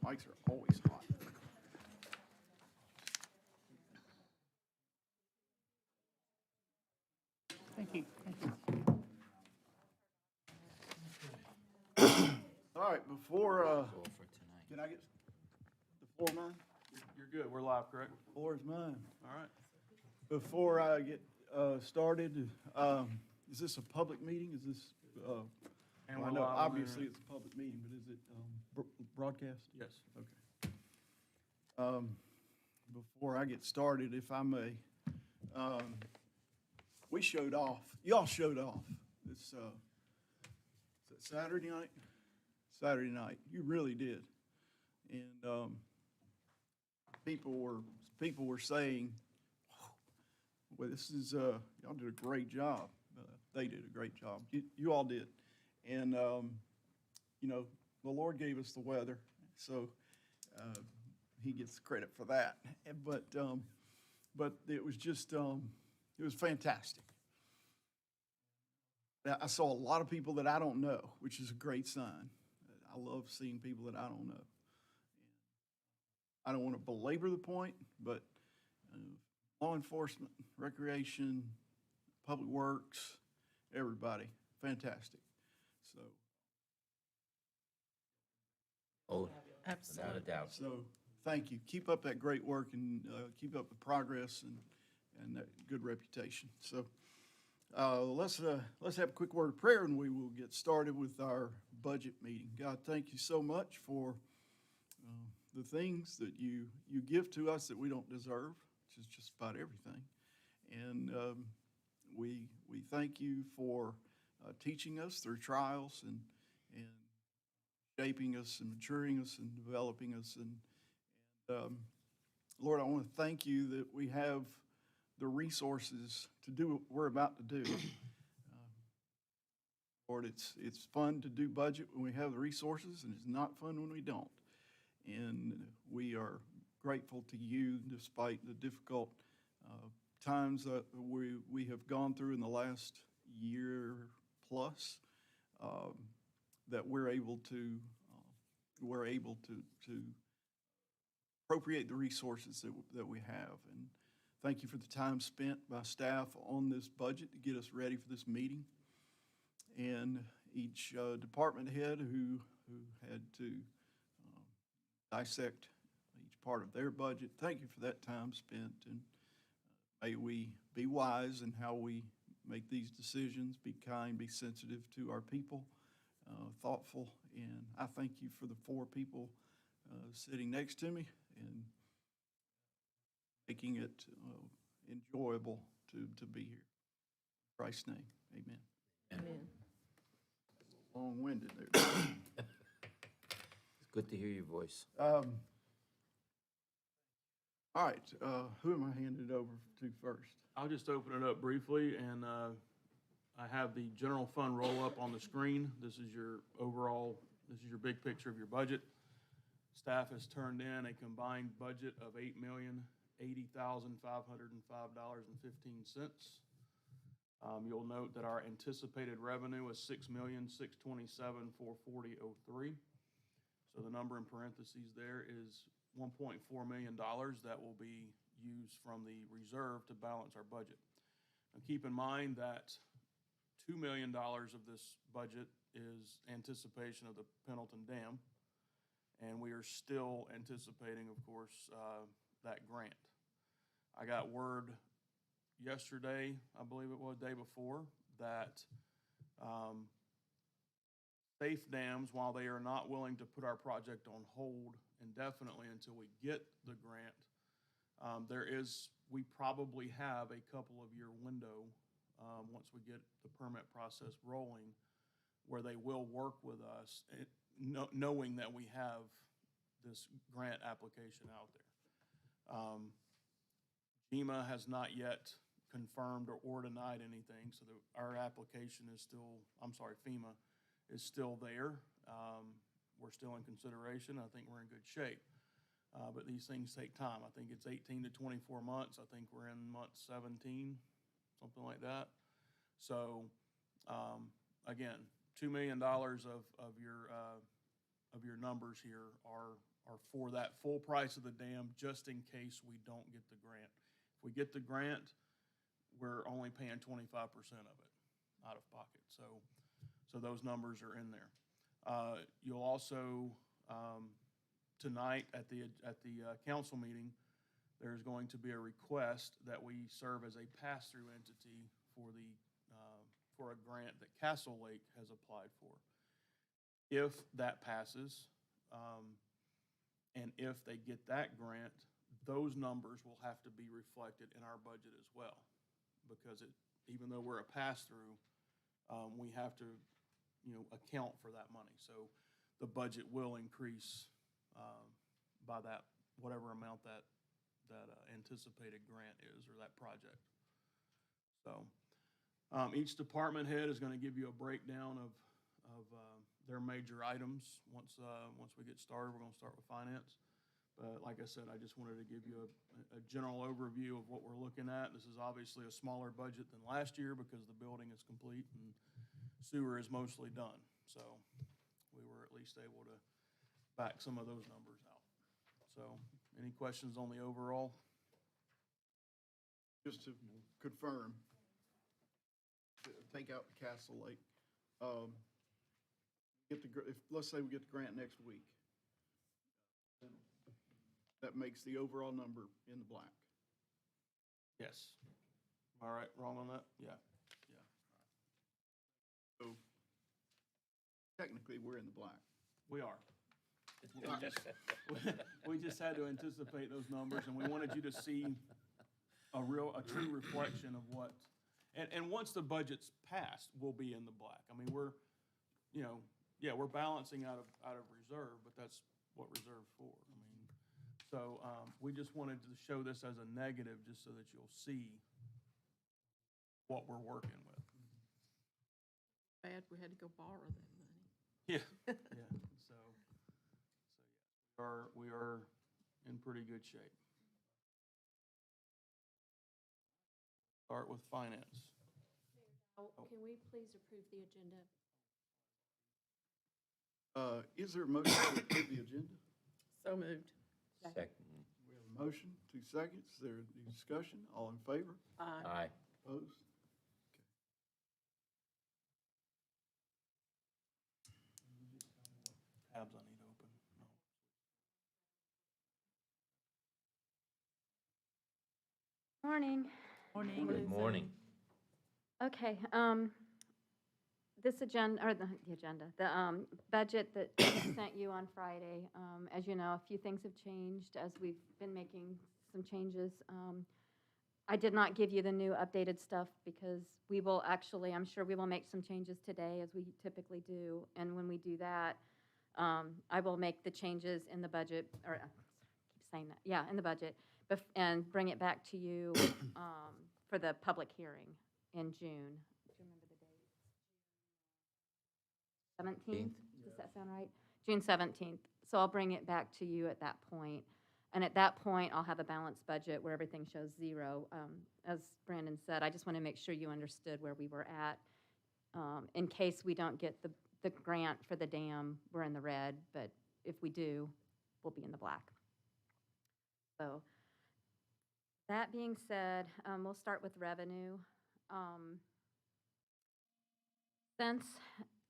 Mics are always hot. Thank you. All right, before, can I get the floor mine? You're good. We're live, correct? Floor is mine. All right. Before I get started, is this a public meeting? Is this, And I we're know live on the obviously internet. it's a public meeting, but is it broadcast? Yes. Okay. Before I get started, if I may, we showed off, y'all showed off this, is it Saturday night? Saturday night, you really did. And, people were saying, well, this is, y'all did a great job. They did a great job. You all did. And, you know, the Lord gave us the weather, so, he gets credit for that. But it was just, it was fantastic. I saw a lot of people that I don't know, which is a great sign. I love seeing people that I don't know. I don't want to belabor the point, but law enforcement, recreation, public works, everybody, fantastic. So. Oh, Absolutely. without a doubt. So, thank you. Keep up that great work and keep up the progress and that good reputation. So, let's have a quick word of prayer and we will get started with our budget meeting. God, thank you so much for the things that you give to us that we don't deserve, which is just about everything. And we thank you for teaching us through trials and shaping us and maturing us and developing us. And Lord, I want to thank you that we have the resources to do what we're about to do. Lord, it's fun to do budget when we have the resources, and it's not fun when we don't. And we are grateful to you despite the difficult times that we have gone through in the last year plus, that we're able to appropriate the resources that we have. And thank you for the time spent by staff on this budget to get us ready for this meeting. And each department head who had to dissect each part of their budget, thank you for that time spent. And may we be wise in how we make these decisions, be kind, be sensitive to our people, thoughtful. And I thank you for the 4 people sitting next to me and making it enjoyable to be here. In Christ's name, amen. Amen. Long-winded there. It's good to hear your voice. All right, who am I handing it over to first? I'll just open it up briefly, and I have the general fund roll up on the screen. This is your big picture of your budget. Staff has turned in a combined budget of $8,080,505.15. You'll note that our anticipated revenue is $6,627,440.03. So the number in parentheses there is $1.4 million that will be used from the reserve to balance our budget. Now keep in mind that $2 million of this budget is anticipation of the Pendleton Dam, and we are still anticipating, of course, that grant. I got word yesterday, I believe it was, day before, that safe dams, while they are not willing to put our project on hold indefinitely until we get the grant, we probably have a couple of year window once we get the permit process rolling, where they will work with us, knowing that we have this grant application out there. FEMA has not yet confirmed or denied anything, so our application is still, FEMA is still there. We're still in consideration. I think we're in good shape. But these things take time. I think it's 18 to 24 months. I think we're in month 17, something like that. So, again, $2 million of your your numbers here are for that full price of the dam, just in case we don't get the grant. If we get the grant, we're only paying 25% of it out of pocket. So those numbers are in there. You'll also, tonight at the council meeting, there's going to be a request that we serve as a pass-through entity for a grant that Castle Lake has applied for. If that passes, and if they get that grant, those numbers will have to be reflected in our budget as well. Because even though we're a pass-through, we have to, account for that money. So the budget will increase by that, whatever amount that anticipated grant is, or that project. So each department head is going to give you a breakdown of their major items. Once we get started, we're going to start with finance. But like I said, I just wanted to give you a general overview of what we're looking at. This is obviously a smaller budget than last year because the building is complete and sewer is mostly done. So we were at least able to back some of those numbers out. So any questions on the overall? Just to confirm, take out the Castle Lake. Let's say we get the grant next week, that makes the overall number in the black. Yes. All right, wrong on that? Yeah. So technically, we're in the black. We are. We just had to anticipate those numbers, and we wanted you to see a true reflection of what, and once the budget's passed, we'll be in the black. I mean, we're balancing out of reserve, but that's what reserve's for. I mean, so we just wanted to show this as a negative, just so that you'll see what we're working with. Bad we had to go borrow that money. Yeah. So we are in pretty good shape. Start with finance. Can we please approve the agenda? Is there a motion to approve the agenda? So moved. Second. We have a motion, 2 seconds. Is there any discussion? All in favor? Aye. Opposed? Tabs I need to open. No. Morning. Good morning. Okay, this agenda, or the agenda, the budget that I sent you on Friday, as you know, a few things have changed as we've been making some changes. I did not give you the new updated stuff because we will actually, I'm sure we will make some changes today as we typically do. And when we do that, I will make the changes in the budget, or I keep saying that, yeah, in the budget, and bring it back to you for the public hearing in June. Do you remember the date? 17th? Does that sound right? June 17th. So I'll bring it back to you at that point. And at that point, I'll have a balanced budget where everything shows zero. As Brandon said, I just want to make sure you understood where we were at. In case we don't get the grant for the dam, we're in the red, but if we do, we'll be in the black. So that being said, we'll start with revenue. Since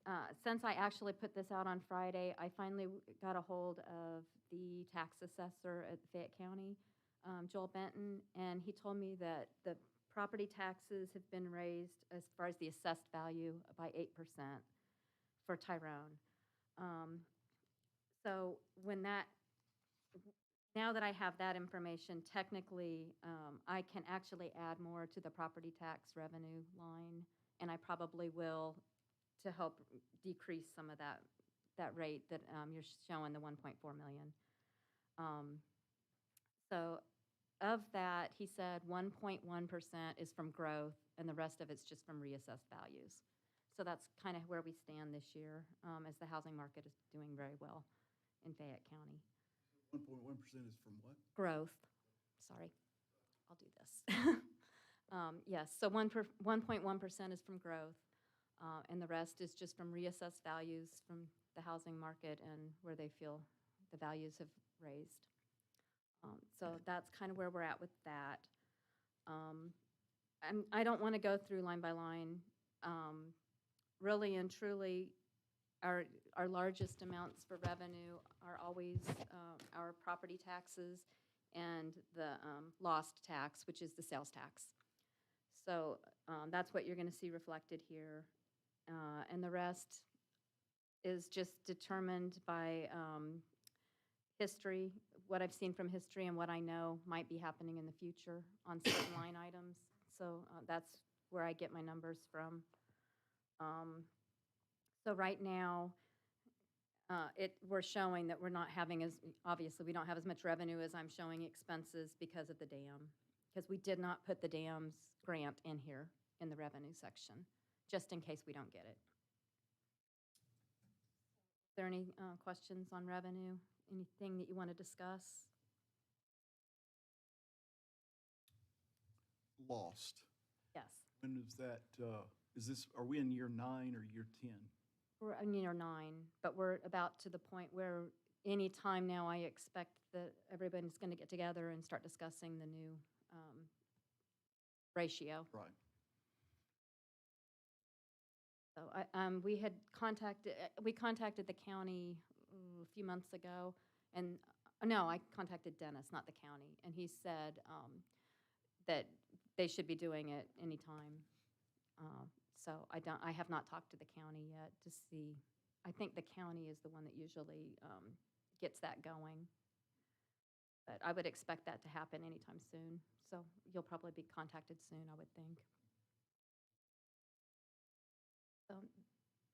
I actually put this out on Friday, I finally got a hold of the tax assessor at Fayette County, Joel Benton, and he told me that the property taxes have been raised as far as the assessed value by 8% for Tyrone. So now that I have that information, technically, I can actually add more to the property tax revenue line, and I probably will to help decrease some of that rate that you're showing, the 1.4 million. So of that, he said 1.1% is from growth, and the rest of it's just from reassessed values. So that's kind of where we stand this year, as the housing market is doing very well in Fayette County. 1.1% is from what? Growth. Sorry, I'll do this. Yes, so 1.1% is from growth, and the rest is just from reassessed values from the housing market and where they feel the values have raised. So that's kind of where we're at with that. I don't want to go through line by line. Really and truly, our largest amounts for revenue are always our property taxes and the lost tax, which is the sales tax. So that's what you're going to see reflected here. And the rest is just determined by history, what I've seen from history and what I know might be happening in the future on certain line items. So that's where I get my numbers from. So right now, we're showing that we're not having obviously, we don't have as much revenue as I'm showing expenses because of the dam, because we did not put the dam's grant in here in the revenue section, just in case we don't get it. Is there any questions on revenue? Anything that you want to discuss? Lost. Yes. When is that, are we in year 9 or year 10? We're in year 9, but we're about to the point where any time now I expect that everybody's going to get together and start discussing the new ratio. Right. So we contacted the county a few months ago, and no, I contacted Dennis, not the county, and he said that they should be doing it anytime. So I have not talked to the county yet to see. I think the county is the one that usually gets that going. But I would expect that to happen anytime soon. So you'll probably be contacted soon, I would think. So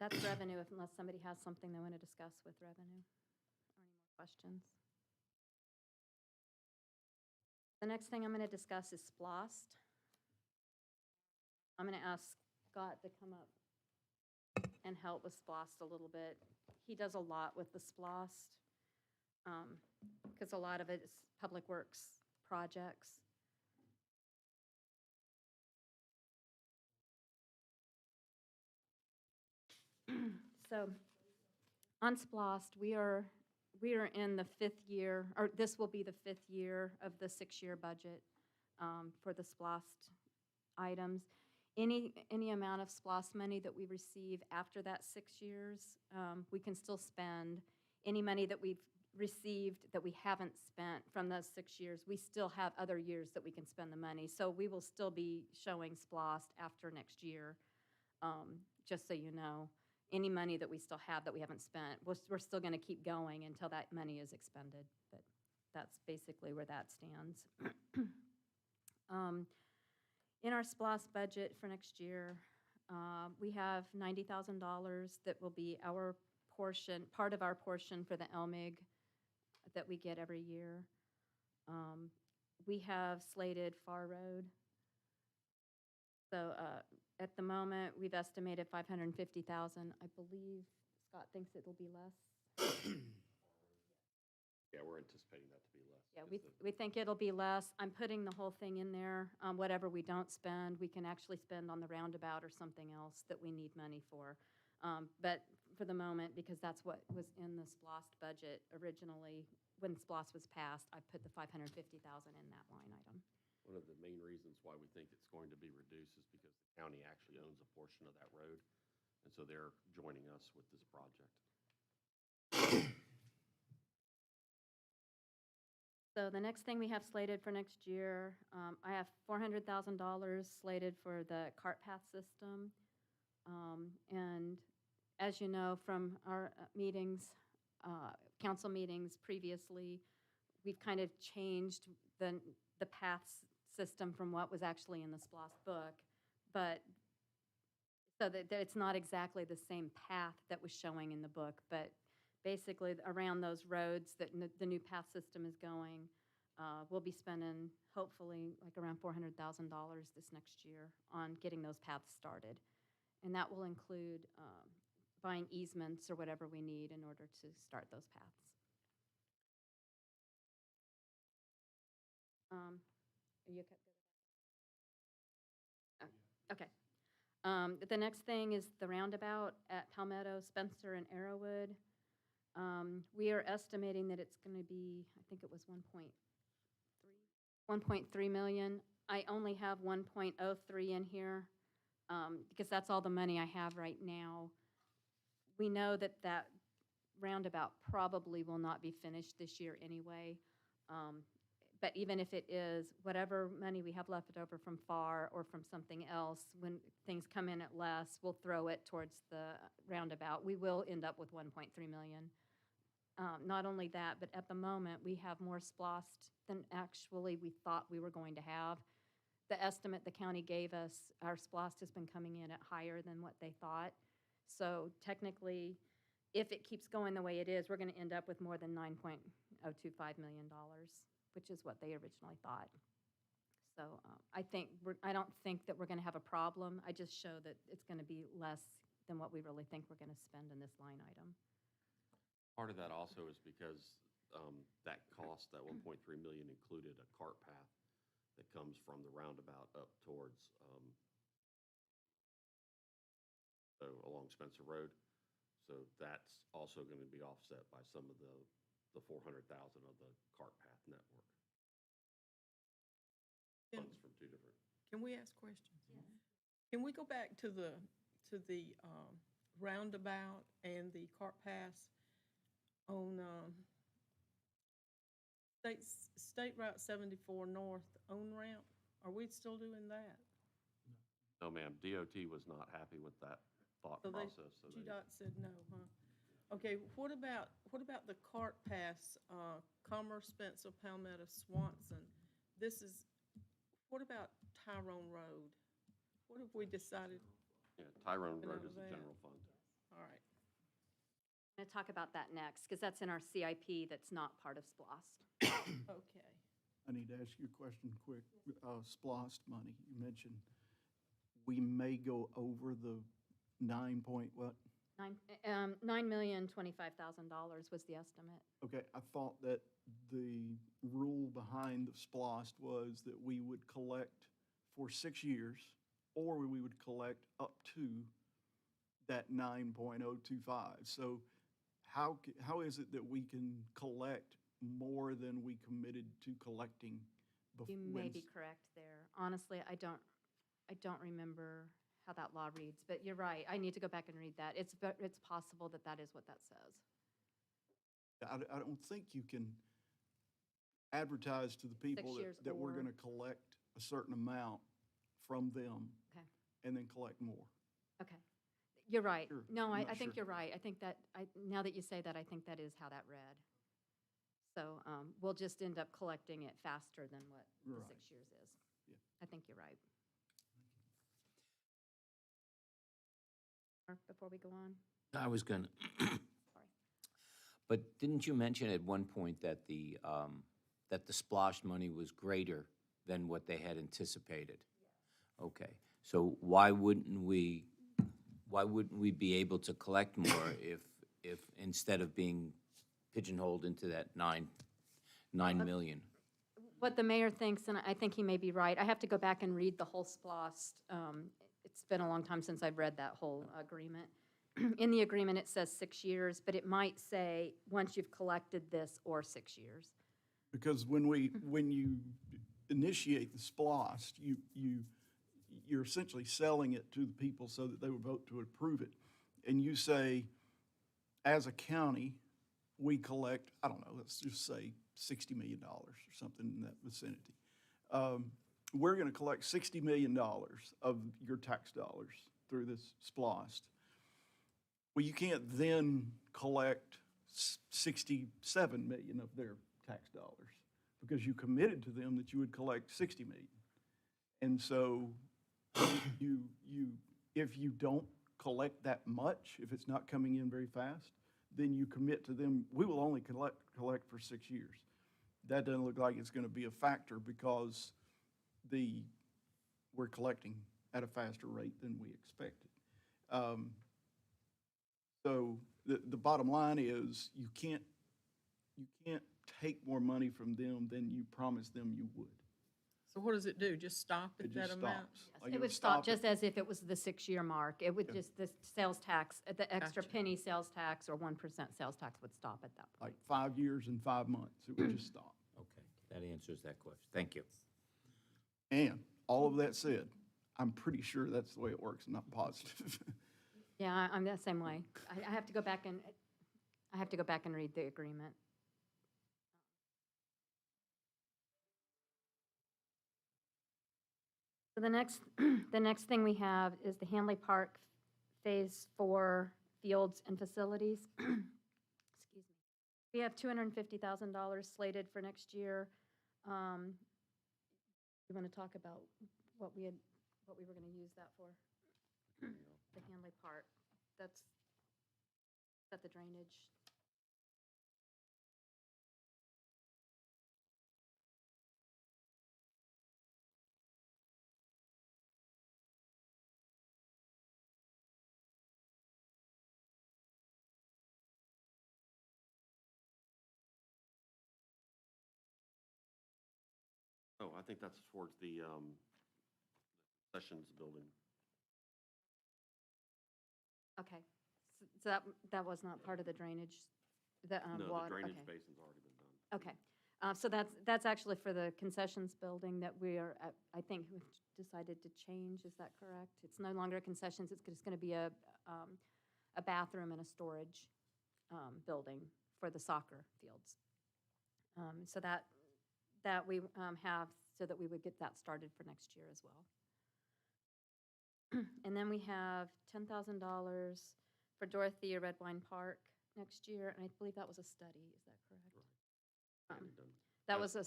that's revenue, unless somebody has something they want to discuss with revenue or any more questions. The next thing I'm going to discuss is SPLOST. I'm going to ask Scott to come up and help with SPLOST a little bit. He does a lot with the SPLOST because a lot of it is public works projects. So on SPLOST, we are in the 5th year, or this will be the 5th year of the 6-year budget for the SPLOST items. Any amount of SPLOST money that we receive after that 6 years, we can still spend. Any money that we've received that we haven't spent from those 6 years, we still have other years that we can spend the money. So we will still be showing SPLOST after next year, just so you know. Any money that we still have that we haven't spent, we're still going to keep going until that money is expended. But that's basically where that stands. In our SPLOST budget for next year, we have $90,000 that will be our portion, part of our portion for the LMIG that we get every year. We have slated Far Road. So at the moment, we've estimated $550,000. I believe Scott thinks it'll be less. Yeah, we're anticipating that to be less. Yeah, we think it'll be less. I'm putting the whole thing in there. Whatever we don't spend, we can actually spend on the roundabout or something else that we need money for. But for the moment, because that's what was in the SPLOST budget originally, when SPLOST was passed, I put the $550,000 in that line item. One of the main reasons why we think it's going to be reduced is because the county actually owns a portion of that road, and so they're joining us with this project. So the next thing we have slated for next year, I have $400,000 slated for the cart path system. And as you know from our meetings, council meetings previously, we've kind of changed the paths system from what was actually in the SPLOST book, but so that it's not exactly the same path that was showing in the book, but basically around those roads that the new path system is going, we'll be spending hopefully like around $400,000 this next year on getting those paths started. And that will include buying easements or whatever we need in order to start those paths. Are you okay? Oh, okay. The next thing is the roundabout at Palmetto, Spencer, and Arrowwood. We are estimating that it's going to be, I think it was 1.3 million. I only have 1.03 in here, because that's all the money I have right now. We know that that roundabout probably will not be finished this year anyway. But even if it is, whatever money we have left over from FAR or from something else, when things come in at less, we'll throw it towards the roundabout. We will end up with 1.3 million. Not only that, but at the moment, we have more splost than actually we thought we were going to have. The estimate the county gave us, our splost has been coming in at higher than what they thought. So technically, if it keeps going the way it is, we're going to end up with more than $9.025 million, which is what they originally thought. So I don't think that we're going to have a problem. I just show that it's going to be less than what we really think we're going to spend in this line item. Part of that also is because that cost, that 1.3 million included a cart path that comes from the roundabout up towards, so along Spencer Road. So that's also going to be offset by some of the 400,000 of the cart path network. Funds from two different. Can we ask questions? Yes. Can we go back to the roundabout and the cart pass on State Route 74 North on ramp? Are we still doing that? No, ma'am. DOT was not happy with that thought process. So GDOT said no, huh? Okay, what about the cart pass, Commerce, Spencer, Palmetto, Swanson? What about Tyrone Road? What have we decided? yeah, Tyrone Get out Road of is the that. general fund. All right. I'm going to talk about that next, because that's in our CIP that's not part of SPLOST. Okay. I need to ask you a question quick. Splost money, you mentioned we may go over the 9 point what? $9,025,000 was the estimate. Okay, I thought that the rule behind the Splost was that we would collect for 6 years, or we would collect up to that 9.025. So how is it that we can collect more than we committed to collecting before? You may be correct there. Honestly, I don't remember how that law reads, but you're right. I need to go back and read that. It's possible that that is what that says. I don't think you can advertise to the people years that we're or- going to collect a certain amount from them Okay. and then collect more. Okay. You're right. Sure. No, I'm I not think sure. you're right. I think that, now that you say that, I think that is how that read. So we'll just end up collecting it faster than what the Right. 6 years is. Yeah. I think you're right. Before we go on? I was gonna, Sorry. but didn't you mention at one point that the splosh money was greater than what they had anticipated? Okay, so why wouldn't we be able to collect more if instead of being pigeonholed into that 9 million? What the mayor thinks, and I think he may be right, I have to go back and read the whole SPLOST. It's been a long time since I've read that whole agreement. In the agreement, it says 6 years, but it might say, once you've collected this, or 6 years. Because when you initiate the Splost, you're essentially selling it to the people so that they would vote to approve it. And you say, as a county, we collect, I don't know, let's just say $60 million or something in that vicinity. We're going to collect $60 million of your tax dollars through this Splost. Well, you can't then collect 67 million of their tax dollars because you committed to them that you would collect 60 million. And so if you don't collect that much, if it's not coming in very fast, then you commit to them, we will only collect for 6 years. That doesn't look like it's going to be a factor because we're collecting at a faster rate than we expected. So the bottom line is you can't take more money from them than you promised them you would. So what does it do? Just stop It at that just amount? stops. Yes, Like it would stop at- just as if it was the 6-year mark. It would Yeah. just, the sales tax, the extra Gotcha. penny sales tax or 1% sales tax would stop at that point. Like 5 years and 5 months, it would just stop. Okay, that answers that question. Thank you. And all of that said, I'm pretty sure that's the way it works, not positive. Yeah, I'm the same way. I have to go back and, I have to go back and read the agreement. So the next, the next thing we have is the Hanley Park Phase 4 Fields and Facilities. Excuse me. We have $250,000 slated for next year. You want to talk about what we were going to use that for? The Hanley Park, that's the drainage. Oh, I think that's towards the Sessions Building. Okay, so that was not part of the drainage, the No, the water, drainage okay. basin's already been done. Okay, so that's actually for the concessions building that we are, I think we've decided to change, is that correct? It's no longer concessions, it's just gonna be a bathroom and a storage building for the soccer fields. So that we have, so that we would get that started for next year as well. And then we have $10,000 for Dorothea Red Wine Park next year, and I believe that was a study, is that correct? Already done. That I- was a,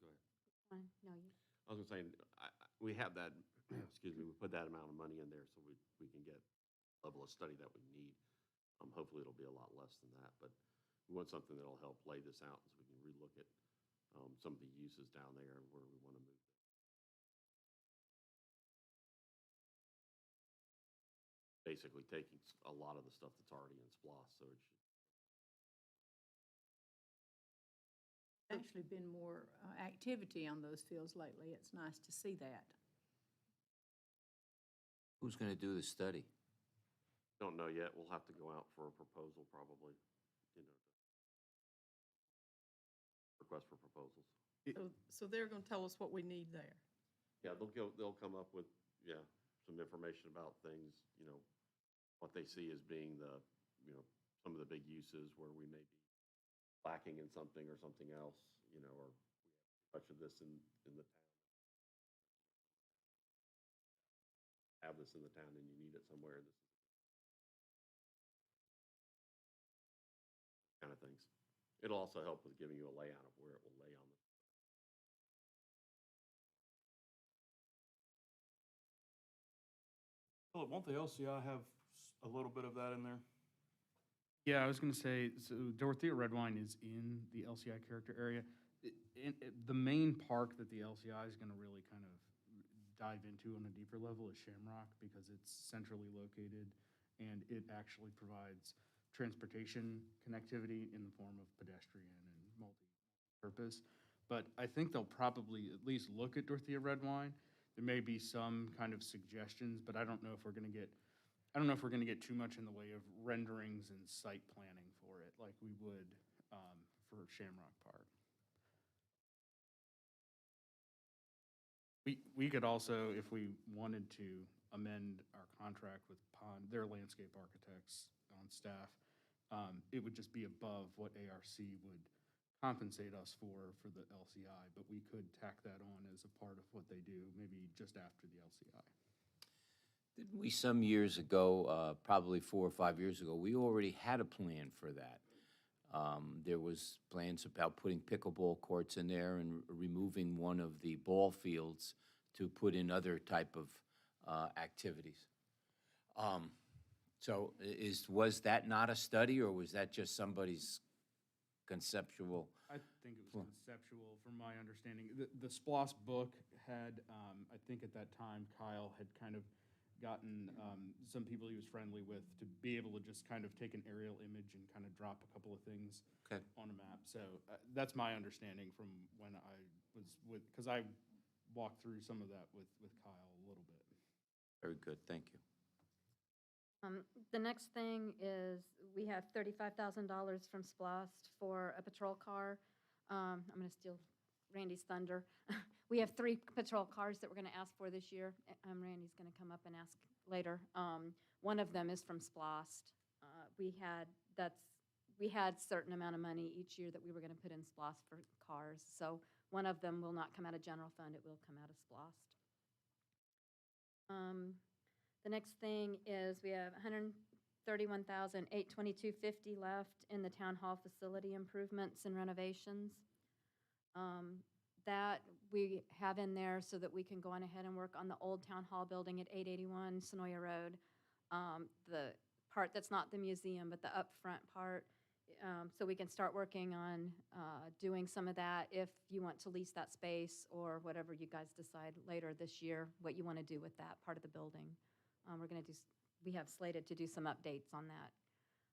Go ahead. no, you, I was gonna say, we have that, excuse me, we put that amount of money in there so we can get level of study that we need. Hopefully it'll be a lot less than that, but we want something that'll help lay this out so we can relook at some of the uses down there and where we want to move. Basically taking a lot of the stuff that's already in SPLOST, so it should. Actually been more activity on those fields lately. It's nice to see that. Who's going to do the study? Don't know yet. We'll have to go out for a proposal probably, request for proposals. So they're gonna tell us what we need there. Yeah, they'll come up with, some information about things, what they see as being the, some of the big uses where we may be lacking in something or something else, or much of this in the town. Have this in the town and you need it somewhere. This is kind of things. It'll also help with giving you a layout of where it will lay on the. Philip, won't the LCI have a little bit of that in there? Yeah, I was gonna say, so Dorothea Red Wine is in the LCI character area. The main park that the LCI is gonna really kind of dive into on a deeper level is Shamrock, because it's centrally located and it actually provides transportation connectivity in the form of pedestrian and multi-purpose. But I think they'll probably at least look at Dorothea Red Wine. There may be some kind of suggestions, but I don't know if we're gonna get too much in the way of renderings and site planning for it, like we would for Shamrock Park. We could also, if we wanted to, amend our contract with Pond, their landscape architects on staff. It would just be above what ARC would compensate us for the LCI, but we could tack that on as a part of what they do, maybe just after the LCI. Didn't we some years ago, probably 4 or 5 years ago, we already had a plan for that. There was plans about putting pickleball courts in there and removing one of the ball fields to put in other type of activities. So was that not a study, or was that just somebody's conceptual? I think it was conceptual, from my understanding. The SPLOST book had, I think at that time, Kyle had kind of gotten some people he was friendly with to be able to just kind of take an aerial image and kind of drop a couple of things on a map. So that's my understanding from when I was with, because I walk through some of that with Kyle a little bit. Very good, thank you. The next thing is, we have $35,000 from SPLOST for a patrol car. I'm going to steal Randy's thunder. We have 3 patrol cars that we're going to ask for this year. Randy's going to come up and ask later. One of them is from SPLOST. We had certain amount of money each year that we were going to put in SPLOST for cars. So one of them will not come out of general fund, it will come out of SPLOST. The next thing is, we have $131,822.50 left in the town hall facility improvements and renovations. That we have in there so that we can go on ahead and work on the old town hall building at 881 Sonoya Road. The part that's not the museum, but the upfront part. So we can start working on doing some of that if you want to lease that space, or whatever you guys decide later this year, what you want to do with that part of the building. We have slated to do some updates on that.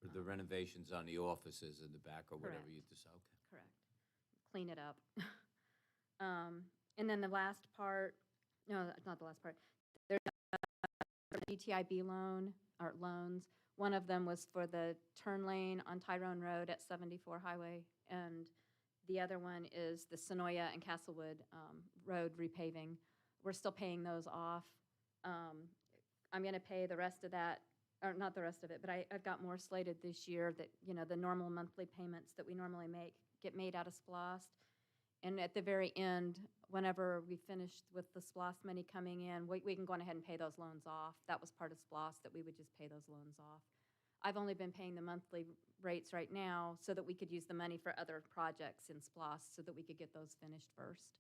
For the renovations on the offices in the back, or whatever Correct. you decide, okay. Correct. Clean it up. And then the last part, no, not the last part. There's a GTIB loan, or loans. One of them was for the turn lane on Tyrone Road at 74 Highway, and the other one is the Sonoya and Castlewood Road repaving. We're still paying those off. I'm going to pay the rest of that, or not the rest of it, but I've got more slated this year that, the normal monthly payments that we normally get made out of SPLOST. And at the very end, whenever we finish with the SPLOST money coming in, we can go on ahead and pay those loans off. That was part of SPLOST, that we would just pay those loans off. I've only been paying the monthly rates right now so that we could use the money for other projects in SPLOST, so that we could get those finished first.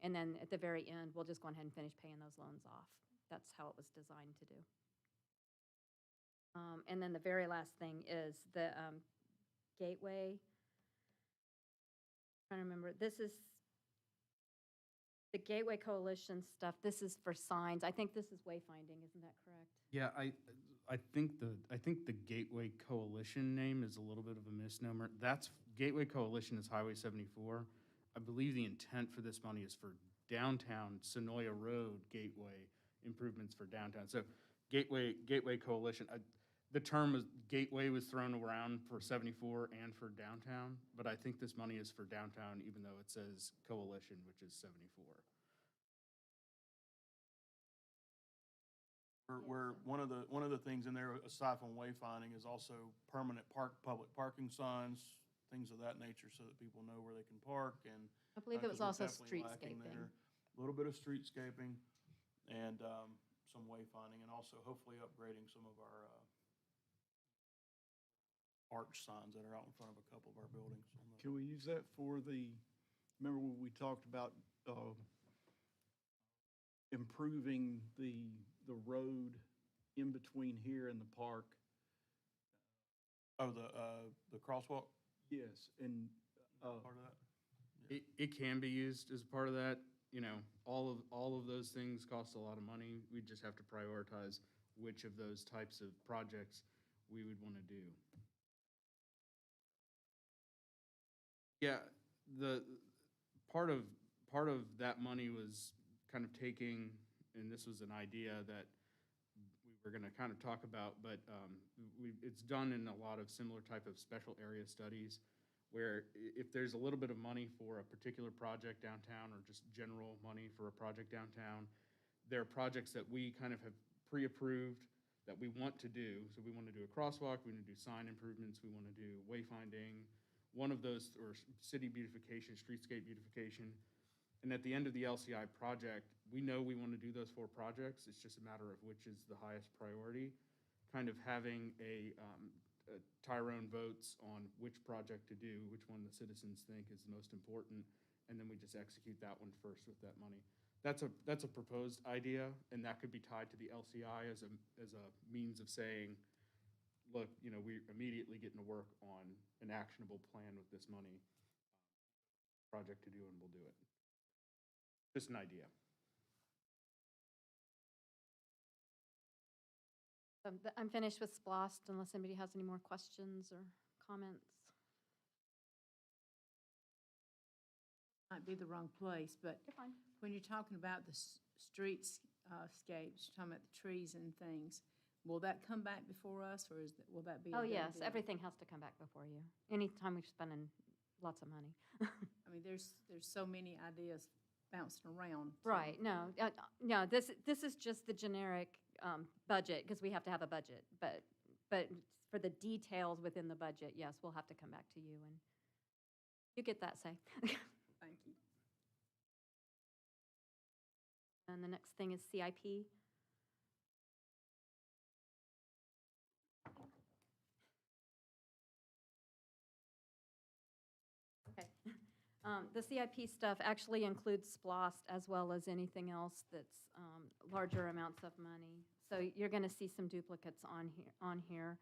And then at the very end, we'll just go ahead and finish paying those loans off. That's how it was designed to do. And then the very last thing is the Gateway. I'm trying to remember, this is the Gateway Coalition stuff. This is for signs. I think this is wayfinding, isn't that correct? Yeah, I think the Gateway Coalition name is a little bit of a misnomer. Gateway Coalition is Highway 74. I believe the intent for this money is for downtown Sonoya Road Gateway improvements for downtown. So Gateway Coalition, the term Gateway was thrown around for 74 and for downtown, but I think this money is for downtown, even though it says Coalition, which is 74. We're one of the things in there, aside from wayfinding, is also permanent public parking signs, things of that nature, so that people know where they can park. And I believe it was 'cause we're also definitely lacking streetscaping. there. A little bit of streetscaping and some wayfinding, and also hopefully upgrading some of our arch signs that are out in front of a couple of our buildings. Can we use that for remember when we talked about improving the road in between here and the park? Oh, the crosswalk, Yes, and, part of that? It can be used as part of that. All of those things cost a lot of money. We just have to prioritize which of those types of projects we would want to do. Yeah, the part of that money was kind of taking, and this was an idea that we were going to kind of talk about, but it's done in a lot of similar type of special area studies, where if there's a little bit of money for a particular project downtown, or just general money for a project downtown, there are projects that we kind of have pre-approved that we want to do. So we want to do a crosswalk, we want to do sign improvements, we want to do wayfinding, one of those, or city beautification, streetscape beautification. And at the end of the LCI project, we know we want to do those 4 projects. It's just a matter of which is the highest priority. Kind of having a Tyrone votes on which project to do, which one the citizens think is the most important, and then we just execute that one first with that money. That's a proposed idea, and that could be tied to the LCI as a means of saying, look, we're immediately getting to work on an actionable plan with this money, project to do, and we'll do it. Just an idea. I'm finished with SPLOST unless anybody has any more questions or comments. might be the wrong place, but You're fine. when you're talking about the streets, scapes, you're talking about the trees and things, will that come back before us, or will that be a Oh, done yes, deal? everything has to come back before you. Anytime we're spending lots of money. I mean, there's so many ideas bouncing around. so- Right, no, no, this is just the generic budget, because we have to have a budget, but for the details within the budget, yes, we'll have to come back to you, and you get that say. Thank you. And the next thing is CIP. Okay. The CIP stuff actually includes SPLOST as well as anything else that's larger amounts of money. So you're going to see some duplicates on here.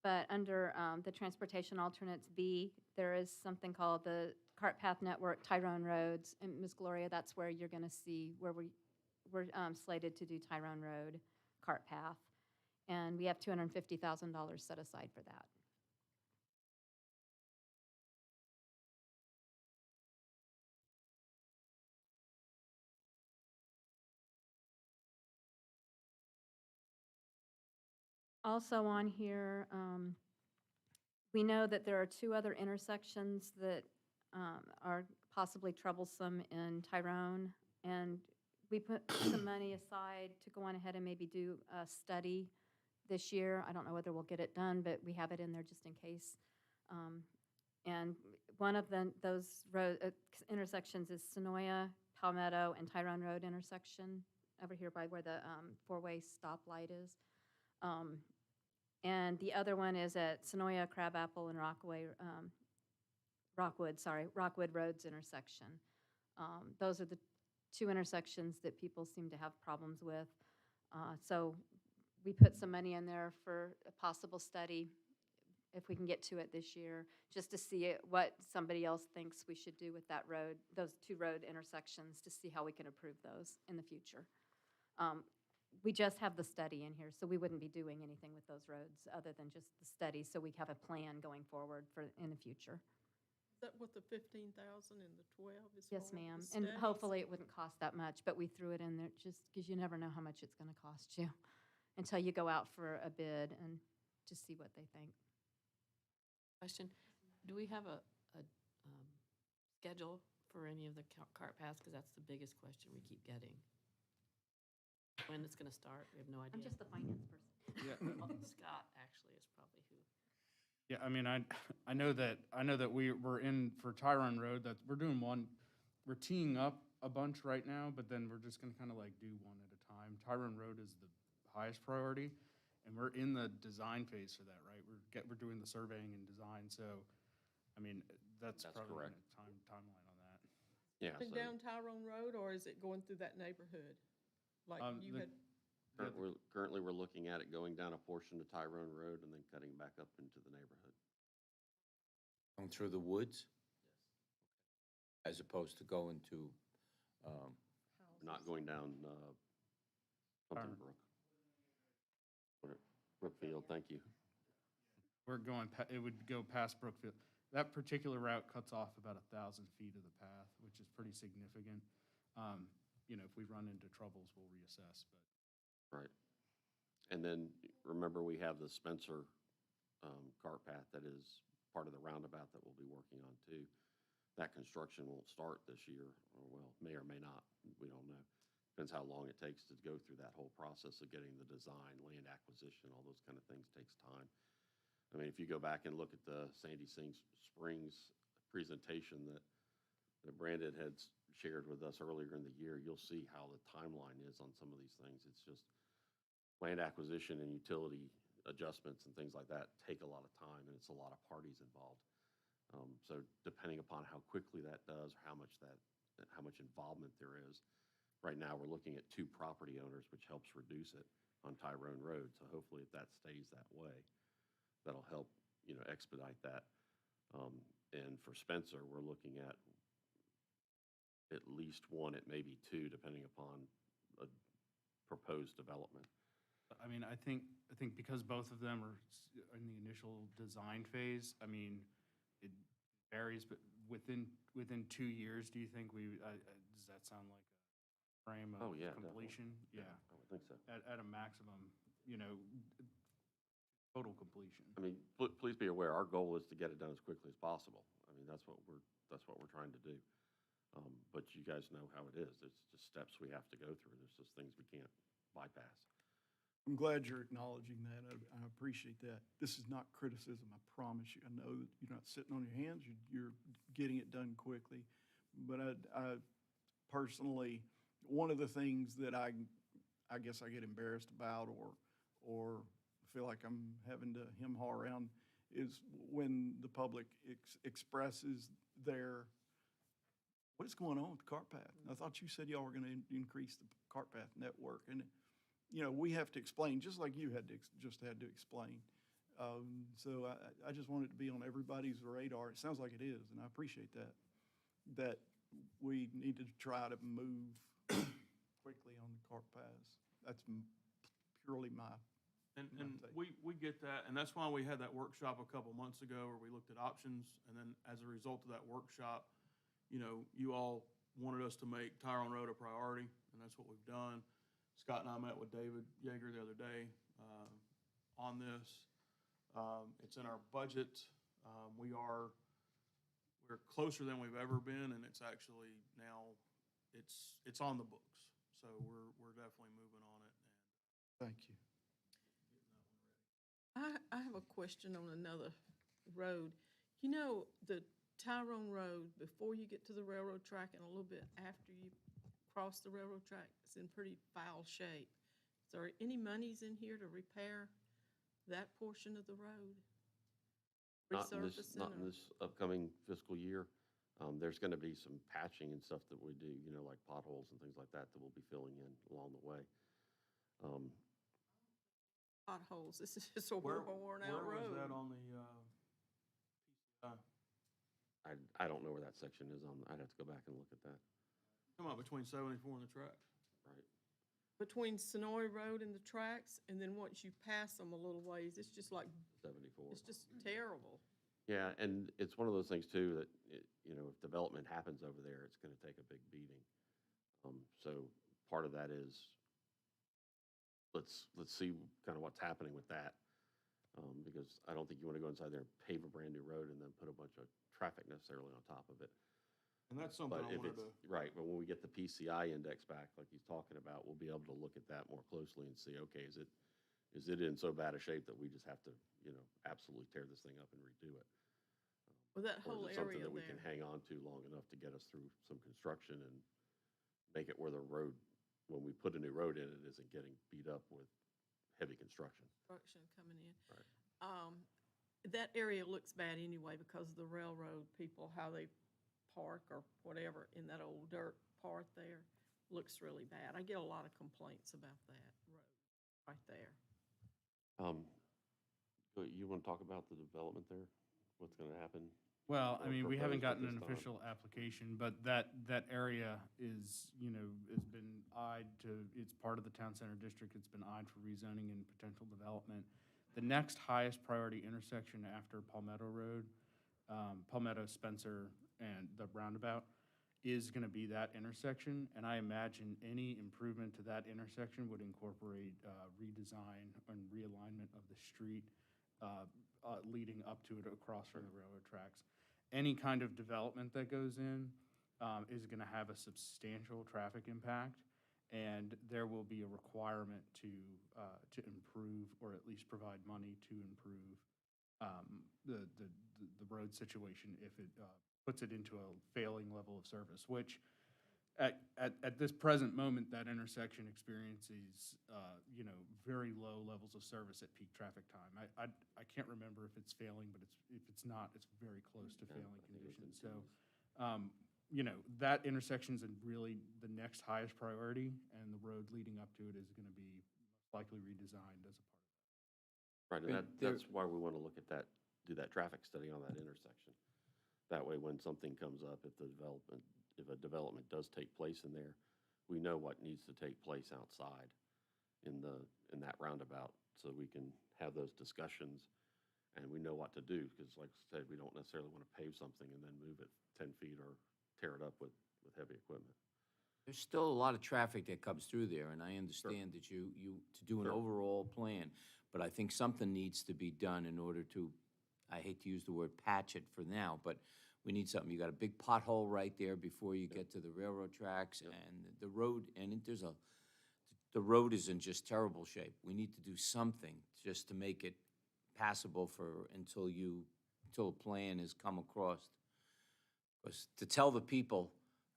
But under the Transportation Alternates B, there is something called the Cart Path Network Tyrone Roads. And Ms. Gloria, that's where you're going to see where we're slated to do Tyrone Road Cart Path. And we have $250,000 set aside for that. Also on here, we know that there are 2 other intersections that are possibly troublesome in Tyrone, and we put some money aside to go on ahead and maybe do a study this year. I don't know whether we'll get it done, but we have it in there just in case. And one of those intersections is Sonoya, Palmetto, and Tyrone Road intersection, over here by where the 4-way stoplight is. And the other one is at Sonoya, Crabapple, and Rockwood Roads intersection. Those are the 2 intersections that people seem to have problems with. So we put some money in there for a possible study, if we can get to it this year, just to see what somebody else thinks we should do with that road, those 2 road intersections, to see how we can improve those in the future. We just have the study in here, so we wouldn't be doing anything with those roads other than just the study, so we have a plan going forward in the future. Is that what the 15,000 and the 12 is for? Yes, ma'am. The And studies? hopefully it wouldn't cost that much, but we threw it in there just because you never know how much it's going to cost you until you go out for a bid and to see what they think. Question, do we have a schedule for any of the cart paths? Because that's the biggest question we keep getting. When it's going to start, we have no idea. I'm just the finance person. Yeah, Well, Scott actually is probably who. yeah, I mean, I know that we're in for Tyrone Road, that we're doing one, we're teeing up a bunch right now, but then we're just gonna kind of like do one at a time. Tyrone Road is the highest priority, and we're in the design phase for that, right? We're doing the surveying and design, so, I mean, that's That's probably correct. a timeline on that. Yeah, Going so down Tyrone Road, or is it going through that neighborhood? Like you The- had, currently we're looking at it going down a portion of Tyrone Road and then cutting back up into the neighborhood. Going through the woods? As opposed to going to, Not going down, something Tyrone. Brookfield, thank you. We're going, it would go past Brookfield. That particular route cuts off about 1,000 feet of the path, which is pretty significant. You know, if we run into troubles, we'll reassess, but. Right. And then, remember, we have the Spencer cart path that is part of the roundabout that we'll be working on too. That construction won't start this year, or well, may or may not, we don't know. Depends how long it takes to go through that whole process of getting the design, land acquisition, all those kind of things takes time. I mean, if you go back and look at the Sandy Springs presentation that Brandon had shared with us earlier in the year, you'll see how the timeline is on some of these things. It's just land acquisition and utility adjustments and things like that take a lot of time, and it's a lot of parties involved. So depending upon how quickly that does, or how much involvement there is. Right now, we're looking at 2 property owners, which helps reduce it on Tyrone Road. So hopefully, if that stays that way, that'll help, expedite that. And for Spencer, we're looking at least 1, it may be 2, depending upon a proposed development. I mean, I think because both of them are in the initial design phase, I mean, it areas, but within 2 years, do you think does that sound like a frame Oh, of yeah, definitely. completion? Yeah, I would think so. at a maximum, total completion. I mean, please be aware, our goal is to get it done as quickly as possible. I mean, that's what we're trying to do. But you guys know how it is. There's just steps we have to go through. There's just things we can't bypass. I'm glad you're acknowledging that. I appreciate that. This is not criticism, I promise you. I know that you're not sitting on your hands, you're getting it done quickly. But I personally, one of the things that I guess I get embarrassed about or feel like I'm having to hem-haw around is when the public expresses their, what is going on with the cart path? I thought you said y'all were gonna increase the cart path network, and, we have to explain, just like you had to explain. So I just want it to be on everybody's radar. It sounds like it is, and I appreciate that we need to try to move quickly on the cart paths. That's purely my And take. we get that, and that's why we had that workshop a couple months ago where we looked at options, and then as a result of that workshop, you all wanted us to make Tyrone Road a priority, and that's what we've done. Scott and I met with David Yeager the other day on this. It's in our budget. We're closer than we've ever been, and it's actually now, it's on the books. So we're definitely moving on it. Thank you. I have a question on another road. The Tyrone Road, before you get to the railroad track and a little bit after you cross the railroad track, it's in pretty foul shape. Is there any monies in here to repair that portion of the road? Not in Resurfacing not in or- this upcoming fiscal year. There's going to be some patching and stuff that we do, like potholes and things like that we'll be filling in along the way. Potholes, this is just a Where worn out was road. that on the PCI? I don't know where that section is on. I'd have to go back and look at that. Come out between 74 and the tracks. Right. Between Sonoy Road and the tracks, and then once you pass them a little ways, it's just like, 74. it's just terrible. Yeah, and it's one of those things too that, if development happens over there, it's going to take a big beating. So part of that is, let's see kind of what's happening with that. Because I don't think you want to go inside there and pave a brand new road and then put a bunch of traffic necessarily on top of it. And that's something But I if wanted it's, to, right, but when we get the PCI index back, like he's talking about, we'll be able to look at that more closely and see, okay, is it in so bad a shape that we just have to, absolutely tear this thing up and redo it? Well, that Or whole is it something area that we can there. hang on to long enough to get us through some construction and make it where the road, when we put a new road in, it isn't getting beat up with heavy construction? Construction coming in. Right. That area looks bad anyway because of the railroad people, how they park or whatever in that old dirt part there. Looks really bad. I get a lot of complaints about that road right there. You want to talk about the development there? What's going to happen? Well, I or mean, we haven't proposed at gotten an this time? official application, but that area is, has been eyed to, it's part of the town center district, it's been eyed for rezoning and potential development. The next highest priority intersection after Palmetto Road, Palmetto, Spencer, and the roundabout, is gonna be that intersection, and I imagine any improvement to that intersection would incorporate redesign and realignment of the street leading up to it across from the railroad tracks. Any kind of development that goes in is going to have a substantial traffic impact, and there will be a requirement to improve, or at least provide money to improve the road situation if it puts it into a failing level of service, which at this present moment, that intersection experiences, very low levels of service at peak traffic time. I can't remember if it's failing, but if it's not, it's very close to Yeah, failing I think it was in conditions. So, that intersection's really the next highest priority, and the road leading up to it is gonna be most likely redesigned as a part of that. Right, and And there- that's why we want to look at that, do that traffic study on that intersection. That way, when something comes up, if a development does take place in there, we know what needs to take place outside in that roundabout, so we can have those discussions and we know what to do, because like I said, we don't necessarily want to pave something and then move it 10 feet or tear it up with heavy equipment. There's still a lot of traffic that comes through there, and I understand that to do an Sure. overall plan, but I think something needs to be done in order to, I hate to use the word patch it for now, but we need something. You got a big pothole right there before you get to the railroad tracks, and the road, and the road is in just terrible shape. We need to do something just to make it passable until a plan is come across. Because to tell the people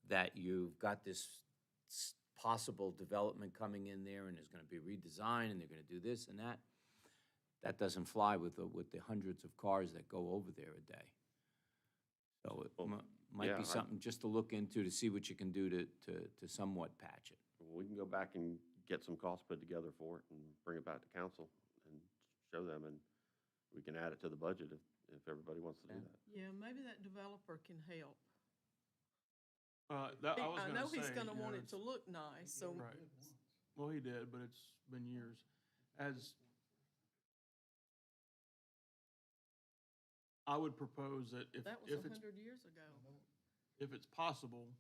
that you've got this possible development coming in there and there's gonna be redesign and they're gonna do this and that doesn't fly with the hundreds of cars that go over there a day. So it might yeah, be something just to look into to see what you can do to somewhat patch it. We can go back and get some costs put together for it and bring it back to council and show them, and we can add it to the budget if everybody wants to do that. Yeah, maybe that developer can help. I know he's gonna you know, want it it's- to look nice, so. Right. Well, he did, but it's been years. As I would propose that if That was it's 100 years ago. if it's possible,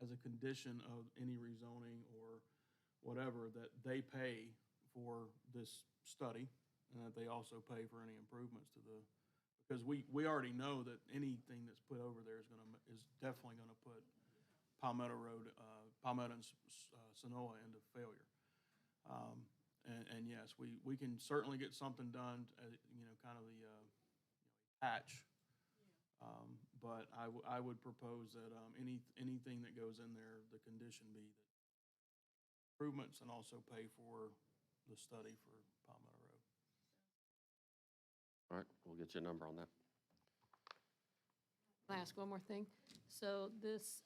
as a condition of any rezoning or whatever, that they pay for this study and that they also pay for any improvements to because we already know that anything that's put over there is definitely gonna put Palmetto Road, Palmetto and Sonoa into failure. And yes, we can certainly get something done, kind of the patch. But I would propose that anything that goes in there, the condition be that improvements and also pay for the study for Palmetto Road. All right, we'll get you a number on that. Can I ask one more thing? So this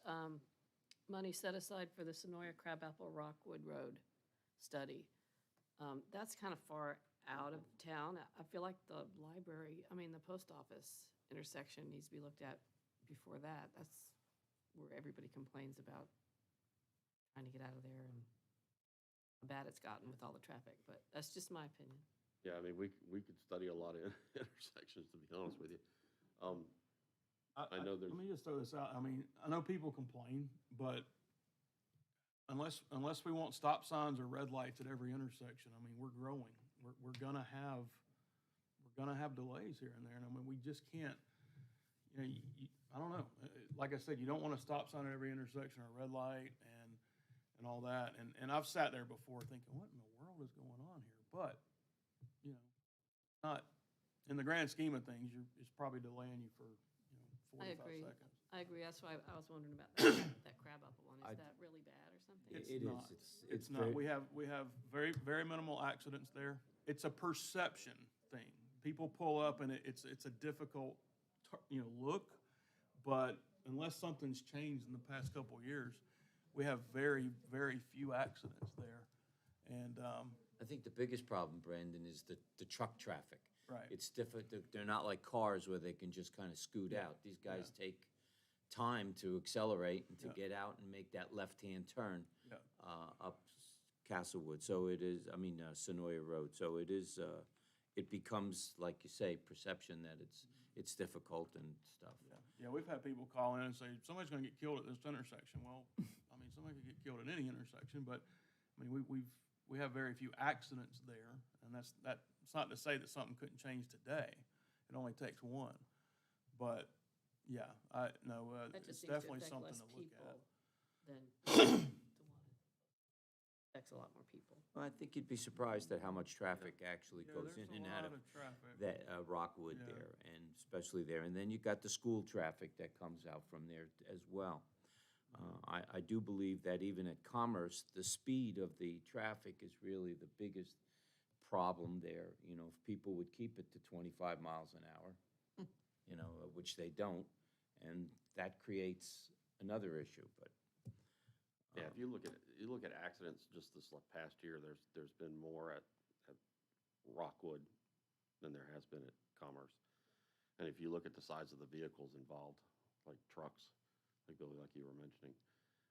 money set aside for the Sonoya Crabapple Rockwood Road study, that's kind of far out of town. I feel like the post office intersection needs to be looked at before that. That's where everybody complains about trying to get out of there and how bad it's gotten with all the traffic, but that's just my opinion. Yeah, I mean, we could study a lot of intersections, to be honest with you. I know there's. Let me just throw this out. I mean, I know people complain, but unless we want stop signs or red lights at every intersection, I mean, we're growing. We're gonna have delays here and there, and I mean, we just can't. I don't know. Like I said, you don't want a stop sign at every intersection or a red light and all that. And I've sat there before thinking, what in the world is going on here? But not in the grand scheme of things, it's probably delaying you for 45 seconds. I agree. That's why I was wondering about that Crabapple one. Is that really bad or something? It not. is. It's not. We have very, very minimal accidents there. It's a perception thing. People pull up and it's a difficult, look, but unless something's changed in the past couple of years, we have very, very few accidents there. And I think the biggest problem, Brandon, is the truck traffic. right. It's different, they're not like cars where they can just kind of scoot out. These guys take time to accelerate and to get out and make that left-hand turn up Castlewood. So it is, Sonoya Road. So it is, it becomes, like you say, perception that it's difficult and stuff. Yeah, we've had people call in and say, somebody's gonna get killed at this intersection. Well, somebody could get killed at any intersection, but, we have very few accidents there, and that's not to say that something couldn't change today. It only takes one. But, yeah, That it's just seems to definitely affect something less to look people at. than the one. Affects a lot more people. Well, I think you'd be surprised at how much traffic actually Yeah, goes there's in and a out lot of traffic. that Rockwood Yeah. there, and especially there. And then you've got the school traffic that comes out from there as well. I do believe that even at Commerce, the speed of the traffic is really the biggest problem there. If people would keep it to 25 miles an hour, which they don't, and that creates another issue, but. Yeah, if you look at accidents just this past year, there's been more at Rockwood than there has been at Commerce. And if you look at the size of the vehicles involved, like trucks, like Billy, like you were mentioning,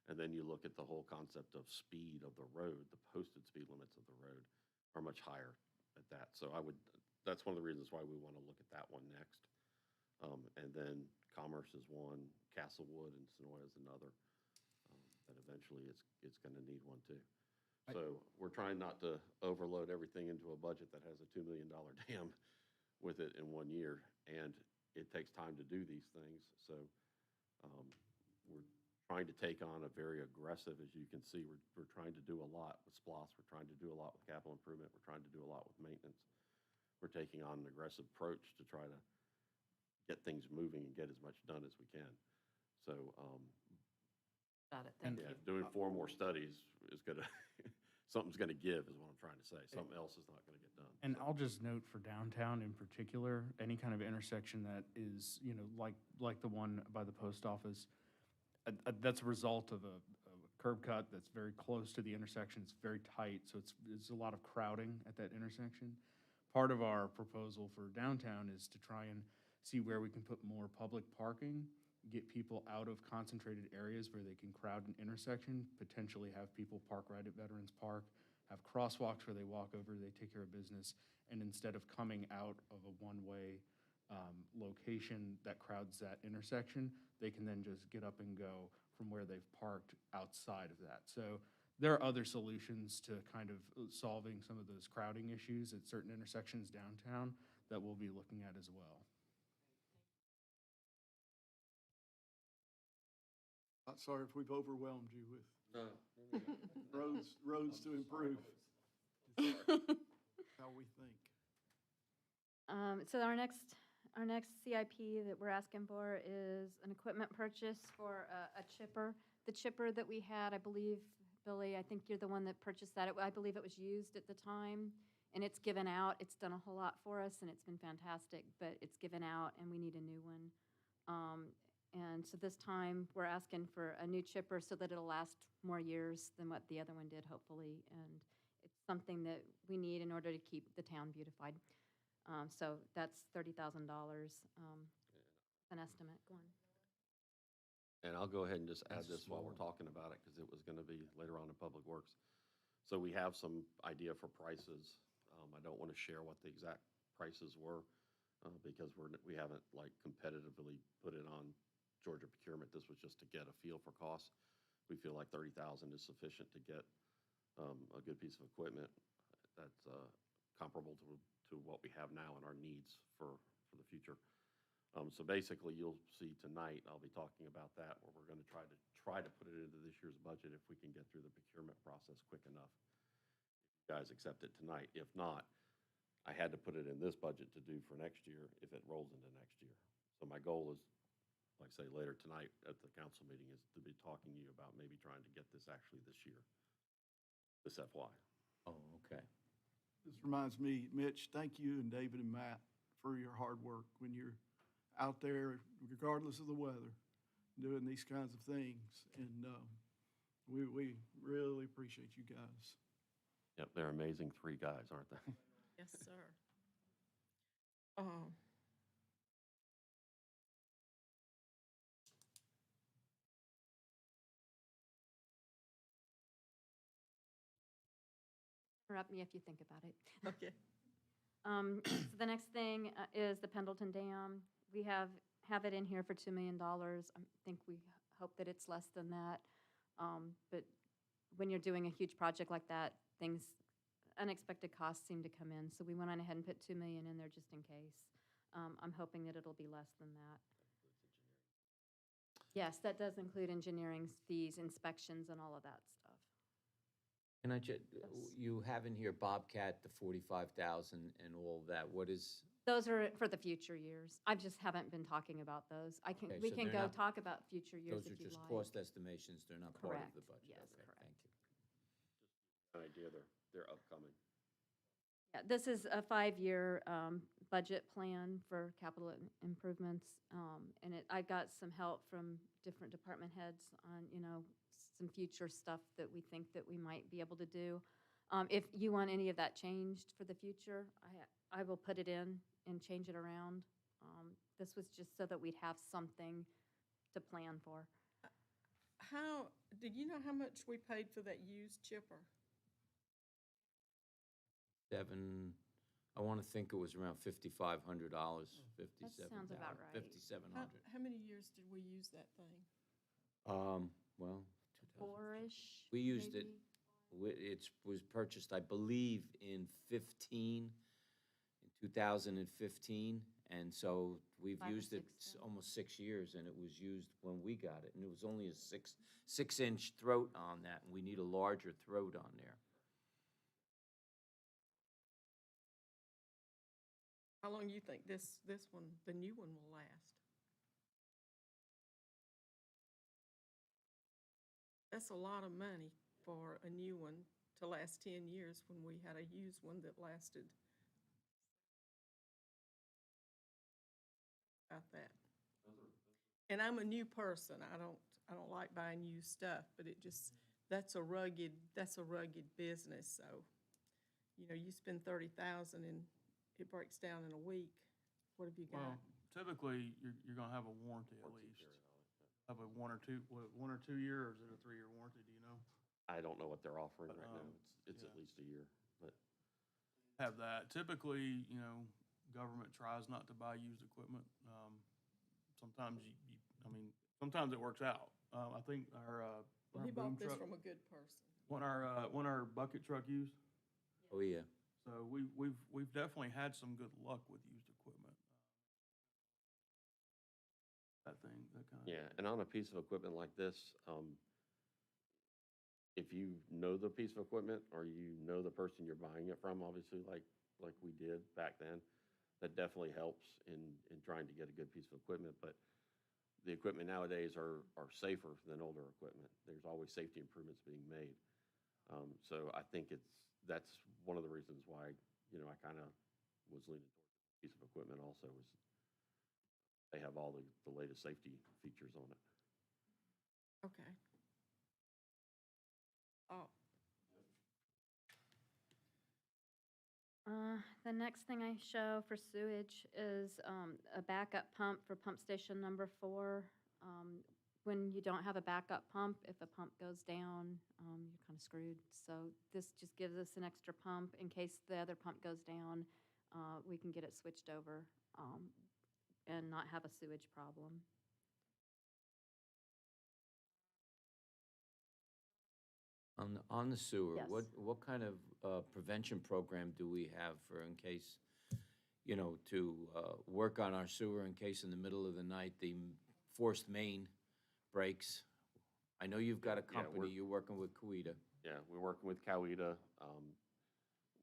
and then you look at the whole concept of speed of the road, the posted speed limits of the road are much higher at that. So that's one of the reasons why we want to look at that one next. And then Commerce is one, Castlewood and Sonoy is another, that eventually it's going to need one too. So we're trying not to overload everything into a budget that has a $2 million dam with it in 1 year. And it takes time to do these things. So we're trying to take on a very aggressive, as you can see, we're trying to do a lot with SPLOST. We're trying to do a lot with capital improvement. We're trying to do a lot with maintenance. We're taking on an aggressive approach to try to get things moving and get as much done as we can. So, Got it, thank you. yeah, doing 4 more studies is gonna, something's gonna give, is what I'm trying to say. Something else is not gonna get done. And So- I'll just note for downtown in particular, any kind of intersection that is, like the one by the post office, that's a result of a curb cut that's very close to the intersection. It's very tight, so it's a lot of crowding at that intersection. Part of our proposal for downtown is to try and see where we can put more public parking, get people out of concentrated areas where they can crowd an intersection, potentially have people park right at Veterans Park, have crosswalks where they walk over, they take care of business, and instead of coming out of a one-way location that crowds that intersection, they can then just get up and go from where they've parked outside of that. So there are other solutions to kind of solving some of those crowding issues at certain intersections downtown that we'll be looking at as well. Not sorry if we've overwhelmed you with roads to improve. How we think. So our next CIP that we're asking for is an equipment purchase for a chipper. The chipper that we had, I believe, Billy, I think you're the one that purchased that. I believe it was used at the time, and it's given out. It's done a whole lot for us, and it's been fantastic, but it's given out, and we need a new one. And so this time, we're asking for a new chipper so that it'll last more years than what the other one did, hopefully. And it's something that we need in order to keep the town beautified. So that's $30,000, an estimate. Go on. And I'll go ahead and just add That's this while we're talking about it, because it was gonna be later on in Public Works. So we have some idea for prices. I don't want to share what the exact prices were, because we haven't like competitively put it on Georgia procurement. This was just to get a feel for costs. We feel like 30,000 is sufficient to get a good piece of equipment that's comparable to what we have now and our needs for the future. So basically, you'll see tonight, I'll be talking about that, where we're going to try to put it into this year's budget if we can get through the procurement process quick enough. If you guys accept it tonight. If not, I had to put it in this budget to do for next year if it rolls into next year. So my goal is, like I say, later tonight at the council meeting, is to be talking to you about maybe trying to get this actually this year, this FY. Oh, okay. This reminds me, Mitch, thank you and David and Matt for your hard work when you're out there, regardless of the weather, doing these kinds of things. And we really appreciate you guys. Yep, they're amazing 3 guys, aren't they? Yes, sir. Interrupt me if you think about it. Okay. So the next thing is the Pendleton Dam. We have it in here for $2 million. I think we hope that it's less than that. But when you're doing a huge project like that, unexpected costs seem to come in. So we went on ahead and put $2 million in there just in case. I'm hoping that it'll be less than that. Yes, that does include engineering fees, inspections, and all of that stuff. And you have in here Bobcat, the 45,000 and all of that. What is, Those are for the future years. I just haven't been talking about those. Okay, We so can they're go not- talk about future years those if are you just like. cost estimations, they're not part of Correct. the budget? Yes, Okay, correct. thank you. An idea, they're upcoming. Yeah, this is a 5-year budget plan for capital improvements. And I got some help from different department heads on, some future stuff that we think that we might be able to do. If you want any of that changed for the future, I will put it in and change it around. This was just so that we'd have something to plan for. Did you know how much we paid for that used chipper? I want to think it was around $5,500, That sounds about right. 5,700. How many years did we use that thing? Well, 2000 Four-ish, we used it, maybe? it was purchased, I believe, in 2015, and so we've 5 or used it 6 then. almost 6 years, and it was used when we got it, and it was only a 6-inch throat on that, and we need a larger throat on there. How long you think this one, the new one, will last? That's a lot of money for a new one to last 10 years when we had a used one that lasted about that. And I'm a new person. I don't like buying used stuff, but it just, that's a rugged business. So, you know, you spend 30,000 and it breaks down in a week. What have you got? Well, typically, you're gonna have a warranty at least. Have a 1 or 2 year, or is it a 3-year warranty, do you know? I don't know what they're offering But, right now. It's yeah. at least a year, but Have that. Typically, you know, government tries not to buy used equipment. Sometimes sometimes it works out. I think our Well, he boom bought this truck, from a good person. when our bucket truck used. Oh, yeah. So we've definitely had some good luck with used equipment. That kind of. yeah. And on a piece of equipment like this, if you know the piece of equipment or you know the person you're buying it from, obviously, like we did back then, that definitely helps in trying to get a good piece of equipment. But the equipment nowadays are safer than older equipment. There's always safety improvements being made. So I think that's one of the reasons why, you know, I kind of was leaning towards a piece of equipment also, was they have all the latest safety features on it. Okay. Oh, The next thing I show for sewage is a backup pump for pump station number 4. When you don't have a backup pump, if a pump goes down, you're kind of screwed. So this just gives us an extra pump in case the other pump goes down. We can get it switched over and not have a sewage problem. On the sewer, Yes. what kind of prevention program do we have for in case, you know, to work on our sewer in case in the middle of the night the forced main breaks? I know you've got a Yeah, company, you're working with Cuida. Yeah, we're working with Coweta.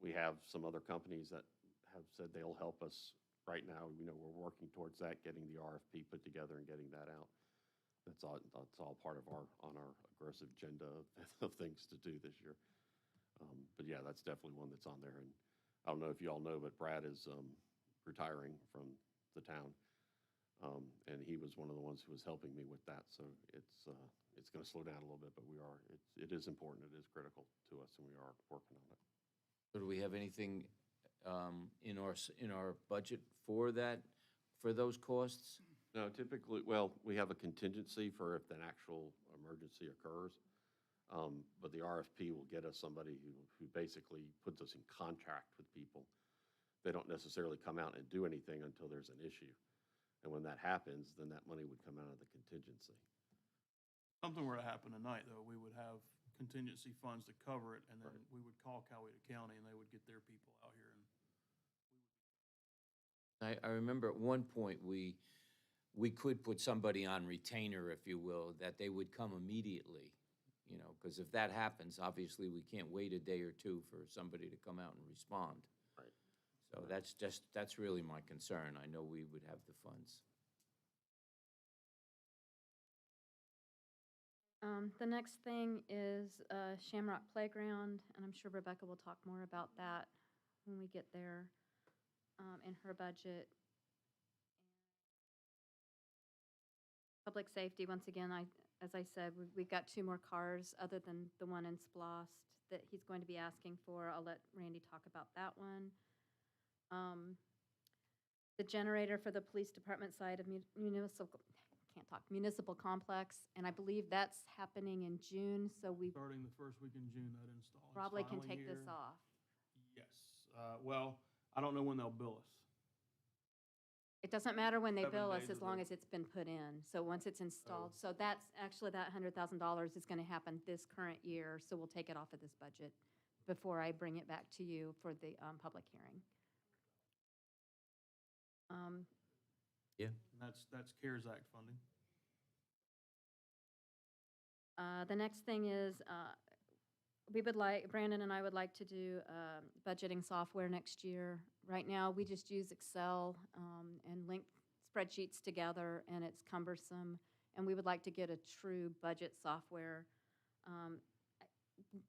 We have some other companies that have said they'll help us right now. You know, we're working towards that, getting the RFP put together and getting that out. That's all part of our aggressive agenda of things to do this year. But yeah, that's definitely one that's on there. And I don't know if you all know, but Brad is retiring from the town. And he was one of the ones who was helping me with that. So it's going to slow down a little bit, but it is important. It is critical to us, and we are working on it. So do we have anything in our budget for that, for those costs? No, typically, well, we have a contingency for if an actual emergency occurs. But the RFP will get us somebody who basically puts us in contract with people. They don't necessarily come out and do anything until there's an issue. And when that happens, then that money would come out of the contingency. Something were to happen tonight, though, we would have contingency funds to cover it, and then we would call Coweta County, and they would get their people out here. And I remember at one point, we could put somebody on retainer, if you will, that they would come immediately, you know, because if that happens, obviously, we can't wait a day or two for somebody to come out and respond. Right. So that's really my concern. I know we would have the funds. The next thing is Shamrock Playground, and I'm sure Rebecca will talk more about that when we get there in her budget. Public safety, once again, as I said, we've got 2 more cars other than the one in Splost that he's going to be asking for. I'll let Randy talk about that one. The generator for the police department side of municipal complex, and I believe that's happening in June, so we starting the first week in June, that install is probably can finally take this here. off. Yes. Well, I don't know when they'll bill us. It doesn't matter when they 7 bill us days as is long a- as it's been put in. So once it's installed, so that's actually that $100,000 is going to happen this current year. So we'll take it off of this budget before I bring it back to you for the public hearing. Yeah. And that's CARES Act funding. The next thing is, we would like, Brandon and I would like to do budgeting software next year. Right now, we just use Excel and link spreadsheets together, and it's cumbersome. And we would like to get a true budget software.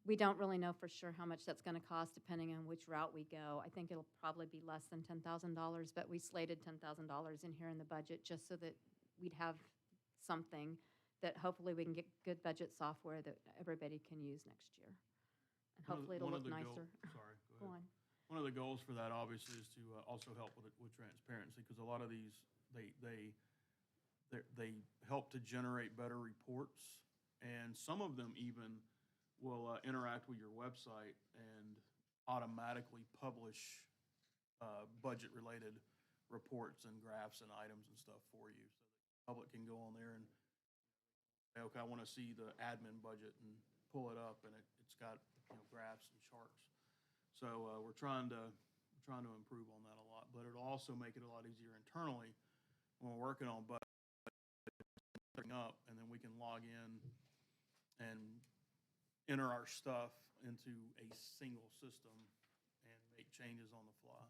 We don't really know for sure how much that's going to cost, depending on which route we go. I think it'll probably be less than $10,000, but we slated $10,000 in here in the budget just so that we'd have something that hopefully we can get good budget software that everybody can use next year. And hopefully it'll One of look the nicer. Sorry, Go go ahead. on. One of the goals for that obviously is to also help with transparency, because a lot of these, they help to generate better reports, and some of them even will interact with your website and automatically publish budget-related reports and graphs and items and stuff for you, so the public can go on there and say, okay, I want to see the admin budget, and pull it up, and it's got, graphs and charts. So we're trying to improve on that a lot, but it'll also make it a lot easier internally when we're working on budgeting up, and then we can log in and enter our stuff into a single system and make changes on the fly.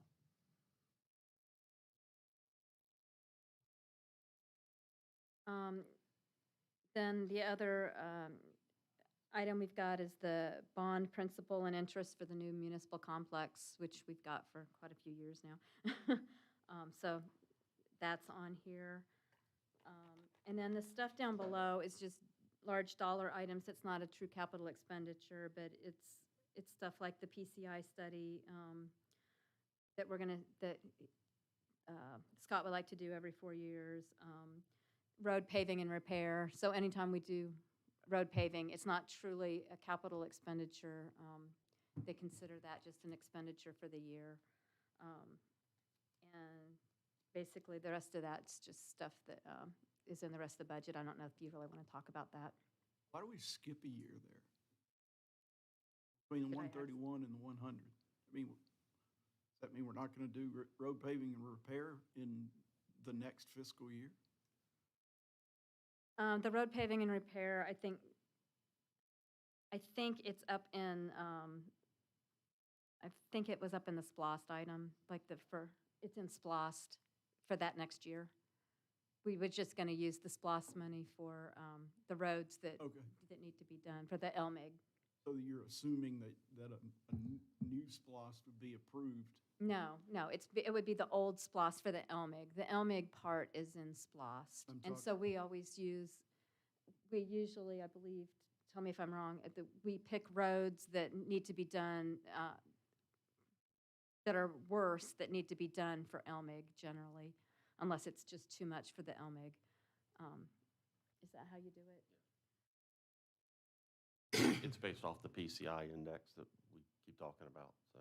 Then the other item we've got is the bond principal and interest for the new municipal complex, which we've got for quite a few years now. So that's on here. And then the stuff down below is just large dollar items. It's not a true capital expenditure, but it's stuff like the PCI study that Scott would like to do every 4 years. Road paving and repair. So anytime we do road paving, it's not truly a capital expenditure. They consider that just an expenditure for the year. And basically, the rest of that's just stuff that is in the rest of the budget. I don't know if you really want to talk about that. Why do we skip a year there? Between the Did I ask? 131 and the 100? I mean, does that mean we're not going to do road paving and repair in the next fiscal year? The road paving and repair, I think it's up in, I think it was up in the SPLOST item, like it's in SPLOST for that next year. We were just going to use the SPLOST money for the roads that Okay, that need to be done, for the LMIG. so you're assuming that a new SPOS would be approved? No, it would be the old SPLOST for the LMIG. The LMIG part is in SPLOST. I'm And so we usually, I believe, tell me if I'm wrong, we pick roads that need to be done, that are worse, that need to be done for LMIG generally, unless it's just too much for the LMIG. Is that how you do it? It's based off the PCI index that we keep talking about, so.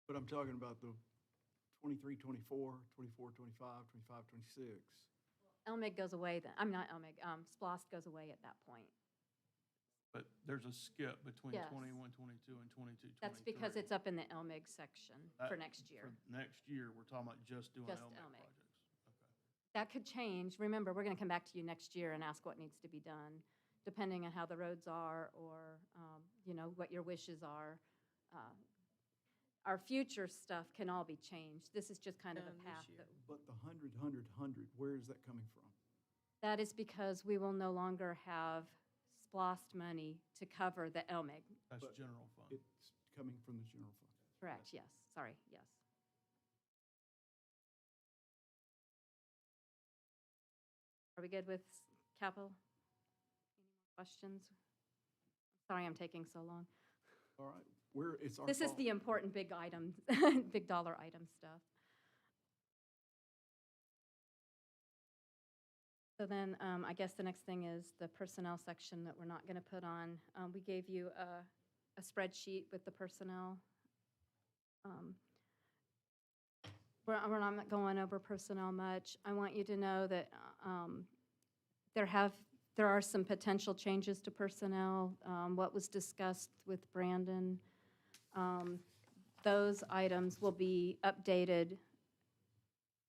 But I'm talking about the 23, 24, 24, 25, 25, 26. LMIG goes away then, I'm not LMIG, SPLOST goes away at that point. But there's a skip between Yes. 21, 22, and 22, 23. That's because it's up in the LMIG section for That- next year. For next year, we're talking about just doing Just LMIG LMIG. projects. Okay. That could change. Remember, we're going to come back to you next year and ask what needs to be done, depending on how the roads are or, what your wishes are. Our future stuff can all be changed. This is just kind of Done a this path year. that, But the 100, 100, 100, where is that coming from? that is because we will no longer have SPLOST money to cover the LMIG. That's But general fund. It's coming from the general fund. Correct, yes, sorry, yes. Are we good with capital? Any more questions? Sorry I'm taking so long. All right, it's our This is fault. the important big item, big dollar item stuff. So then, I guess the next thing is the personnel section that we're not going to put on. We gave you a spreadsheet with the personnel. we're not going over personnel much. I want you to know that there are some potential changes to personnel. What was discussed with Brandon, those items will be updated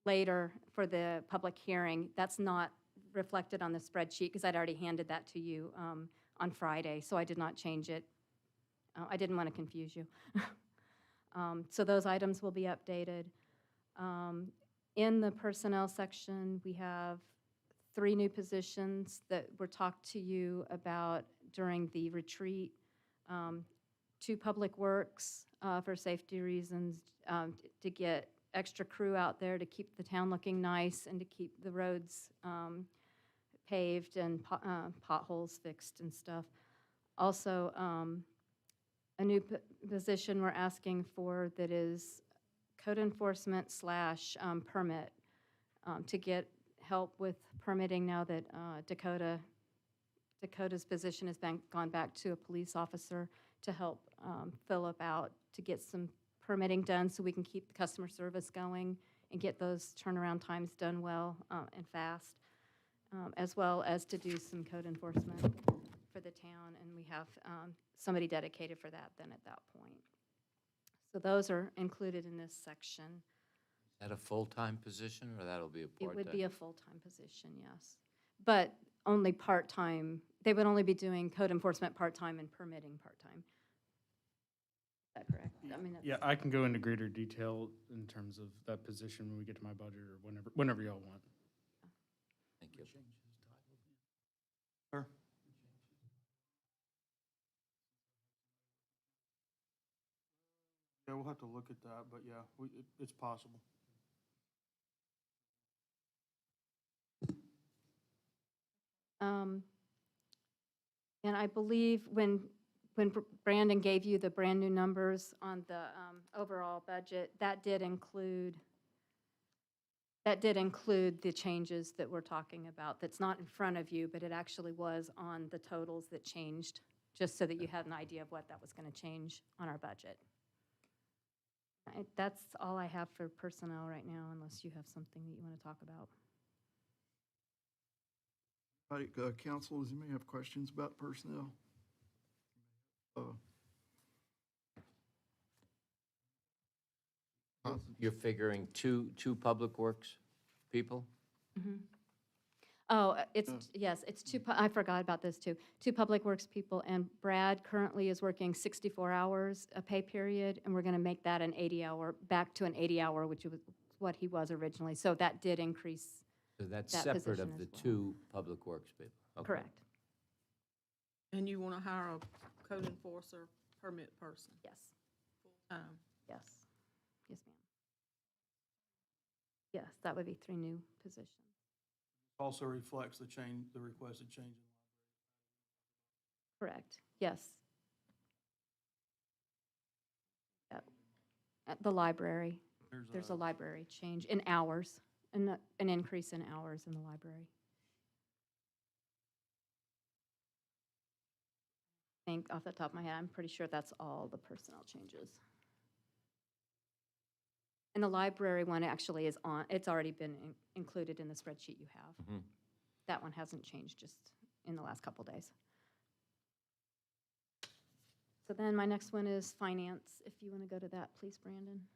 later for the public hearing. That's not reflected on the spreadsheet because I'd already handed that to you on Friday, so I did not change it. I didn't want to confuse you. So those items will be updated. In the personnel section, we have 3 new positions that were talked to you about during the retreat. 2 public works for safety reasons, to get extra crew out there to keep the town looking nice and to keep the roads paved and potholes fixed and stuff. Also, a new position we're asking for that is code enforcement / permit, to get help with permitting now that Dakota's position has gone back to a police officer to help Philip out to get some permitting done so we can keep the customer service going and get those turnaround times done well and fast, as well as to do some code enforcement for the town, and we have somebody dedicated for that then at that point. So those are included in this section. Is that a full-time position, or that'll be a It part-time? would be a full-time position, yes. But only part-time. They would only be doing code enforcement part-time and permitting part-time. Is that correct? I mean, Yeah, I can go into greater detail in terms of that position when we get to my budget or whenever y'all want. Thank you. Sure. Yeah, we'll have to look at that, but yeah, it's possible. And I believe when Brandon gave you the brand-new numbers on the overall budget, that did include the changes that we're talking about. That's not in front of you, but it actually was on the totals that changed, just so that you had an idea of what that was going to change on our budget. That's all I have for personnel right now, unless you have something that you want to talk about. Council, does anybody have questions about personnel? You're figuring two public works people? Oh, yes, it's I forgot about this too. 2 public works people, and Brad currently is working 64 hours a pay period, and we're going to make that back to an 80-hour, which was what he was originally. So that did increase. So that's That separate position of the as well. 2 public works people? Okay. Correct, And you want to hire a code enforcer, permit person? yes, Um, yes, yes, ma'am. Yes, that would be 3 new positions. Also reflects the requested change. Correct, yes. At the library, there's a library change in hours, an increase in hours in the library. I think off the top of my head, I'm pretty sure that's all the personnel changes. And the library one actually is it's already been included in the spreadsheet you have. Mhm. That one hasn't changed just in the last couple days. So then my next one is finance. If you want to go to that, please, Brandon.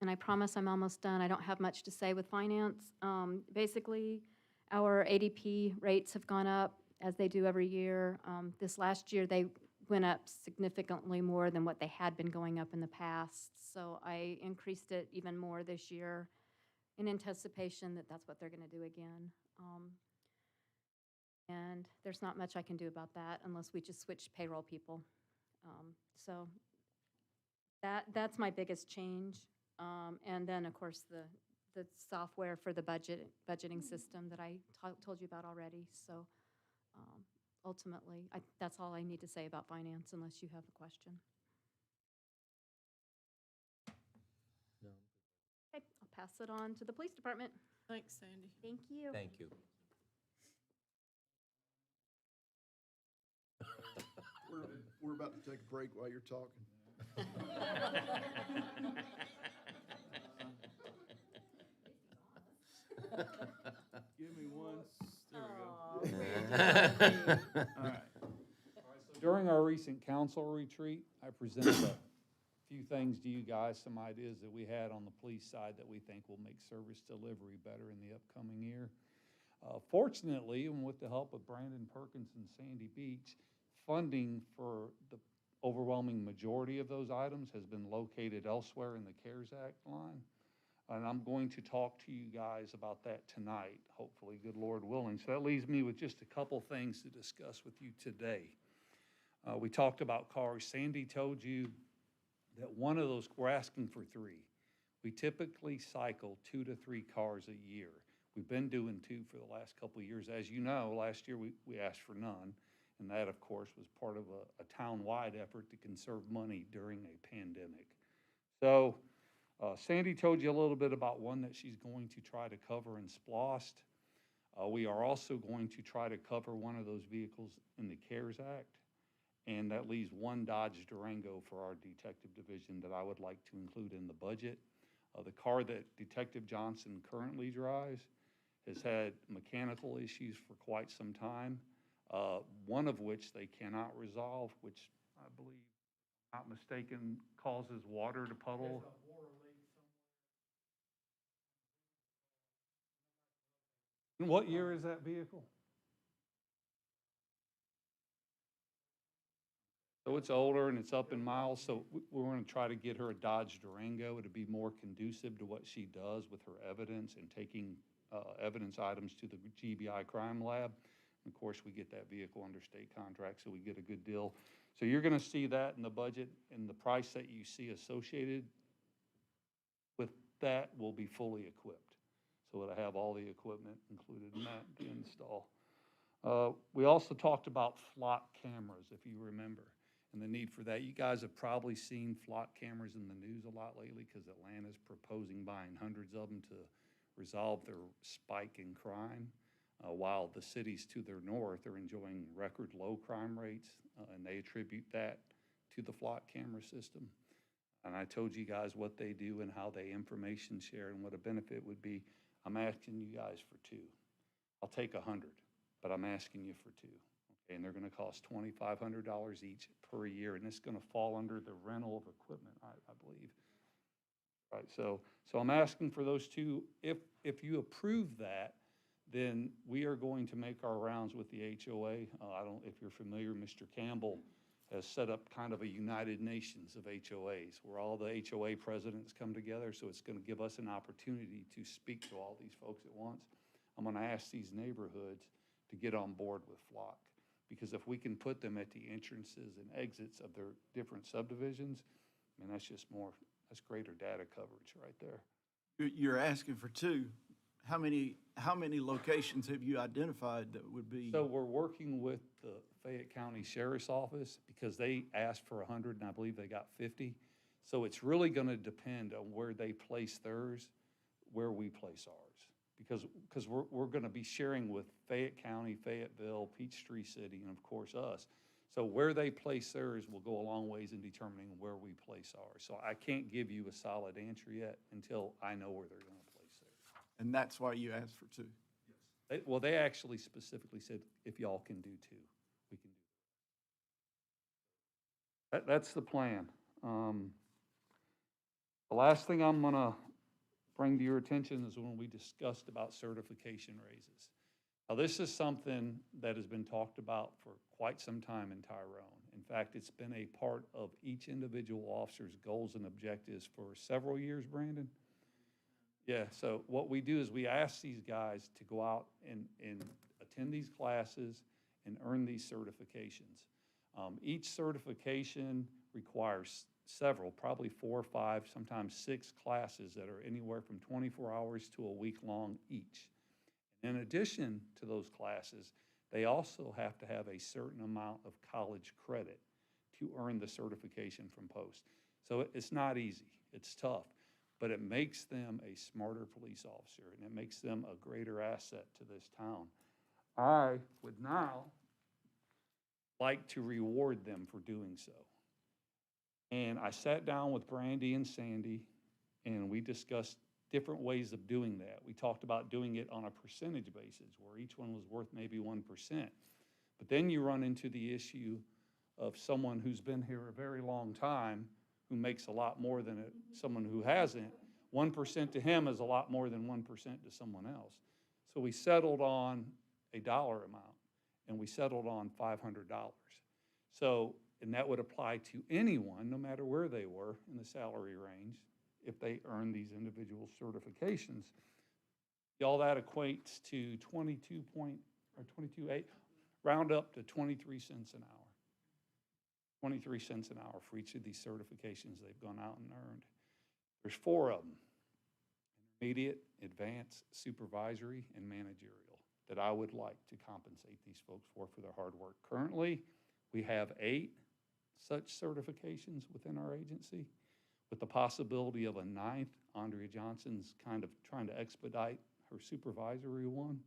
And I promise I'm almost done. I don't have much to say with finance. Basically, our ADP rates have gone up as they do every year. This last year, they went up significantly more than what they had been going up in the past. So I increased it even more this year in anticipation that that's what they're going to do again. And there's not much I can do about that unless we just switch payroll people. So that's my biggest change. And then, of course, the software for the budgeting system that I told you about already. So ultimately, that's all I need to say about finance unless you have a question. No. Okay, I'll pass it on to the police department. Thanks, Sandy. Thank you. Thank you. We're about to take a break while you're talking. Give me one, there we go. All right. During our recent council retreat, I presented a few things to you guys, some ideas that we had on the police side that we think will make service delivery better in the upcoming year. Fortunately, and with the help of Brandon Perkins and Sandy Beach, funding for the overwhelming majority of those items has been located elsewhere in the CARES Act line. And I'm going to talk to you guys about that tonight, hopefully, good Lord willing. So that leaves me with just a couple things to discuss with you today. We talked about cars. Sandy told you that one of those, we're asking for 3. We typically cycle 2 to 3 cars a year. We've been doing 2 for the last couple of years. As you know, last year we asked for none. And that, of course, was part of a town-wide effort to conserve money during a pandemic. So Sandy told you a little bit about one that she's going to try to cover in SPLOST. We are also going to try to cover one of those vehicles in the CARES Act. And that leaves one Dodge Durango for our detective division that I would like to include in the budget. The car that Detective Johnson currently drives has had mechanical issues for quite some time, one of which they cannot resolve, which I believe, if I'm not mistaken, causes water to puddle. And what year is that vehicle? So it's older and it's up in miles, so we're gonna try to get her a Dodge Durango to be more conducive to what she does with her evidence and taking evidence items to the GBI crime lab. And of course, we get that vehicle under state contract, so we get a good deal. So you're gonna see that in the budget, and the price that you see associated with that will be fully equipped. So it'll have all the equipment included in that, the install. We also talked about flock cameras, if you remember, and the need for that. You guys have probably seen flock cameras in the news a lot lately because Atlanta's proposing buying hundreds of them to resolve their spike in crime, while the cities to their north are enjoying record low crime rates, and they attribute that to the flock camera system. And I told you guys what they do and how they information share and what a benefit would be. I'm asking you guys for 2. I'll take 100, but I'm asking you for 2. Okay, and they're gonna cost $2,500 each per year, and it's gonna fall under the rental of equipment, I believe. Right, so I'm asking for those 2. If you approve that, then we are going to make our rounds with the HOA. If you're familiar, Mr. Campbell has set up kind of a United Nations of HOAs where all the HOA presidents come together. So it's going to give us an opportunity to speak to all these folks at once. I'm going to ask these neighborhoods to get on board with Flock, because if we can put them at the entrances and exits of their different subdivisions, I mean, that's greater data coverage right there. You're asking for 2. How many locations have you identified that would be? So we're working with the Fayette County Sheriff's Office because they asked for 100 and I believe they got 50. So it's really going to depend on where they place theirs, where we place ours. Because we're going to be sharing with Fayette County, Fayetteville, Peachtree City, and of course us. So where they place theirs will go a long ways in determining where we place ours. So I can't give you a solid answer yet until I know where they're going to place theirs. And that's why you asked for 2? Well, they actually specifically said, if y'all can do 2, we can do. That's the plan. The last thing I'm gonna bring to your attention is when we discussed about certification raises. Now, this is something that has been talked about for quite some time in Tyrone. In fact, it's been a part of each individual officer's goals and objectives for several years, Brandon. Yeah, so what we do is we ask these guys to go out and attend these classes and earn these certifications. Each certification requires several, probably 4 or 5, sometimes 6 classes that are anywhere from 24 hours to a week long each. In addition to those classes, they also have to have a certain amount of college credit to earn the certification from post. So it's not easy, it's tough, but it makes them a smarter police officer and it makes them a greater asset to this town. I would now like to reward them for doing so. And I sat down with Brandy and Sandy, and we discussed different ways of doing that. We talked about doing it on a percentage basis, where each one was worth maybe 1%. But then you run into the issue of someone who's been here a very long time, who makes a lot more than someone who hasn't. 1% to him is a lot more than 1% to someone else. So we settled on a dollar amount, and we settled on $500. So, and that would apply to anyone, no matter where they were in the salary range, if they earn these individual certifications. All that equates to 22.8, round up to 23 cents an hour. 23 cents an hour for each of these certifications they've gone out and earned. There's 4 of them: intermediate, advanced, supervisory, and managerial, that I would like to compensate these folks for their hard work. Currently, we have 8 such certifications within our agency, with the possibility of a 9th. Andrea Johnson's kind of trying to expedite her supervisory one.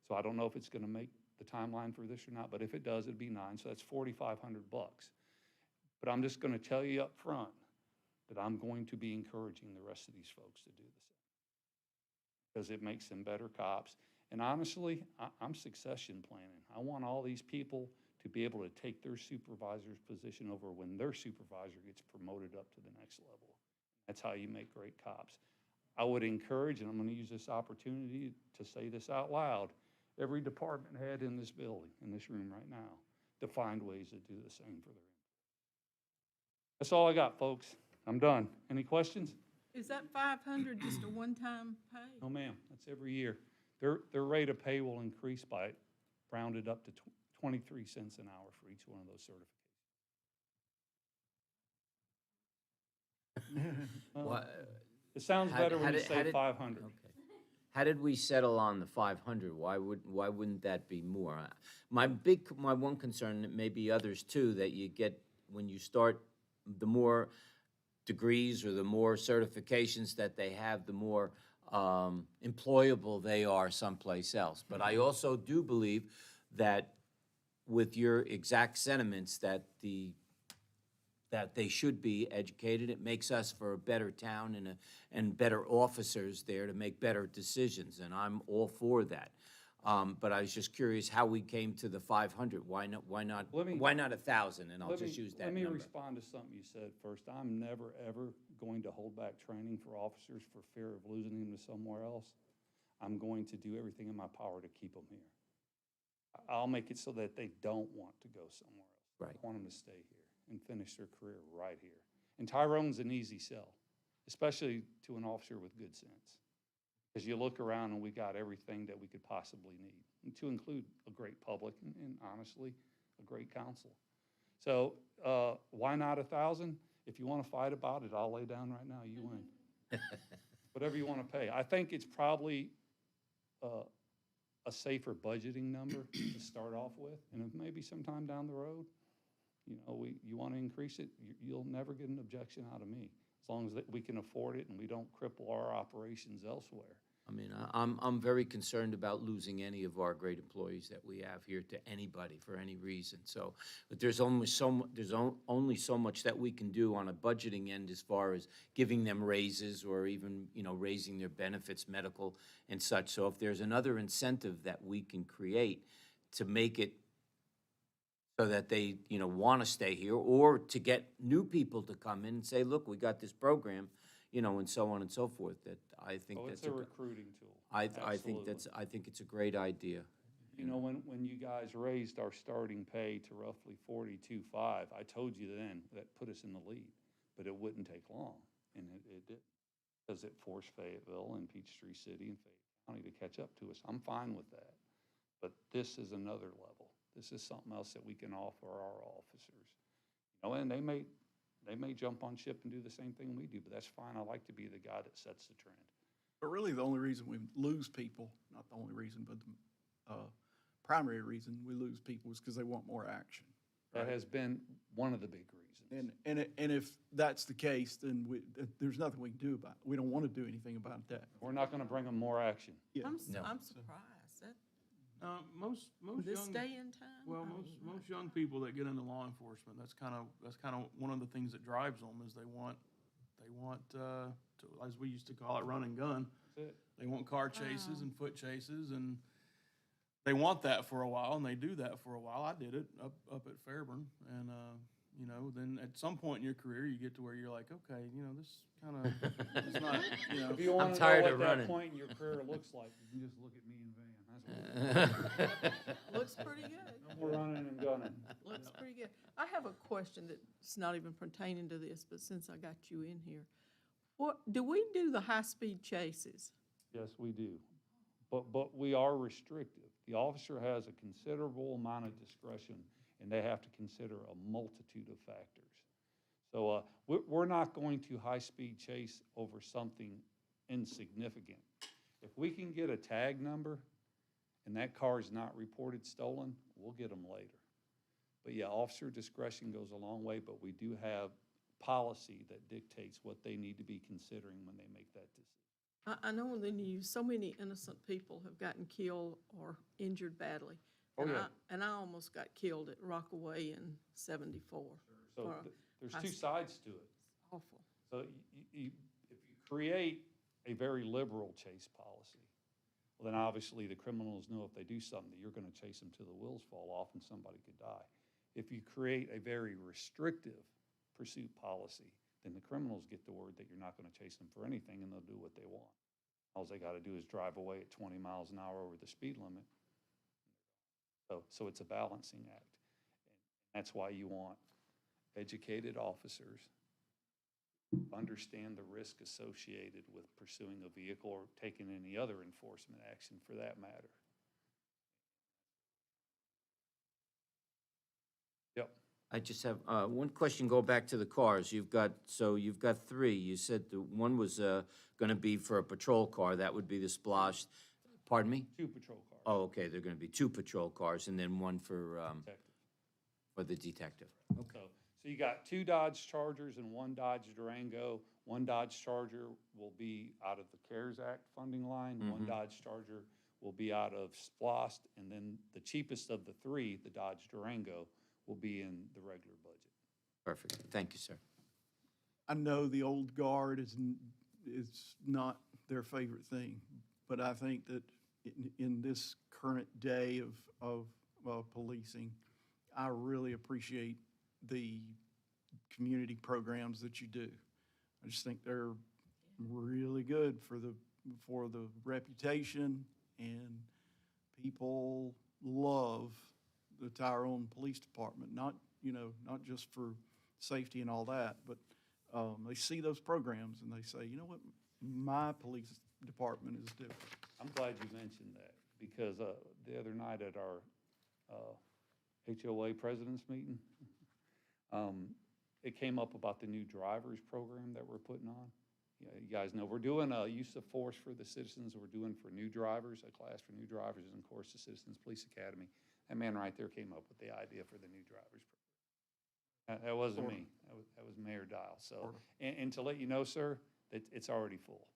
So I don't know if it's going to make the timeline for this or not, but if it does, it'd be 9. So that's $4,500. But I'm just going to tell you up front that I'm going to be encouraging the rest of these folks to do the same, because it makes them better cops. And honestly, I'm succession planning. I want all these people to be able to take their supervisor's position over when their supervisor gets promoted up to the next level. That's how you make great cops. I would encourage, and I'm going to use this opportunity to say this out loud, every department head in this building, in this room right now, to find ways to do the same for their employees. That's all I got, folks. I'm done. Any questions? Is that 500 just a one-time pay? No, ma'am. That's every year. Their rate of pay will increase by, rounded up to 23 cents an hour for each one of those certifications. Why- It sounds How- better how when you did- how say did- 500. Okay. How did we settle on the 500? Why wouldn't that be more? My one concern, and maybe others too, that you get, when you start, the more degrees or the more certifications that they have, the more employable they are someplace else. But I also do believe that, with your exact sentiments, that they should be educated. It makes us for a better town and better officers there to make better decisions, and I'm all for that. But I was just curious how we came to the 500. Why not 1,000? And I'll just use that Let me number. respond to something you said first. I'm never, ever going to hold back training for officers for fear of losing them to somewhere else. I'm going to do everything in my power to keep them here. I'll make it so that they don't want to go somewhere else. Right. I want them to stay here and finish their career right here. And Tyrone's an easy sell, especially to an officer with good sense. Because you look around and we got everything that we could possibly need, and to include a great public and honestly, a great council. So why not 1,000? If you want to fight about it, I'll lay down right now, you win. Whatever you want to pay. I think it's probably a safer budgeting number to start off with, and if maybe sometime down the road, you want to increase it, you'll never get an objection out of me, as long as we can afford it and we don't cripple our operations elsewhere. I mean, I'm very concerned about losing any of our great employees that we have here to anybody for any reason. So, but there's only so much that we can do on a budgeting end as far as giving them raises or even, raising their benefits, medical and such. So if there's another incentive that we can create to make it so that they, want to stay here, or to get new people to come in and say, look, we got this program, and so on and so forth, that I think It's that's a recruiting tool. I think Absolutely. I think it's a great idea. When you guys raised our starting pay to roughly 42.5, I told you then that put us in the lead, but it wouldn't take long, and it did, because it forced Fayetteville and Peachtree City and Fayette County to catch up to us. I'm fine with that, but this is another level. This is something else that we can offer our officers. And they may jump on ship and do the same thing we do, but that's fine. I like to be the guy that sets the trend. But really, the only reason we lose people, not the only reason, but the primary reason we lose people is because they want more action. That has been one of the big reasons. And if that's the case, then there's nothing we can do about it. We don't want to do anything about that. We're not going to bring them more action. Yeah. I'm No. surprised. Most This young, day and time? well, I mean, most young people that get into law enforcement, that's kind of one of the things that drives them is they want to, as we used to call it, run and gun. That's it. They want car chases Wow. and foot chases, and they want that for a while, and they do that for a while. I did it up at Fairburn, and you know, then at some point in your career, you get to where you're like, okay, you know, this kind of is not, you know. If you I'm want to tired know of what running. that point in your career looks like, you can just look at me and Van. That's what Looks pretty good. no more running and gunning. Looks pretty good. I have a question that's not even pertaining to this, but since I got you in here. What, do we do the high-speed chases? Yes, we do. But we are restrictive. The officer has a considerable amount of discretion, and they have to consider a multitude of factors. So we're not going to high-speed chase over something insignificant. If we can get a tag number and that car is not reported stolen, we'll get them later. But yeah, officer discretion goes a long way, but we do have policy that dictates what they need to be considering when they make that decision. I know in the news, so many innocent people have gotten killed or injured badly. Oh, yeah. And I almost got killed at Rockaway in '74. So Or there's I two s- sides to it. Awful. So if you create a very liberal chase policy, well, then obviously the criminals know if they do something, that you're going to chase them till the wheels fall off and somebody could die. If you create a very restrictive pursuit policy, then the criminals get the word that you're not going to chase them for anything and they'll do what they want. All they got to do is drive away at 20 miles an hour over the speed limit. So it's a balancing act. And that's why you want educated officers who understand the risk associated with pursuing a vehicle or taking any other enforcement action for that matter. Yep. I just have one question, go back to the cars. You've got three. You said the one was going to be for a patrol car. That would be the Splosh. Pardon me? 2 patrol cars. Oh, okay, they're going to be 2 patrol cars and then one Detective. for the detective. Okay. So you got 2 Dodge Chargers and 1 Dodge Durango. 1 Dodge Charger will be out of the CARES Act funding line. 1 Dodge Charger will be out of SPLOST. And then the cheapest of the 3, the Dodge Durango, will be in the regular budget. Perfect. Thank you, sir. I know the old guard is not their favorite thing, but I think that in this current day of policing, I really appreciate the community programs that you do. I just think they're really good for the reputation, and people love the Tyrone Police Department, not just for safety and all that, but they see those programs and they say, you know what, my police department is different. I'm glad you mentioned that because the other night at our HOA president's meeting, it came up about the new drivers program that we're putting on. You guys know we're doing a use of force for the citizens. We're doing for new drivers, a class for new drivers, and of course the Citizens Police Academy. That man right there came up with the idea for the new drivers program. That wasn't me. That was Mayor Dial. So, and to let you know, sir, that it's already full.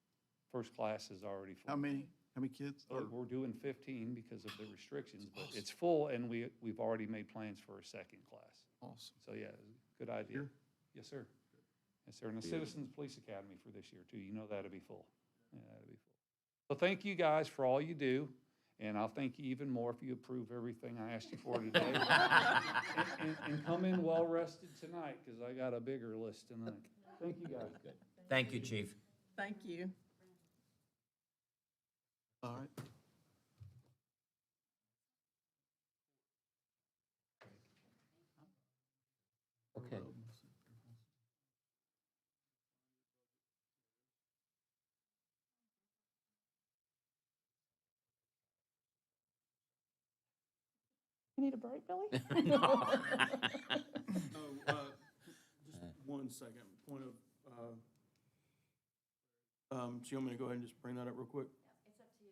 First class is already full. How many kids? We're doing 15 because of the restrictions, but it's full, and we've already made plans for a second class. Awesome. So, yeah, good idea. Yes, sir. Yes, sir. And the Citizens Police Academy for this year, too. You know that'll be full. Yeah, that'll be full. So thank you guys for all you do, and I'll thank you even more if you approve everything I asked you for today. and come in well-rested tonight, because I got a bigger list tonight. Thank you, guys. Good. Thank you, Chief. Thank you. All right. Okay. You need a break, Billy? Just 1 second, point of, so you want me to go ahead and just bring that up real quick? It's up to you.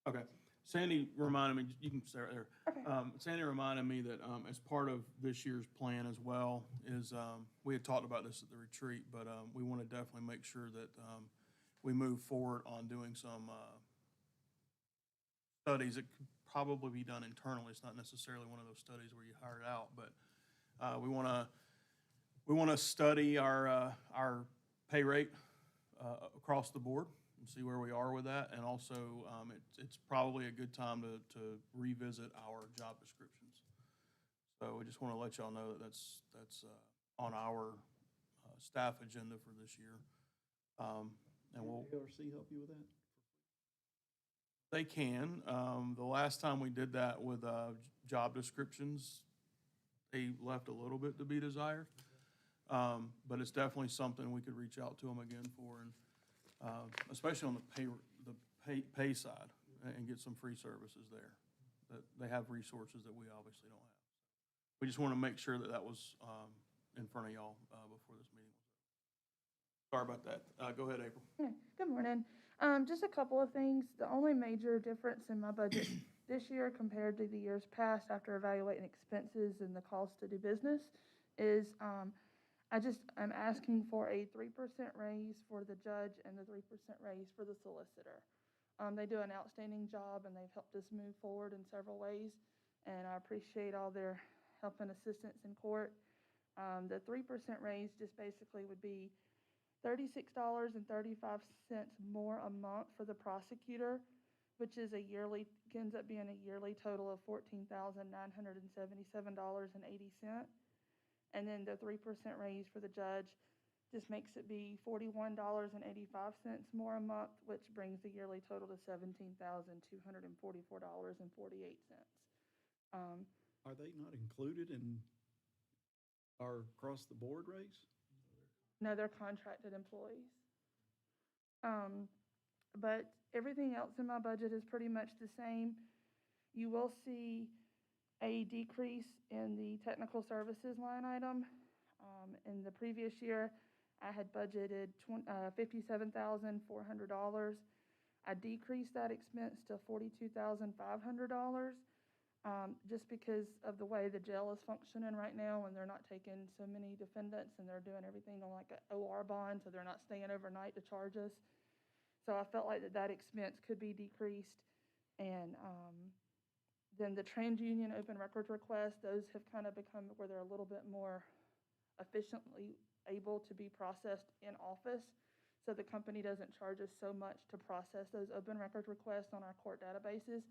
Okay. Sandy reminded me, you can start there. Sandy reminded me that as part of this year's plan as well is, we had talked about this at the retreat, but we want to definitely make sure that we move forward on doing some studies that could probably be done internally. It's not necessarily one of those studies where you hire it out, but we want to study our pay rate across the board and see where we are with that. And also, it's probably a good time to revisit our job descriptions. So we just want to let y'all know that that's on our staff agenda for this year. And we'll. ARC help you with that? They can. The last time we did that with job descriptions, they left a little bit to be desired. But it's definitely something we could reach out to them again for, and especially on the pay side, and get some free services there. That they have resources that we obviously don't have. We just want to make sure that that was in front of y'all before this meeting was over. Sorry about that. Go ahead, April. Yeah, good morning. Just a couple of things. The only major difference in my budget this year compared to the years past after evaluating expenses and the cost to do business is I'm asking for a 3% raise for the judge and the 3% raise for the solicitor. They do an outstanding job and they've helped us move forward in several ways, and I appreciate all their help and assistance in court. The 3% raise just basically would be $36.35 more a month for the prosecutor, which is ends up being a yearly total of $14,977.80. And then the 3% raise for the judge just makes it be $41.85 more a month, which brings the yearly total to $17,244.48. Are they not included in our across-the-board raise? No, they're contracted employees. But everything else in my budget is pretty much the same. You will see a decrease in the technical services line item. In the previous year, I had budgeted $57,400. I decreased that expense to $42,500. Just because of the way the jail is functioning right now, and they're not taking so many defendants, and they're doing everything on like an OR bond, so they're not staying overnight to charge us. So I felt like that expense could be decreased. And then the TransUnion open records requests, those have kind of become where they're a little bit more efficiently able to be processed in office. So the company doesn't charge us so much to process those open records requests on our court databases.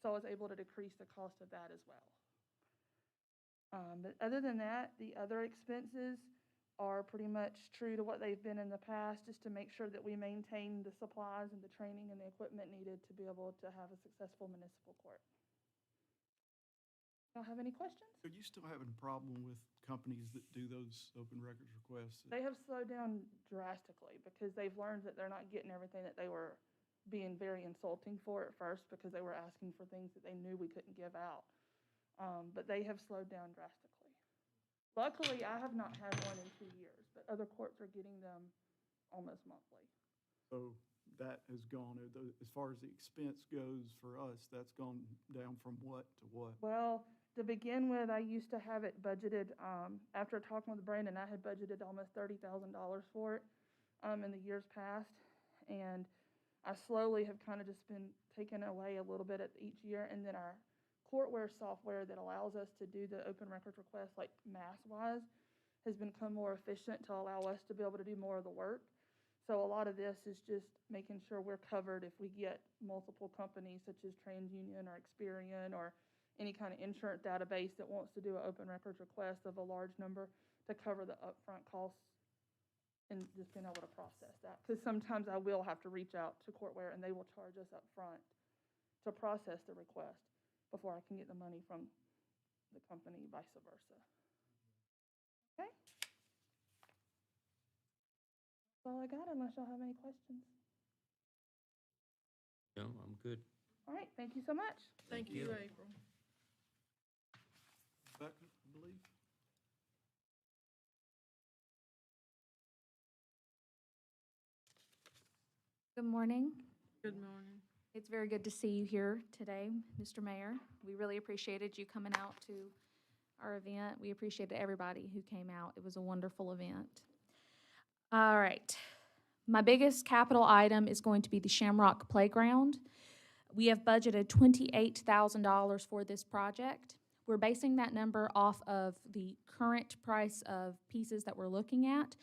So I was able to decrease the cost of that as well. But other than that, the other expenses are pretty much true to what they've been in the past, just to make sure that we maintain the supplies and the training and the equipment needed to be able to have a successful municipal court. Y'all have any questions? Are you still having a problem with companies that do those open records requests? They have slowed down drastically because they've learned that they're not getting everything that they were being very insulting for at first, because they were asking for things that they knew we couldn't give out. But they have slowed down drastically. Luckily, I have not had one in 2 years, but other courts are getting them almost monthly. So that has gone, as far as the expense goes for us, that's gone down from what to what? Well, to begin with, I used to have it budgeted, after talking with Brandon, I had budgeted almost $30,000 for it in the years past. And I slowly have kind of just been taking away a little bit at each year. And then our courtware software that allows us to do the open records requests, like mass-wise, has become more efficient to allow us to be able to do more of the work. So a lot of this is just making sure we're covered if we get multiple companies such as TransUnion or Experian or any kind of insurance database that wants to do an open records request of a large number, to cover the upfront costs and just being able to process that. Because sometimes I will have to reach out to courtware and they will charge us up front to process the request before I can get the money from the company, vice versa. Okay? That's all I got, unless y'all have any questions. No, I'm good. All right, thank you so much. Thank you, April. Becca, I believe? Good morning. Good morning. It's very good to see you here today, Mr. Mayor. We really appreciated you coming out to our event. We appreciated everybody who came out. It was a wonderful event. All right. My biggest capital item is going to be the Shamrock Playground. We have budgeted $28,000 for this project. We're basing that number off of the current price of pieces that we're looking at,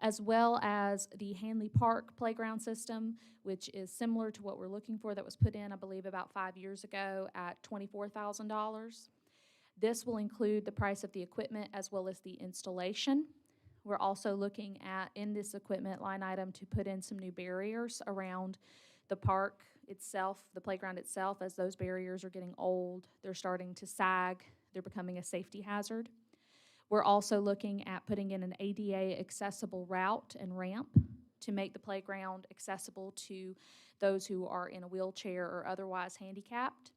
as well as the Hanley Park playground system, which is similar to what we're looking for, that was put in, I believe, about 5 years ago at $24,000. This will include the price of the equipment as well as the installation. We're also looking at, in this equipment line item, to put in some new barriers around the park itself, the playground itself. As those barriers are getting old, they're starting to sag, they're becoming a safety hazard. We're also looking at putting in an ADA accessible route and ramp to make the playground accessible to those who are in a wheelchair or otherwise handicapped.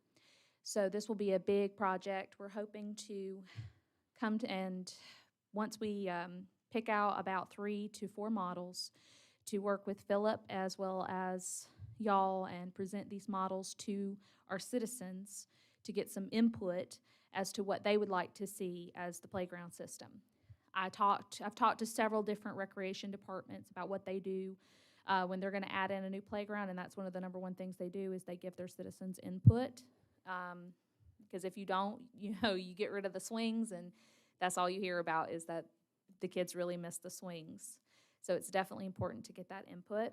So this will be a big project. We're hoping to come to, and once we pick out about 3 to 4 models, to work with Philip as well as y'all and present these models to our citizens to get some input as to what they would like to see as the playground system. I've talked to several different recreation departments about what they do when they're going to add in a new playground, and that's one of the number one things they do is they give their citizens input. Because if you don't, you get rid of the swings, and that's all you hear about is that the kids really miss the swings. So it's definitely important to get that input.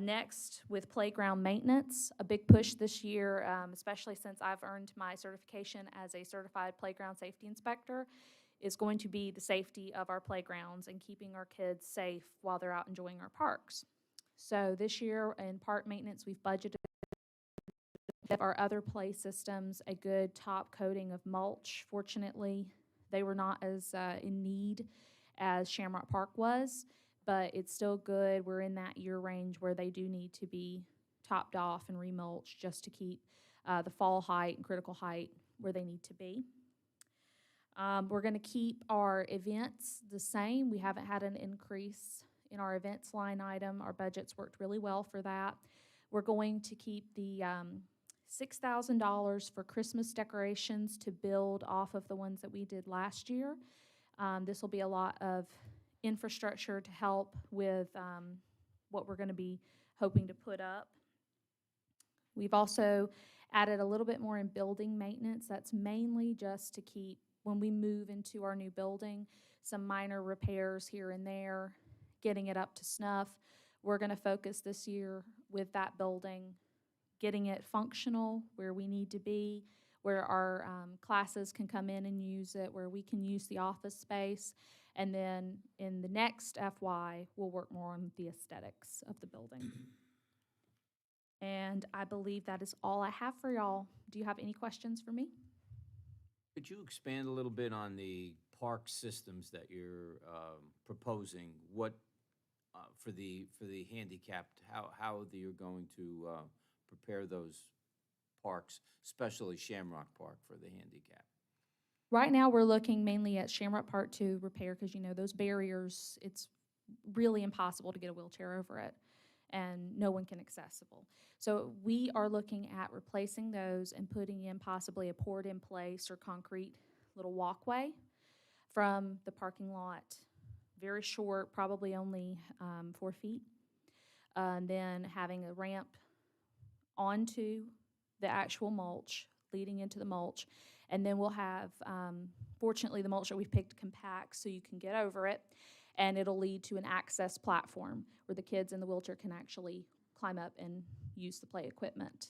Next, with playground maintenance, a big push this year, especially since I've earned my certification as a certified playground safety inspector, is going to be the safety of our playgrounds and keeping our kids safe while they're out enjoying our parks. So this year in park maintenance, we've budgeted of our other play systems a good top coating of mulch. Fortunately, they were not as in need as Shamrock Park was, but it's still good. We're in that year range where they do need to be topped off and remulched just to keep the fall height and critical height where they need to be. We're going to keep our events the same. We haven't had an increase in our events line item. Our budget's worked really well for that. We're going to keep the $6,000 for Christmas decorations to build off of the ones that we did last year. This will be a lot of infrastructure to help with what we're going to be hoping to put up. We've also added a little bit more in building maintenance. That's mainly just to keep, when we move into our new building, some minor repairs here and there, getting it up to snuff. We're going to focus this year with that building, getting it functional where we need to be, where our classes can come in and use it, where we can use the office space. And then in the next FY, we'll work more on the aesthetics of the building. And I believe that is all I have for y'all. Do you have any questions for me? Could you expand a little bit on the park systems that you're proposing? What for the handicapped? How you're going to prepare those parks, especially Shamrock Park for the handicapped? Right now, we're looking mainly at Shamrock Park to repair because, those barriers, it's really impossible to get a wheelchair over it, and no one can accessible. So we are looking at replacing those and putting in possibly a poured-in-place or concrete little walkway from the parking lot, very short, probably only 4 feet, and then having a ramp onto the actual mulch, leading into the mulch. And then we'll have, fortunately, the mulch that we've picked compacts so you can get over it, and it'll lead to an access platform where the kids in the wheelchair can actually climb up and use the play equipment.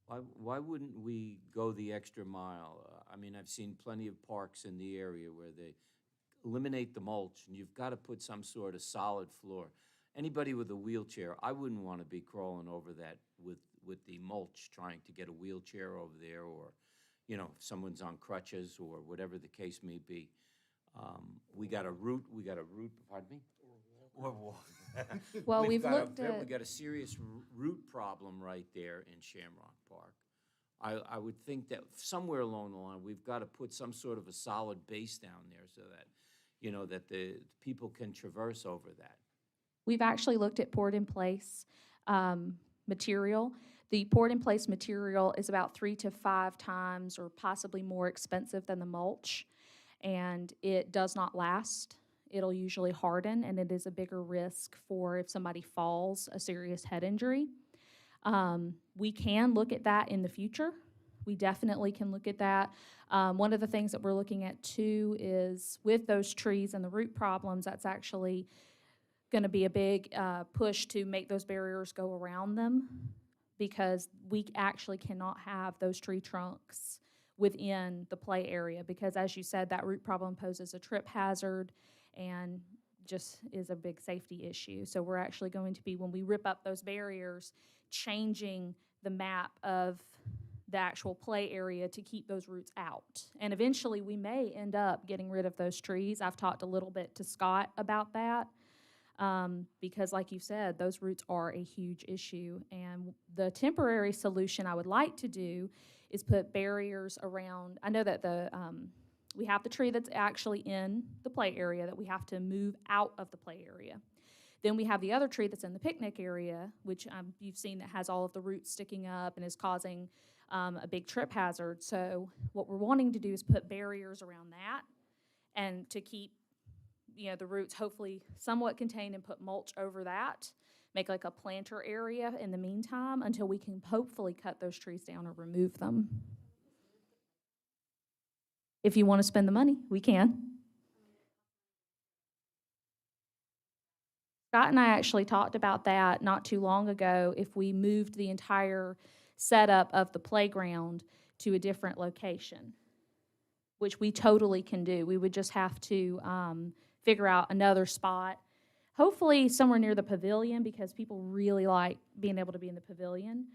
Why wouldn't we go the extra mile? I've seen plenty of parks in the area where they eliminate the mulch, and you've got to put some sort of solid floor. Anybody with a wheelchair, I wouldn't want to be crawling over that with the mulch, trying to get a wheelchair over there, or if someone's on crutches or whatever the case may be. We got a root, pardon me? Or walk. Well, we've looked We at, got a serious root problem right there in Shamrock Park. I would think that somewhere along the line, we've got to put some sort of a solid base down there so that, that the people can traverse over that. we've actually looked at poured-in-place material. The poured-in-place material is about 3 to 5 times or possibly more expensive than the mulch, and it does not last. It'll usually harden, and it is a bigger risk for, if somebody falls, a serious head injury. We can look at that in the future. We definitely can look at that. One of the things that we're looking at too is with those trees and the root problems, that's actually going to be a big push to make those barriers go around them, because we actually cannot have those tree trunks within the play area, because as you said, that root problem poses a trip hazard and just is a big safety issue. So we're actually going to be, when we rip up those barriers, changing the map of the actual play area to keep those roots out. And eventually we may end up getting rid of those trees. I've talked a little bit to Scott about that. Because like you said, those roots are a huge issue. And the temporary solution I would like to do is put barriers around. I know that we have the tree that's actually in the play area that we have to move out of the play area. Then we have the other tree that's in the picnic area, which you've seen that has all of the roots sticking up and is causing a big trip hazard. So what we're wanting to do is put barriers around that and to keep the roots hopefully somewhat contained, and put mulch over that, make like a planter area in the meantime until we can hopefully cut those trees down or remove them. If you want to spend the money, we can. Scott and I actually talked about that not too long ago, if we moved the entire setup of the playground to a different location, which we totally can do. We would just have to figure out another spot, hopefully somewhere near the pavilion, because people really like being able to be in the pavilion.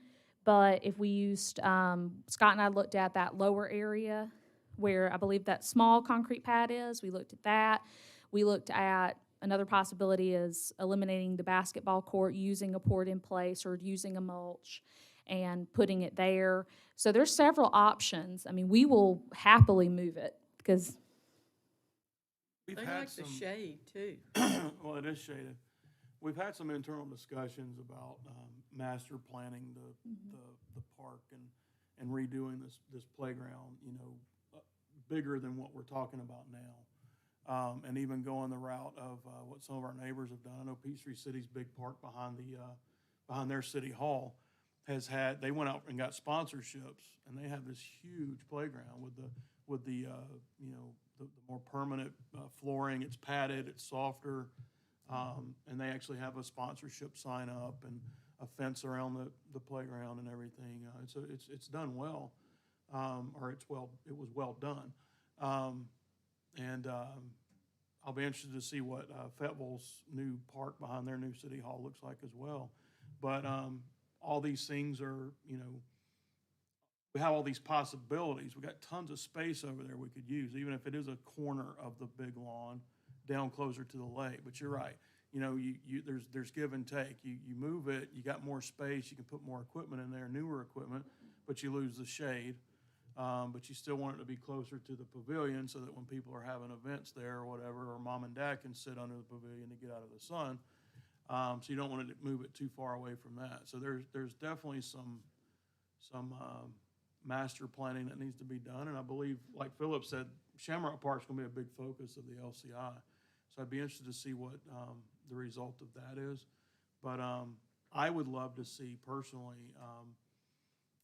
But if we used, Scott and I looked at that lower area where I believe that small concrete pad is. We looked at that. We looked at another possibility is eliminating the basketball court, using a port in place or using a mulch and putting it there. So there's several options. I mean, we will happily move it because We've They had like the some, shade too. well, it is shaded. We've had some internal discussions about master planning the park and redoing this playground, bigger than what we're talking about now. And even going the route of what some of our neighbors have done. I know Peachtree City's big park behind their city hall they went out and got sponsorships, and they have this huge playground with the more permanent flooring. It's padded, it's softer, and they actually have a sponsorship sign up and a fence around the playground and everything. It's done well, it was well done. I'll be interested to see what Fayetteville's new park behind their new city hall looks like as well. But all these things are, we have all these possibilities. We got tons of space over there we could use, even if it is a corner of the big lawn down closer to the lake. But you're right. There's give and take. You move it, you got more space, you can put more equipment in there, newer equipment, but you lose the shade. But you still want it to be closer to the pavilion so that when people are having events there or whatever, or mom and dad can sit under the pavilion to get out of the sun. So you don't want to move it too far away from that. So there's definitely some master planning that needs to be done. And I believe, like Philip said, Shamrock Park's going to be a big focus of the LCI. So I'd be interested to see what the result of that is. But I would love to see personally,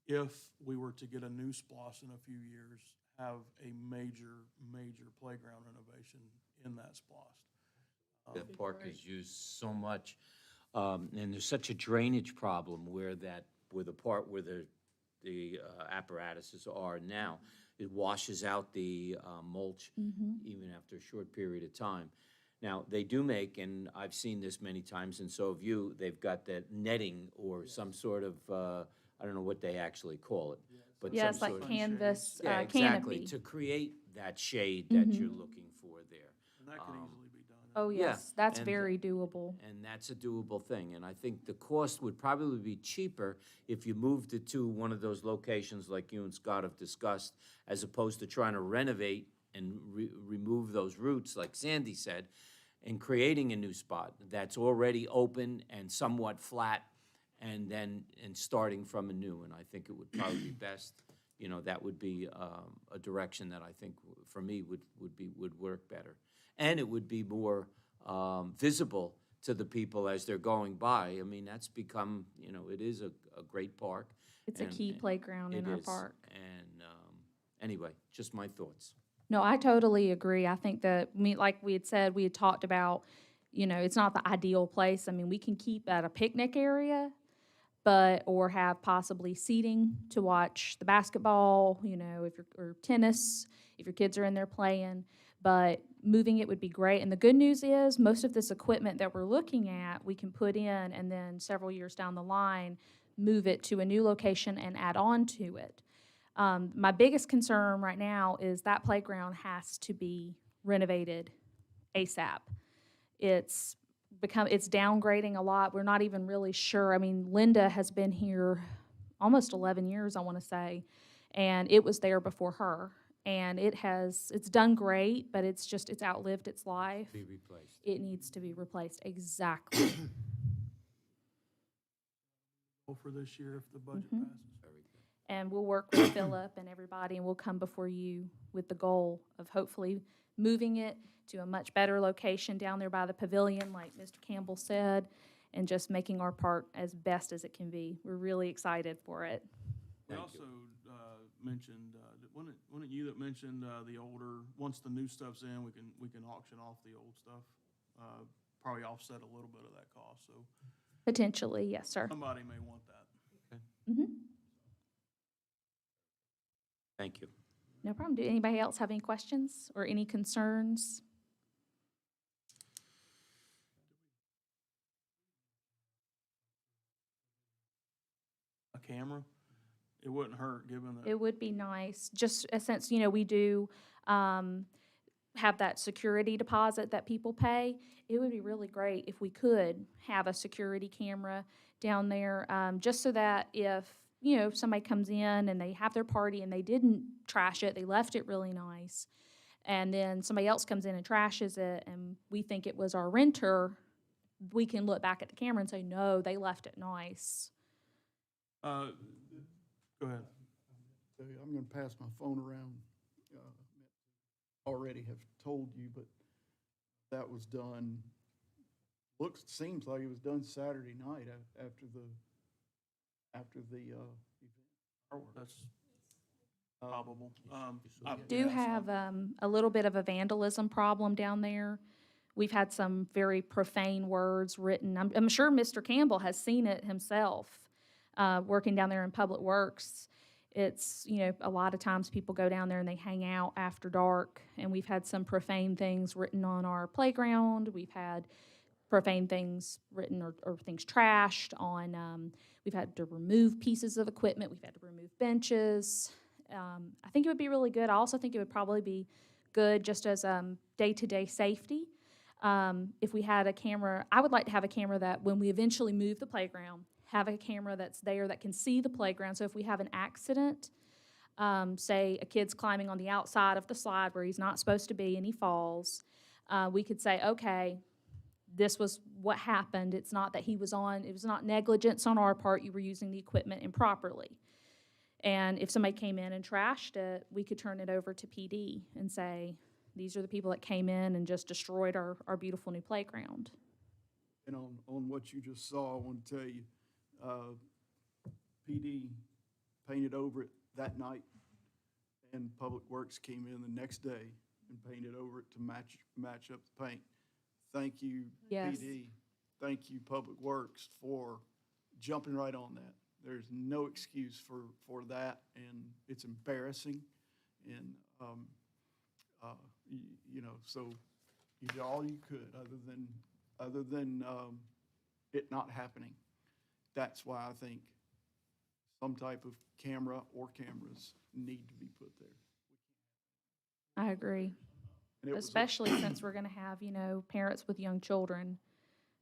if we were to get a new splosh in a few years, have a major playground renovation in that splosh. The park is used so much, and there's such a drainage problem where the part where the apparatuses are now, it washes out the mulch even after a short period of time. Now, they do make, and I've seen this many times, and so have you, they've got that netting or some sort of, I don't know what they actually call it, but yes, some like sort canvas, yeah, exactly, canopy. to create that shade that you're looking for there. And that could easily be done. Oh, Yeah, yes, that's and- very doable. And that's a doable thing, and I think the cost would probably be cheaper if you moved it to one of those locations like you and Scott have discussed, as opposed to trying to renovate and remove those roots, like Sandy said, and creating a new spot that's already open and somewhat flat, and starting from anew. And I think it would probably be best, that would be a direction that I think for me would work better. And it would be more visible to the people as they're going by. I mean, that's become, you know, it is a great park. It's a key and playground in it our is. park. And anyway, just my thoughts. No, I totally agree. I think that, like we had said, we had talked about, you know, it's not the ideal place. I mean, we can keep at a picnic area, or have possibly seating to watch the basketball, you know, or tennis, if your kids are in there playing. But moving it would be great. And the good news is, most of this equipment that we're looking at, we can put in, and then several years down the line, move it to a new location and add on to it. My biggest concern right now is that playground has to be renovated ASAP. It's downgrading a lot. We're not even really sure. I mean, Linda has been here almost 11 years, I want to say, and it was there before her. And it's done great, but it's outlived its life. Be replaced. It needs to be replaced, exactly. Go for this year if the budget Mhm. passes. Very good. And we'll work with Philip and everybody, and we'll come before you with the goal of hopefully moving it to a much better location down there by the pavilion, like Mr. Campbell said, and just making our park as best as it can be. We're really excited for it. We Thank you. also mentioned, wasn't it you that mentioned the older, once the new stuff's in, we can auction off the old stuff? Probably offset a little bit of that cost, so Potentially, yes, sir. somebody may want that. Mhm. Thank you. No problem. Do anybody else have any questions or any concerns? A camera, it wouldn't hurt, given that. It would be nice, just since, you know, we do have that security deposit that people pay. It would be really great if we could have a security camera down there, just so that if, you know, somebody comes in and they have their party and they didn't trash it, they left it really nice, and then somebody else comes in and trashes it, and we think it was our renter, we can look back at the camera and say, no, they left it nice. Go ahead. I'm gonna pass my phone around. Already have told you, but that was done, seems like it was done Saturday night after the event. That's probable. Do have a little bit of a vandalism problem down there. We've had some very profane words written. I'm sure Mr. Campbell has seen it himself, working down there in Public Works. It's, you know, a lot of times people go down there and they hang out after dark, and we've had some profane things written on our playground. We've had profane things written or things trashed on, we've had to remove pieces of equipment. We've had to remove benches. I think it would be really good. I also think it would probably be good just as day-to-day safety. If we had a camera, I would like to have a camera that when we eventually move the playground, have a camera that's there that can see the playground. So if we have an accident, say a kid's climbing on the outside of the slide where he's not supposed to be and he falls, we could say, okay, this was what happened. It's not that it was not negligence on our part. You were using the equipment improperly. And if somebody came in and trashed it, we could turn it over to PD and say, these are the people that came in and just destroyed our beautiful new playground. And on what you just saw, I want to tell you, PD painted over it that night, and Public Works came in the next day and painted over it to match up the paint. Thank you, Yes. PD. Thank you, Public Works, for jumping right on that. There's no excuse for that, and it's embarrassing. And, you know, so you did all you could other than it not happening. That's why I think some type of camera or cameras need to be put there. I agree. And it was a- Especially since we're going to have, you know, parents with young children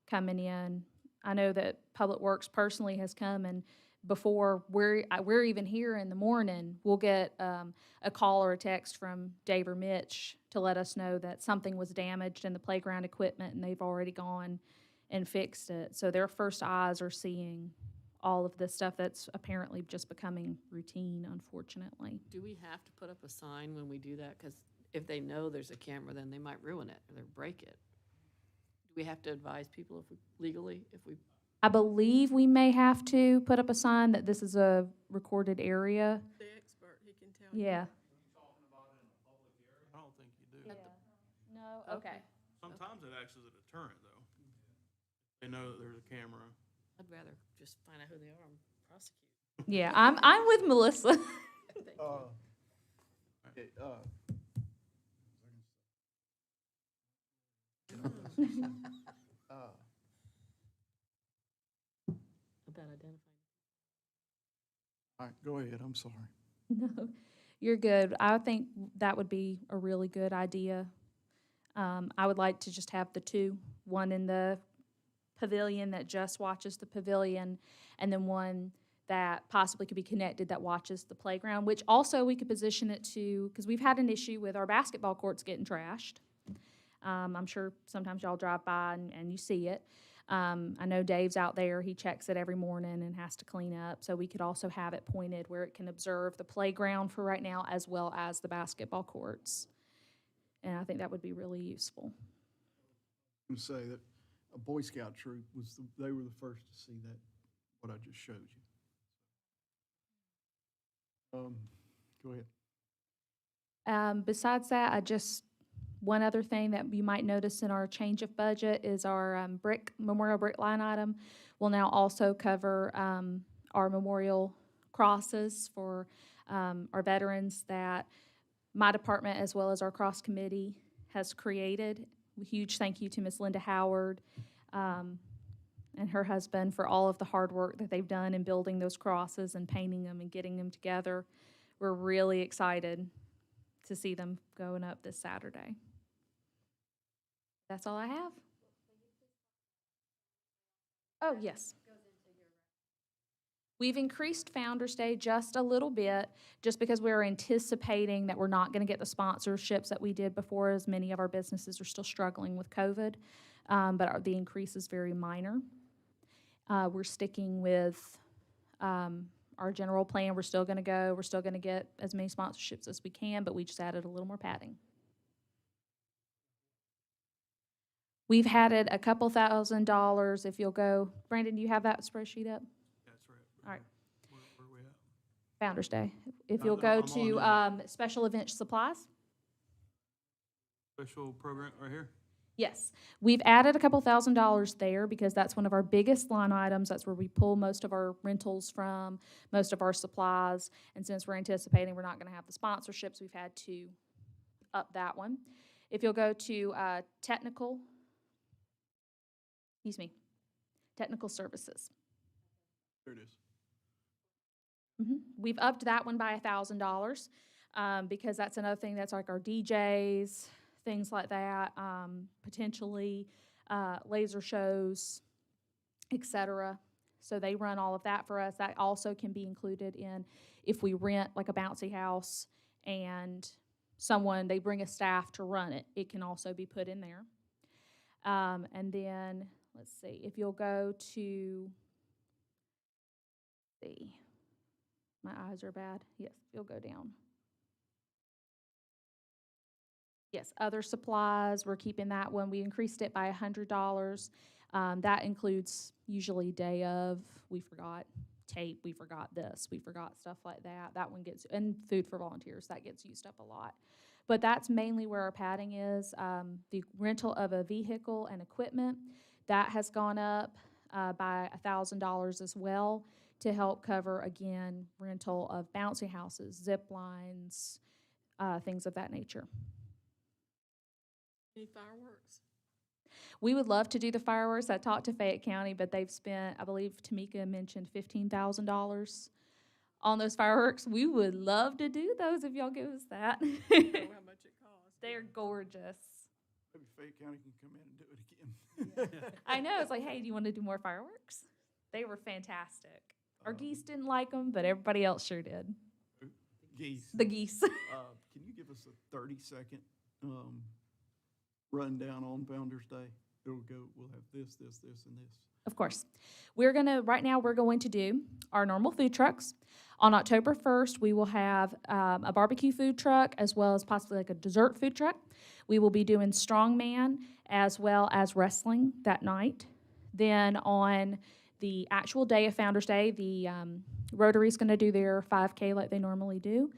coming in. I know that Public Works personally has come, and before we're even here in the morning, we'll get a call or a text from Dave or Mitch to let us know that something was damaged in the playground equipment, and they've already gone and fixed it. So their first eyes are seeing all of this stuff that's apparently just becoming routine, unfortunately. Do we have to put up a sign when we do that? Because if they know there's a camera, then they might ruin it or break it. Do we have to advise people if we, legally, if we, I believe we may have to put up a sign that this is a recorded area. The expert, he can tell you. Yeah. I don't think you do. No, okay. Sometimes it acts as a deterrent, though. They know that there's a camera. I'd rather just find out who they are and prosecute. Yeah, I'm with Melissa. Okay, About identifying. all right, go ahead, I'm sorry. No, you're good. I think that would be a really good idea. I would like to just have the two, one in the pavilion that just watches the pavilion, and then one that possibly could be connected that watches the playground, which also we could position it to, because we've had an issue with our basketball courts getting trashed. I'm sure sometimes y'all drive by and you see it. I know Dave's out there, he checks it every morning and has to clean up, so we could also have it pointed where it can observe the playground for right now as well as the basketball courts. And I think that would be really useful. I'm gonna say that a Boy Scout troop they were the first to see that, what I just showed you. Go ahead. Besides that, one other thing that you might notice in our change of budget is our memorial brick line item will now also cover our memorial crosses for our veterans that my department, as well as our cross committee, has created. A huge thank you to Miss Linda Howard and her husband for all of the hard work that they've done in building those crosses and painting them and getting them together. We're really excited to see them going up this Saturday. That's all I have. Oh, yes. We've increased Founder's Day just a little bit, just because we're anticipating that we're not going to get the sponsorships that we did before, as many of our businesses are still struggling with COVID, but the increase is very minor. We're sticking with our general plan. We're still going to go. We're still going to get as many sponsorships as we can, but we just added a little more padding. We've added a couple $1,000s. If you'll go, Brandon, do you have that spreadsheet up? That's right. All right. Where are we at? Founder's Day. If No, you'll go I'm to special event supplies. Special program right here? Yes, we've added a couple $1,000s there because that's one of our biggest line items. That's where we pull most of our rentals from, most of our supplies. And since we're anticipating we're not going to have the sponsorships, we've had to up that one. If you'll go to technical services. There it is. We've upped that one by $1,000 because that's another thing that's like our DJs, things like that, potentially laser shows, etc. So they run all of that for us. That also can be included in if we rent like a bouncy house and they bring a staff to run it. It can also be put in there. And then, let's see, if you'll go to, my eyes are bad. Yes, you'll go down. Yes, other supplies, we're keeping that one. We increased it by $100. That includes usually day of, we forgot tape, we forgot this, we forgot stuff like that. That one gets, and food for volunteers, that gets used up a lot. But that's mainly where our padding is. The rental of a vehicle and equipment, that has gone up by $1,000 as well to help cover, again, rental of bouncy houses, zip lines, things of that nature. Any fireworks? We would love to do the fireworks. I talked to Fayette County, but they've spent, I believe Tamika mentioned $15,000 on those fireworks. We would love to do those if y'all give us that. I don't know how much it costs. They're gorgeous. Maybe Fayette County can come in and do it again. I know. It's like, hey, do you want to do more fireworks? They were fantastic. Our geese didn't like them, but everybody else sure did. Geese. The geese. Can you give us a 30-second rundown on Founder's Day? it'll go, we'll have this, and this. Of course. Right now, we're going to do our normal food trucks. On October 1st, we will have a barbecue food truck as well as possibly like a dessert food truck. We will be doing strongman as well as wrestling that night. Then on the actual day of Founder's Day, the Rotary's going to do their 5K like they normally do.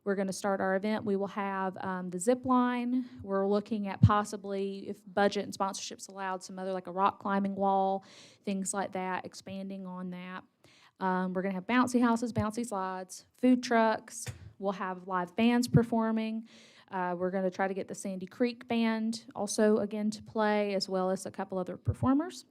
We're going to start our event. We will have the zip line. We're looking at possibly, if budget and sponsorships allowed, some other like a rock climbing wall, things like that, expanding on that. We're going to have bouncy houses, bouncy slides, food trucks. We'll have live bands performing. We're going to try to get the Sandy Creek Band also again to play, as well as a couple other performers.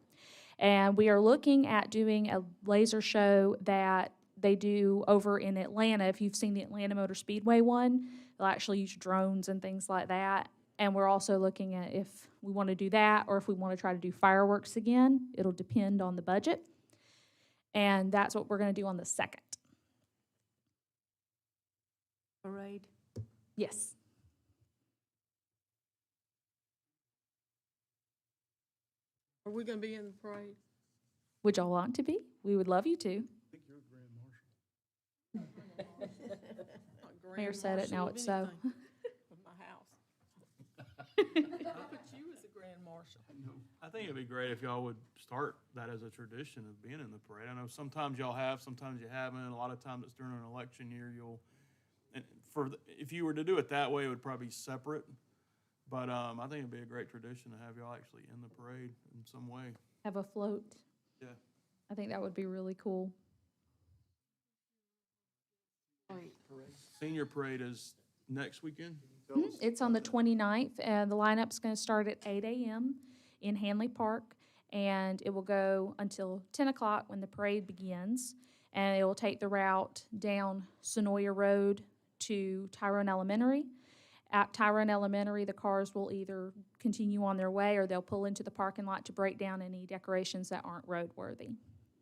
And we are looking at doing a laser show that they do over in Atlanta. If you've seen the Atlanta Motor Speedway one, they'll actually use drones and things like that. And we're also looking at if we want to do that or if we want to try to do fireworks again. It'll depend on the budget. And that's what we're going to do on the 2nd. Parade. Yes. Are we gonna be in the parade? Would y'all want to be? We would love you to. I think you're a grand marshal. Mayor said it, now it's so. With my house. I put you as a grand marshal. I think it'd be great if y'all would start that as a tradition of being in the parade. I know sometimes y'all have, sometimes you haven't. A lot of times it's during an election year, if you were to do it that way, it would probably be separate. But I think it'd be a great tradition to have y'all actually in the parade in some way. Have a float. Yeah. I think that would be really cool. Senior parade is next weekend? It's on the 29th, and the lineup's going to start at 8 a.m. in Hanley Park, and it will go until 10 o'clock when the parade begins, and it will take the route down Sonoya Road to Tyrone Elementary. At Tyrone Elementary, the cars will either continue on their way or they'll pull into the parking lot to break down any decorations that aren't roadworthy.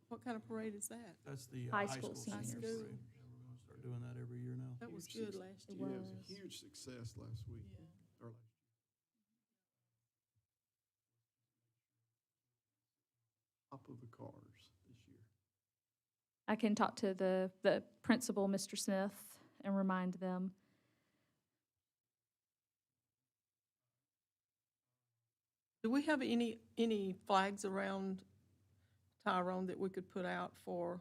What kind of parade is that? That's the High high school school senior seniors. parade. Yeah, we're gonna start doing that every year now. That was Huge good success. last It year. Yeah, it was was. a huge success last week. Or last year. Top of the cars this year. I can talk to the principal, Mr. Smith, and remind them. Do we have any flags around Tyrone that we could put out for?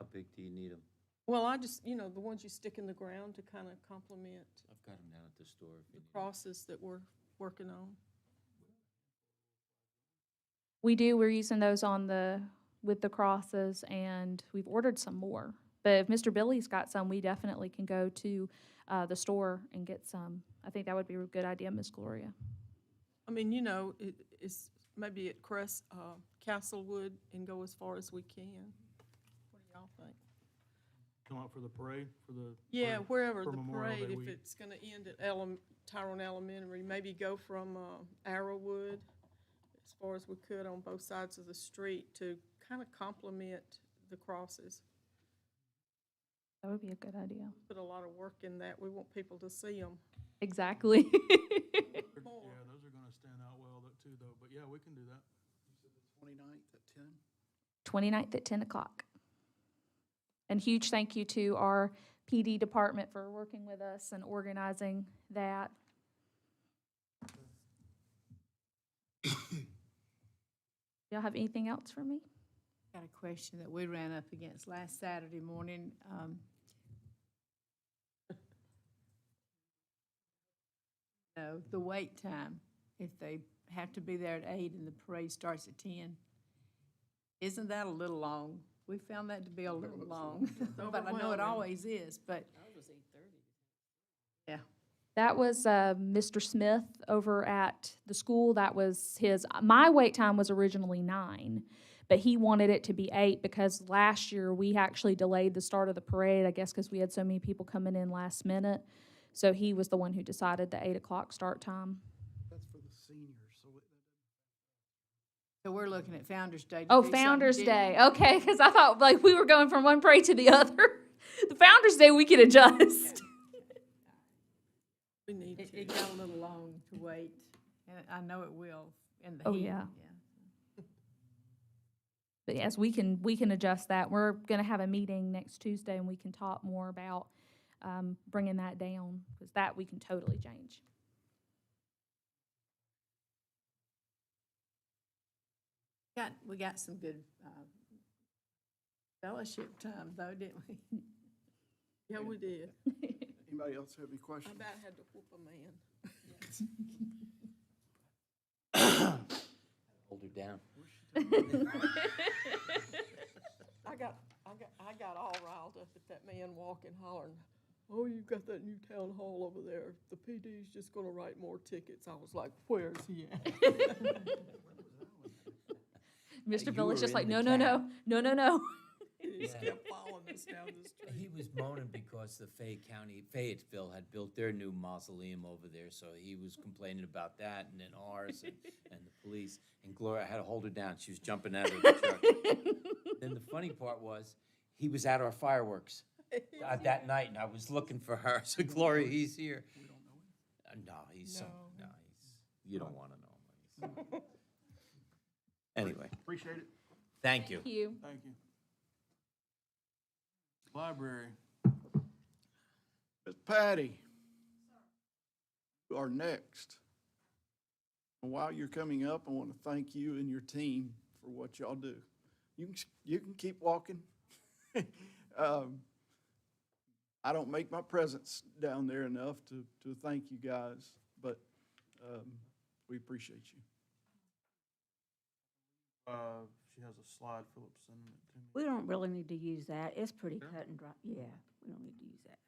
How big do you need them? Well, I just, the ones you stick in the ground to kind of complement I've got them down at the store. if the you need 'em. crosses that we're working on. We do, we're using those with the crosses, and we've ordered some more. But if Mr. Billy's got some, we definitely can go to the store and get some. I think that would be a good idea, Miss Gloria. I mean, it's maybe at Castlewood and go as far as we can. What do y'all think? Come out for the parade, Yeah, wherever for the Memorial parade, Day if week. it's gonna end at Tyrone Elementary, maybe go from Arrowwood as far as we could on both sides of the street to kind of complement the crosses. That would be a good idea. Put a lot of work in that. We want people to see them. Exactly. Yeah, those are gonna stand out well too, though, but yeah, we can do that. You said the 29th at 10? 29th at 10 o'clock. And huge thank you to our PD department for working with us and organizing that. Y'all have anything else for me? Got a question that we ran up against last Saturday morning. The wait time, if they have to be there at 8 and the parade starts at 10, isn't that a little long? We found that to be a little long, but I know it overwhelming. always is, but. Ours was 8:30. Yeah. That was Mr. Smith over at the school. That was my wait time was originally 9, but he wanted it to be 8 because last year we actually delayed the start of the parade, I guess because we had so many people coming in last minute. So he was the one who decided the 8 o'clock start time. That's for the seniors, so So we're looking at Founder's Day. to Oh, do something Founder's different. Day. Okay, because I thought like we were going from one parade to the other. The Founder's Day we could adjust. We need It to. got a little long to wait, and I know it will And the Oh, heat, yeah. But yes, we can adjust that. We're gonna have a meeting next Tuesday and we can talk more about, bringing that down, because that we can totally change. We got some good fellowship time though, didn't we? Yeah, we did. Anybody else have any I questions? about had to whoop a man. Hold her down. I got all riled up at that man walking, hollering, "Oh, you've got that new town hall over there. The PD's just gonna write more tickets." I was like, "Where's he at?" Mr. You Bill is were just in like, the no, no, no, town. no, no, no. He just kept following us down the street. He was moaning because the Fayetteville had built their new mausoleum over there, so he was complaining about that, and then ours, and the police. And Gloria had to hold her down. She was jumping out of the truck. Then the funny part was, he was at our fireworks that night, and I was looking for her. I said, Gloria, he's here. We don't know him. No, he's No. you don't want to know him. Anyway, Appreciate it. thank you. Thank you. Thank you. Library. Ms. Patty. You are next. And while you're coming up, I want to thank you and your team for what y'all do. You can keep walking. I don't make my presence down there enough to thank you guys, but we appreciate you. She has a slide, Phillips, sending it to me. We don't really need to use that. It's pretty Sure. cut and dry. Yeah, we don't need to use that.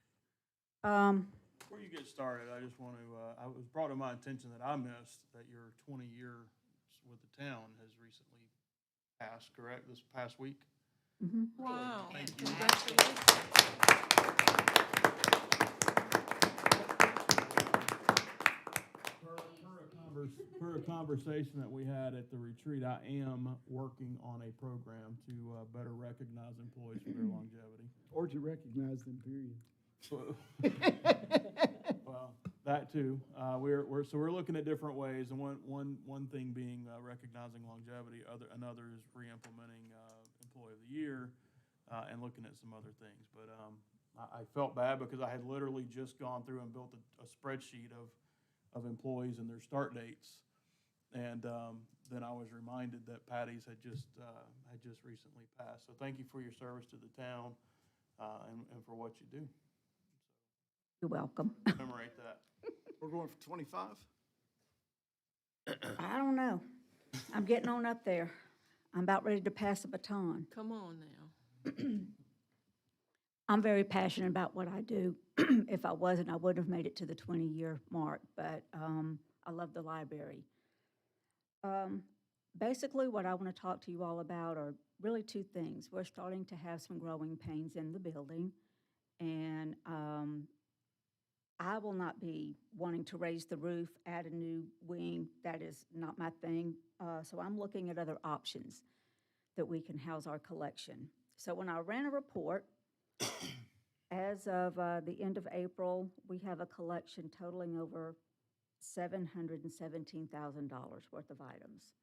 Before you get started, I just want to, I was brought to my attention that I missed that your 20-year with the town has recently passed, correct, this past week? Wow. Thank you. Congratulations. Per a conversation that we had at the retreat, I am working on a program to better recognize employees for their longevity. Or to recognize them, period. Well, that too. We're looking at different ways, and one thing being recognizing longevity. Another is re-implementing Employee of the Year, and looking at some other things. But I felt bad because I had literally just gone through and built a spreadsheet of employees and their start dates, and then I was reminded that Patty's had just recently passed. So thank you for your service to the town, and for what you do. You're welcome. Commemorate that. We're going for 25? I don't know. I'm getting on up there. I'm about ready to pass the baton. Come on now. I'm very passionate about what I do. If I wasn't, I wouldn't have made it to the 20-year mark, but I love the library. Basically, what I want to talk to you all about are really two things. We're starting to have some growing pains in the building, and I will not be wanting to raise the roof, add a new wing. That is not my thing. So I'm looking at other options that we can house our collection. So when I ran a report, as of the end of April, we have a collection totaling over $717,000 worth of items.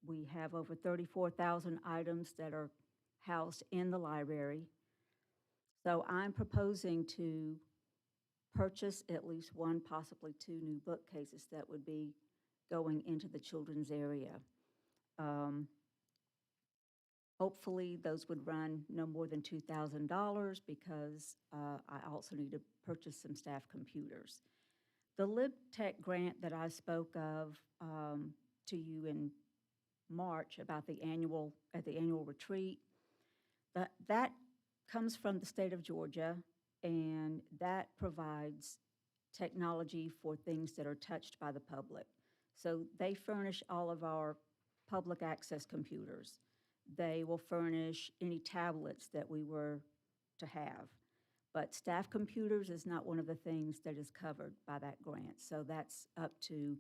We have over 34,000 items that are housed in the library. So I'm proposing to purchase at least one, possibly two new bookcases that would be going into the children's area. Hopefully, those would run no more than $2,000 because I also need to purchase some staff computers. The LibTech grant that I spoke of to you in March about at the annual retreat, that comes from the state of Georgia, and that provides technology for things that are touched by the public. So they furnish all of our public access computers. They will furnish any tablets that we were to have. But staff computers is not one of the things that is covered by that grant. So that's up to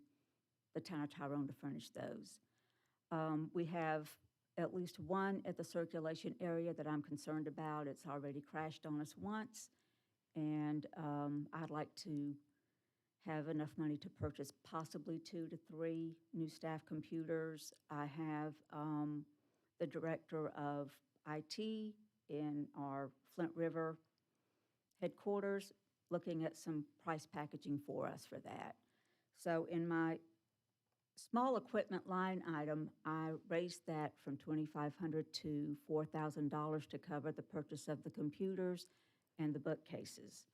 the Town of Tyrone to furnish those. We have at least one at the circulation area that I'm concerned about. It's already crashed on us once, and I'd like to have enough money to purchase possibly 2 to 3 new staff computers. I have the director of IT in our Flint River headquarters looking at some price packaging for us for that. So in my small equipment line item, I raised that from $2,500 to $4,000 to cover the purchase of the computers and the bookcases.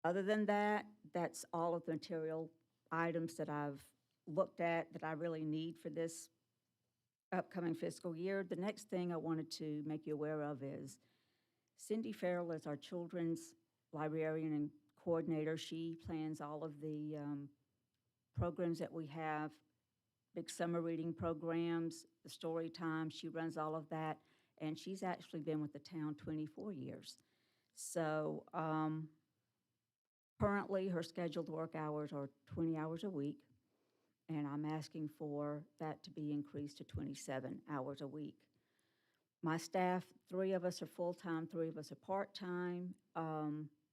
Other than that, that's all of the material items that I've looked at that I really need for this upcoming fiscal year. The next thing I wanted to make you aware of is Cindy Farrell is our children's librarian and coordinator. She plans all of the programs that we have, big summer reading programs, the story time. She runs all of that, and she's actually been with the town 24 years. So currently, her scheduled work hours are 20 hours a week, and I'm asking for that to be increased to 27 hours a week. My staff, 3 of us are full-time, 3 of us are part-time.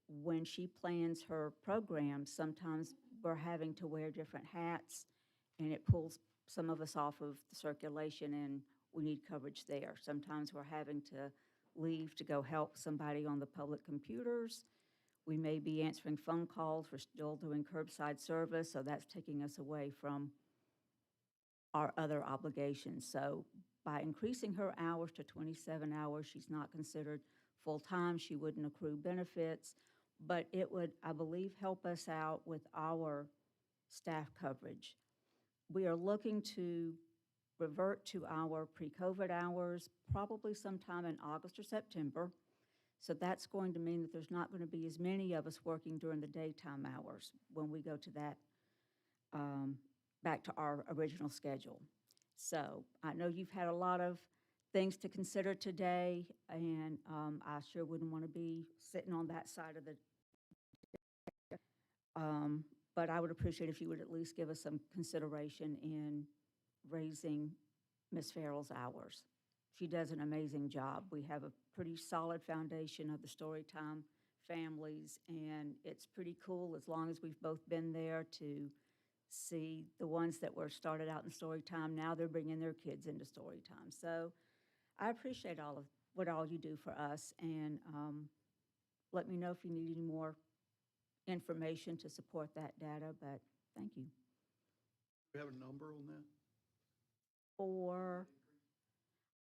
When she plans her programs, sometimes we're having to wear different hats, and it pulls some of us off of the circulation, and we need coverage there. Sometimes we're having to leave to go help somebody on the public computers. We may be answering phone calls. We're still doing curbside service, so that's taking us away from our other obligations. So by increasing her hours to 27 hours, she's not considered full-time. She wouldn't accrue benefits, but it would, I believe, help us out with our staff coverage. We are looking to revert to our pre-COVID hours probably sometime in August or September. So that's going to mean that there's not going to be as many of us working during the daytime hours when we go to that, back to our original schedule. So I know you've had a lot of things to consider today, and I sure wouldn't want to be sitting on that side of the, but I would appreciate if you would at least give us some consideration in raising Ms. Farrell's hours. She does an amazing job. We have a pretty solid foundation of the Storytime families, and it's pretty cool, as long as we've both been there, to see the ones that were started out in Storytime. Now they're bringing their kids into Storytime. So I appreciate all of what all you do for us, and let me know if you need any more information to support that data, but thank you. Do we have a number on that? Or,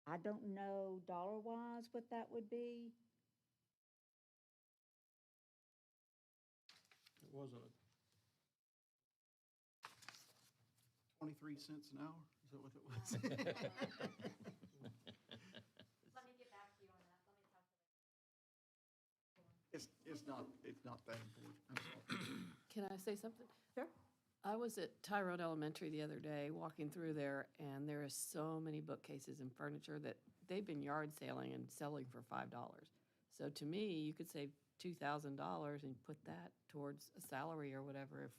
I don't know dollar-wise what that would be. It wasn't 23 cents an hour? Is that what it was? Let me get back to you on that. It's not that important. I'm sorry. Can I say something? Sure. I was at Tyrone Elementary the other day, walking through there, and there is so many bookcases and furniture that they've been yard sailing and selling for $5. So to me, you could save $2,000 and put that towards a salary or whatever if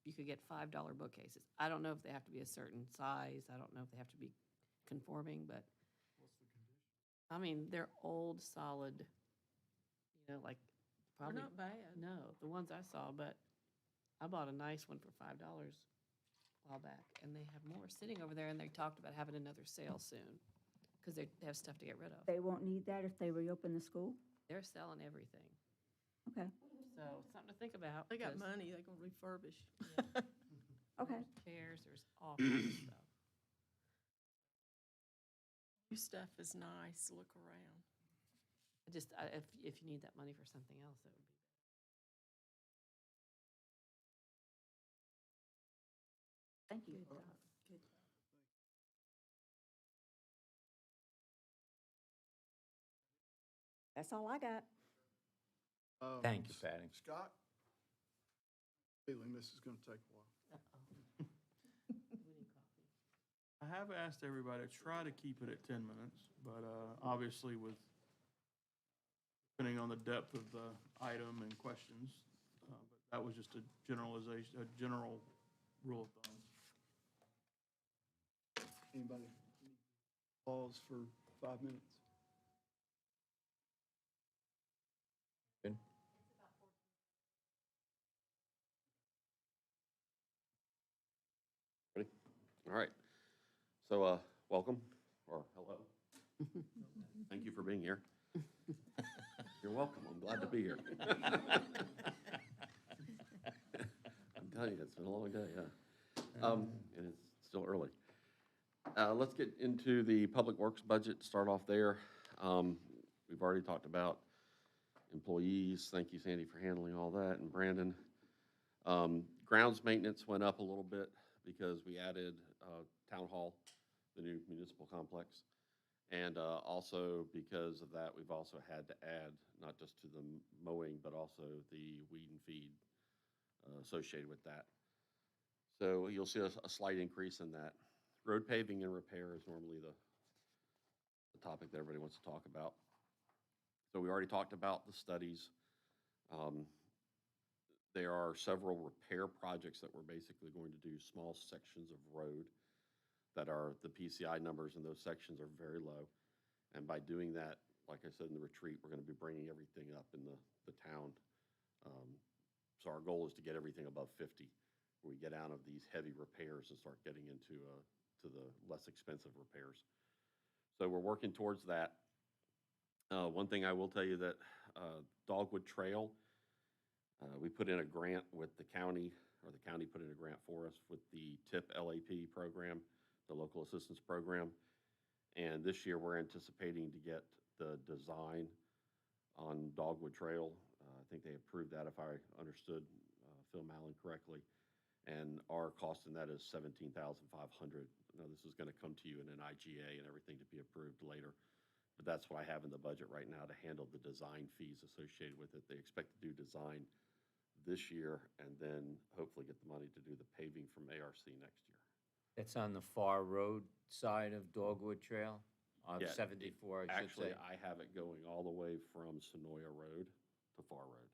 you could get $5 bookcases. I don't know if they have to be a certain size. I don't know if they have to be conforming, but. What's the condition? I mean, they're old, solid, like They're probably. not bad. No, the ones I saw, but I bought a nice one for $5 a while back, and they have more sitting over there, and they talked about having another sale soon, because they have stuff to get rid of. They won't need that if they reopen the school? They're selling everything, Okay, so something to think about. They got 'cause money, they gonna refurbish. okay. There's chairs, there's all kinds of stuff. New stuff is nice, look around. If you need that money for something else, that would be. Thank you. Good. That's all I got. Thank you, Patty. Scott? Feeling this is going to take a while. I have asked everybody to try to keep it at 10 minutes, but obviously with, depending on the depth of the item and questions, but that was just a generalization, a general rule of thumb. Anybody? Pause for 5 minutes. Good. All right. So, welcome, or hello. Thank you for being here. You're welcome. I'm glad to be here. I'm telling you, it's been a long day, yeah. And it's still early. Let's get into the Public Works budget, start off there. We've already talked about employees. Thank you, Sandy, for handling all that, and Brandon. Grounds maintenance went up a little bit because we added Town Hall, the new municipal complex. And also because of that, we've also had to add, not just to the mowing, but also the weed and feed associated with that. So you'll see a slight increase in that. Road paving and repair is normally the topic that everybody wants to talk about. So we already talked about the studies. There are several repair projects that we're basically going to do, small sections of road that are, the PCI numbers in those sections are very low. And by doing that, like I said in the retreat, we're going to be bringing everything up in the town. So our goal is to get everything above 50, where we get out of these heavy repairs and start getting into to the less expensive repairs. So we're working towards that. One thing I will tell you that Dogwood Trail, we put in a grant with the county, or the county put in a grant for us with the TIP LAP program, the local assistance program. And this year we're anticipating to get the design on Dogwood Trail. I think they approved that, if I understood Phil Mallon correctly. And our cost in that is $17,500. Now, this is going to come to you in an IGA and everything to be approved later. But that's what I have in the budget right now to handle the design fees associated with it. They expect to do design this year and then hopefully get the money to do the paving from ARC next year. That's on the far road side of Dogwood Trail, on Yeah, 74, I should say. Actually, I have it going all the way from Sonoya Road to Far Road.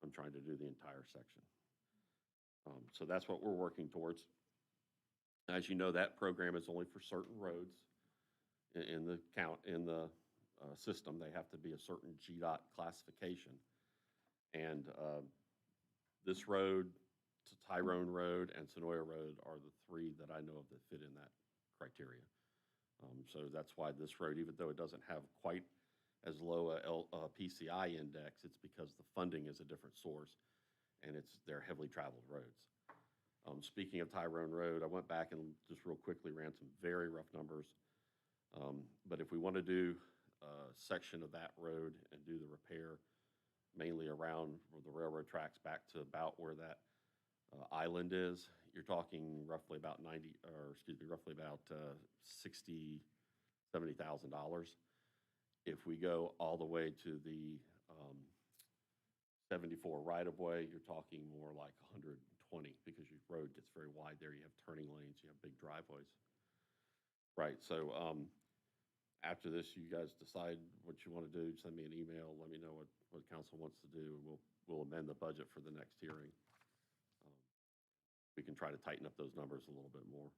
I'm trying to do the entire section. So that's what we're working towards. As you know, that program is only for certain roads in the system. They have to be a certain GDOT classification. And this road, to Tyrone Road and Sonoya Road are the three that I know of that fit in that criteria. So that's why this road, even though it doesn't have quite as low a PCI index, it's because the funding is a different source and they're heavily traveled roads. Speaking of Tyrone Road, I went back and just real quickly ran some very rough numbers. But if we want to do a section of that road and do the repair, mainly around the railroad tracks back to about where that island is, you're talking roughly about $60,000, $70,000. If we go all the way to the 74 right-of-way, you're talking more like 120 because your road gets very wide there. You have turning lanes, you have big driveways. Right, so after this, you guys decide what you want to do. Send me an email, let me know what council wants to do. We'll amend the budget for the next hearing. We can try to tighten up those numbers a little bit more.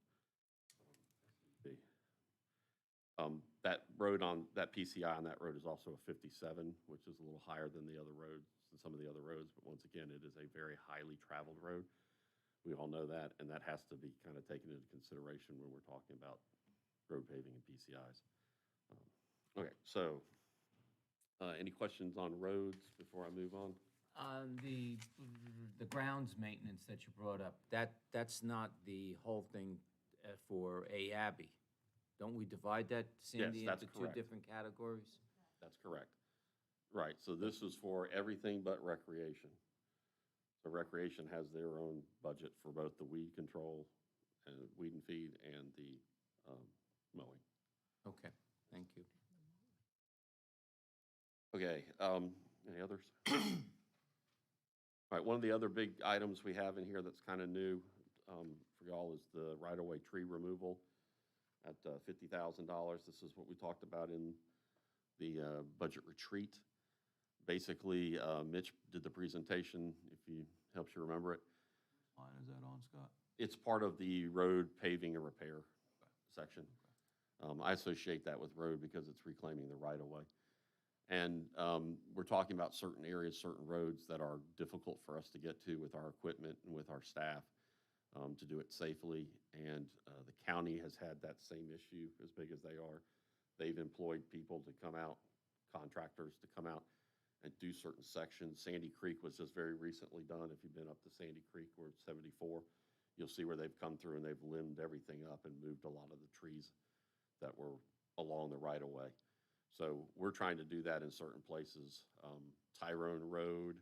That road on, that PCI on that road is also a 57, which is a little higher than the other roads, than some of the other roads. But once again, it is a very highly traveled road. We all know that, and that has to be kind of taken into consideration when we're talking about road paving and PCIs. Okay, so any questions on roads before I move on? The grounds maintenance that you brought up, that's not the whole thing for A Abbey. Don't we divide that, Sandy, Yes, that's into two correct. different categories? That's correct. Right, so this is for everything but recreation. So recreation has their own budget for both the weed control and weed and feed and the mowing. Okay, thank you. Okay, any others? All right, one of the other big items we have in here that's kind of new for y'all is the right-of-way tree removal at $50,000. This is what we talked about in the budget retreat. Basically, Mitch did the presentation, if he helps you remember it. Line is that on, Scott? It's part of the road paving and repair section. I associate that with road because it's reclaiming the right-of-way. And we're talking about certain areas, certain roads that are difficult for us to get to with our equipment and with our staff. to do it safely. And the county has had that same issue, as big as they are. They've employed people to come out, contractors to come out and do certain sections. Sandy Creek was just very recently done. If you've been up to Sandy Creek where it's 74, you'll see where they've come through and they've limbed everything up and moved a lot of the trees that were along the right of way. So we're trying to do that in certain places. Tyrone Road,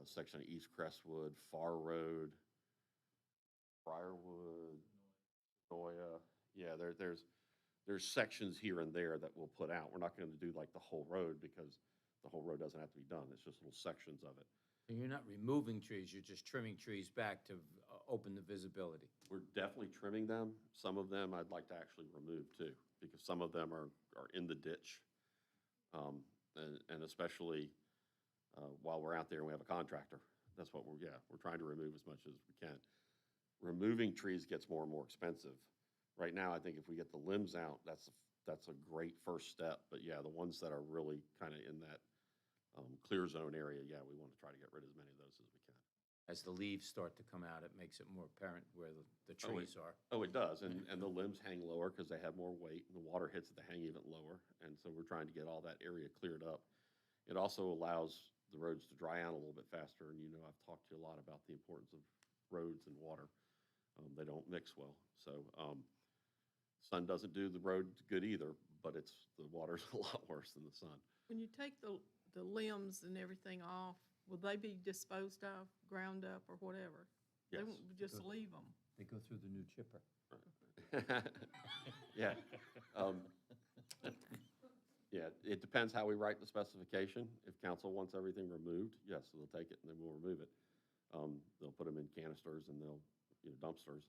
section of East Crestwood, Far Road, Briarwood, Noya. Yeah, there's sections here and there that we'll put out. We're not going to do like the whole road because the whole road doesn't have to be done. It's just little sections of it. And you're not removing trees, you're just trimming trees back to open the visibility. We're definitely trimming them. Some of them I'd like to actually remove too, because some of them are in the ditch. And especially while we're out there and we have a contractor, that's what we're trying to remove as much as we can. Removing trees gets more and more expensive. Right now, I think if we get the limbs out, that's a great first step. But yeah, the ones that are really kind of in that clear zone area, yeah, we want to try to get rid of as many of those as we can. As the leaves start to come out, it makes it more apparent where the trees are. Oh, it does, and the limbs hang lower because they have more weight, and the water hits it, they hang even lower, and so we're trying to get all that area cleared up. It also allows the roads to dry out a little bit faster, and you know I've talked to you a lot about the importance of roads and water. They don't mix well, so sun doesn't do the road good either, but the water's a lot worse than the sun. When you take the limbs and everything off, will they be disposed of, ground up, or whatever? Yes. They won't just leave them? They go through the new chipper. Yeah. Yeah, it depends how we write the specification. If council wants everything removed, yes, they'll take it and then we'll remove it. They'll put them in canisters and dumpsters.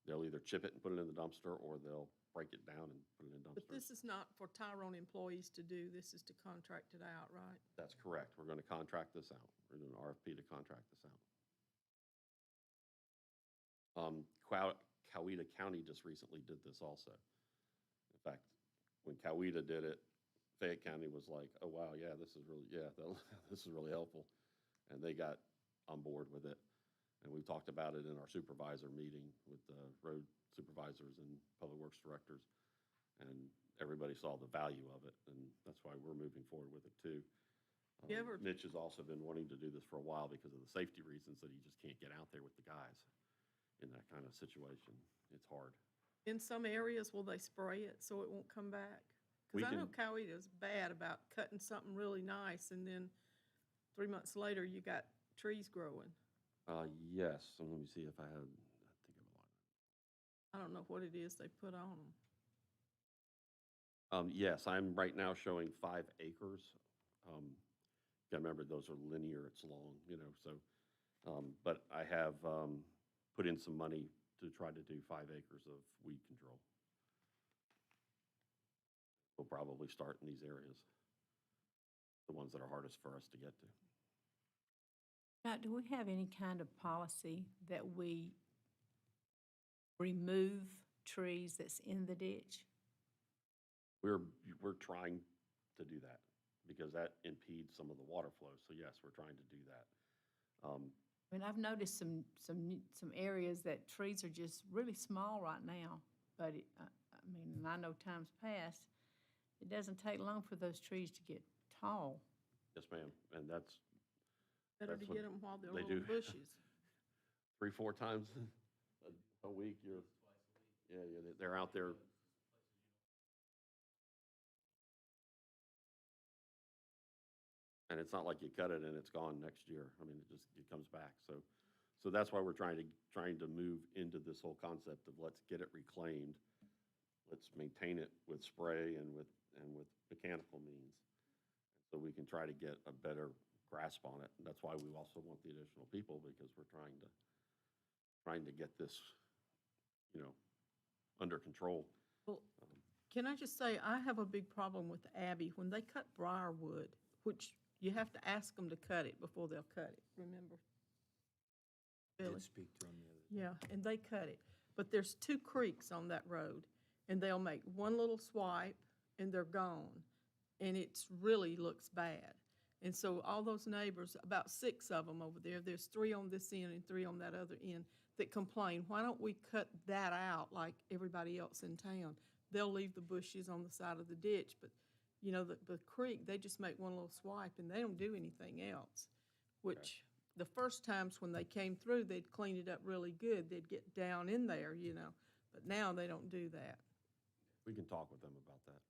They'll either chip it and put it in the dumpster, or they'll break it down and put it in dumpsters. But this is not for Tyrone employees to do, this is to contract it out, right? That's correct. We're going to contract this out. We're doing an RFP to contract this out. Coweta County just recently did this also. In fact, when Coweta did it, Fayette County was like, oh, wow, yeah, this is really helpful. And they got on board with it. And we talked about it in our supervisor meeting with the road supervisors and public works directors. And everybody saw the value of it. And that's why we're moving forward with it too. Mitch has also been wanting to do this for a while because of the safety reasons that he just can't get out there with the guys in that kind of situation. It's hard. In some areas, will they spray it so it won't come back? Because I know Coweta's bad about cutting something really nice, and then 3 months later, you got trees growing. Yes, so let me see if I have, I think of a lot. I don't know what it is they put on them. Yes, I'm right now showing 5 acres. Gotta remember, those are linear, it's long, so, but I have put in some money to try to do 5 acres of weed control. We'll probably start in these areas, the ones that are hardest for us to get to. Now, do we have any kind of policy that we remove trees that's in the ditch? We're trying to do that because that impedes some of the water flow. So yes, we're trying to do that. I mean, I've noticed some areas that trees are just really small right now, but and I know times past, it doesn't take long for those trees to get tall. Yes, ma'am, and that's Better to what get them while they're they little do. bushes. 3-4 times a week. They're out there. And it's not like you cut it and it's gone next year. I mean, it comes back. So that's why we're trying to move into this whole concept of let's get it reclaimed. Let's maintain it with spray and with mechanical means, so we can try to get a better grasp on it. And that's why we also want the additional people, because we're trying to get this, under control. Well, can I just say, I have a big problem with Abby. When they cut briarwood, which you have to ask them to cut it before they'll cut it, remember? I Billy? did speak to him the other day. Yeah, and they cut it. But there's 2 creeks on that road, and they'll make one little swipe, and they're gone. And it really looks bad. And so all those neighbors, about 6 of them over there, there's 3 on this end and 3 on that other end, that complain, why don't we cut that out like everybody else in town? They'll leave the bushes on the side of the ditch, but, you know, the creek, they just make one little swipe and they don't do anything else. Which, the first times when they came through, they'd clean it up really good. They'd get down in there, you know, but now they don't do that. We can talk with them about that.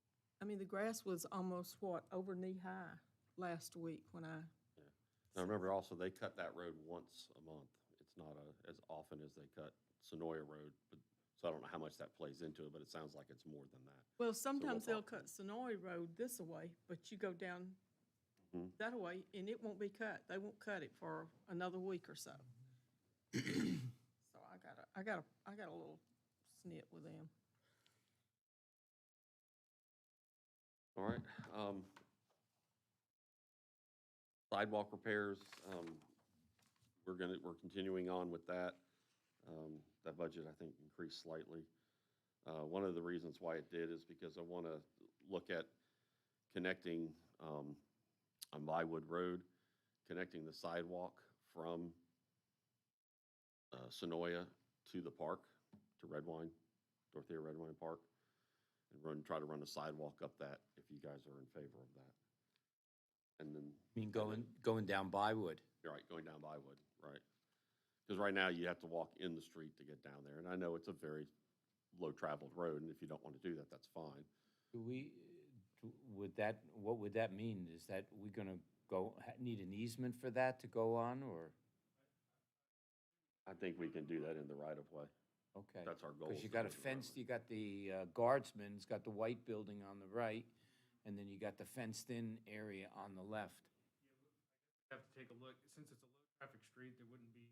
I mean, the grass was almost, what, over knee-high last week when I, Now, remember also, they cut that road once a month. It's not as often as they cut Sonoya Road, but, so I don't know how much that plays into it, but it sounds like it's more than that. well, sometimes they'll talk to cut Sonoy Road this away, but you go down Mhm. that away and it won't be cut. They won't cut it for another week or so. So I got a little snit with them. All right. Sidewalk repairs, we're continuing on with that. That budget, I think, increased slightly. One of the reasons why it did is because I want to look at connecting, on Lywood Road, connecting the sidewalk from Sonoya to the park, to Redwine, Dorothea Redwine Park, and try to run a sidewalk up that, if you guys are in favor of that. And then. I mean, going down Bywood. You're right, going down Bywood, right? Because right now you have to walk in the street to get down there, and I know it's a very low-traveled road, and if you don't want to do that, that's fine. What would that mean? Is that we gonna need an easement for that to go on, or? I think we can do that in the right-of-way. Okay. That's our goal. Because you got a fence, you got the guardsman's got the white building on the right, and then you got the fenced-in area on the left. Have to take a look, since it's a low-traffic street, there wouldn't be.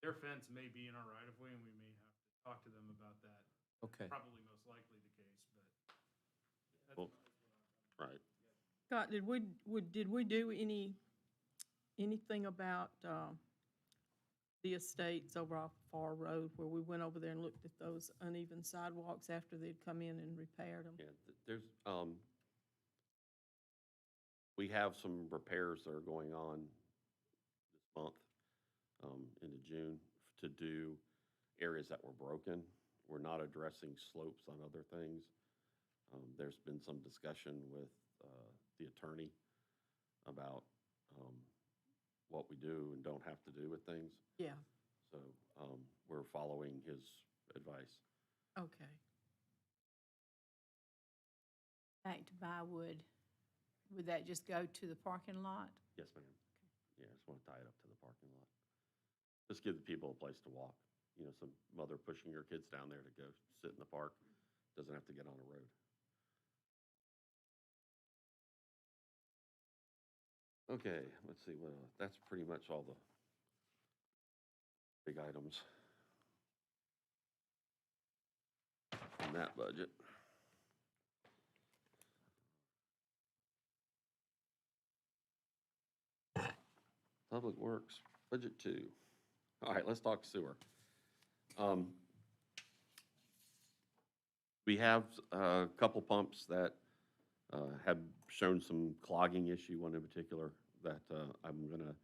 Their fence may be in our right-of-way, and we may have to talk to them about that. Okay. Probably most likely the case, but that's Well, right. Scott, did we do anything about the estates over off Far Road where we went over there and looked at those uneven sidewalks after they'd come in and repaired them? Yeah, there's, we have some repairs that are going on this month, into June, to do areas that were broken. We're not addressing slopes on other things. There's been some discussion with the attorney about what we do and don't have to do with things. Yeah, So we're following his advice. okay. Back to Bywood, would that just go to the parking lot? Yes, ma'am. Yeah, just want to tie it up to the parking lot. Just give the people a place to walk. You know, some mother pushing her kids down there to go sit in the park doesn't have to get on a road. Okay, let's see, well, that's pretty much all the big items in that budget. Public Works, budget 2. All right, let's talk sewer. We have a couple pumps that have shown some clogging issue, one in particular, that I'm gonna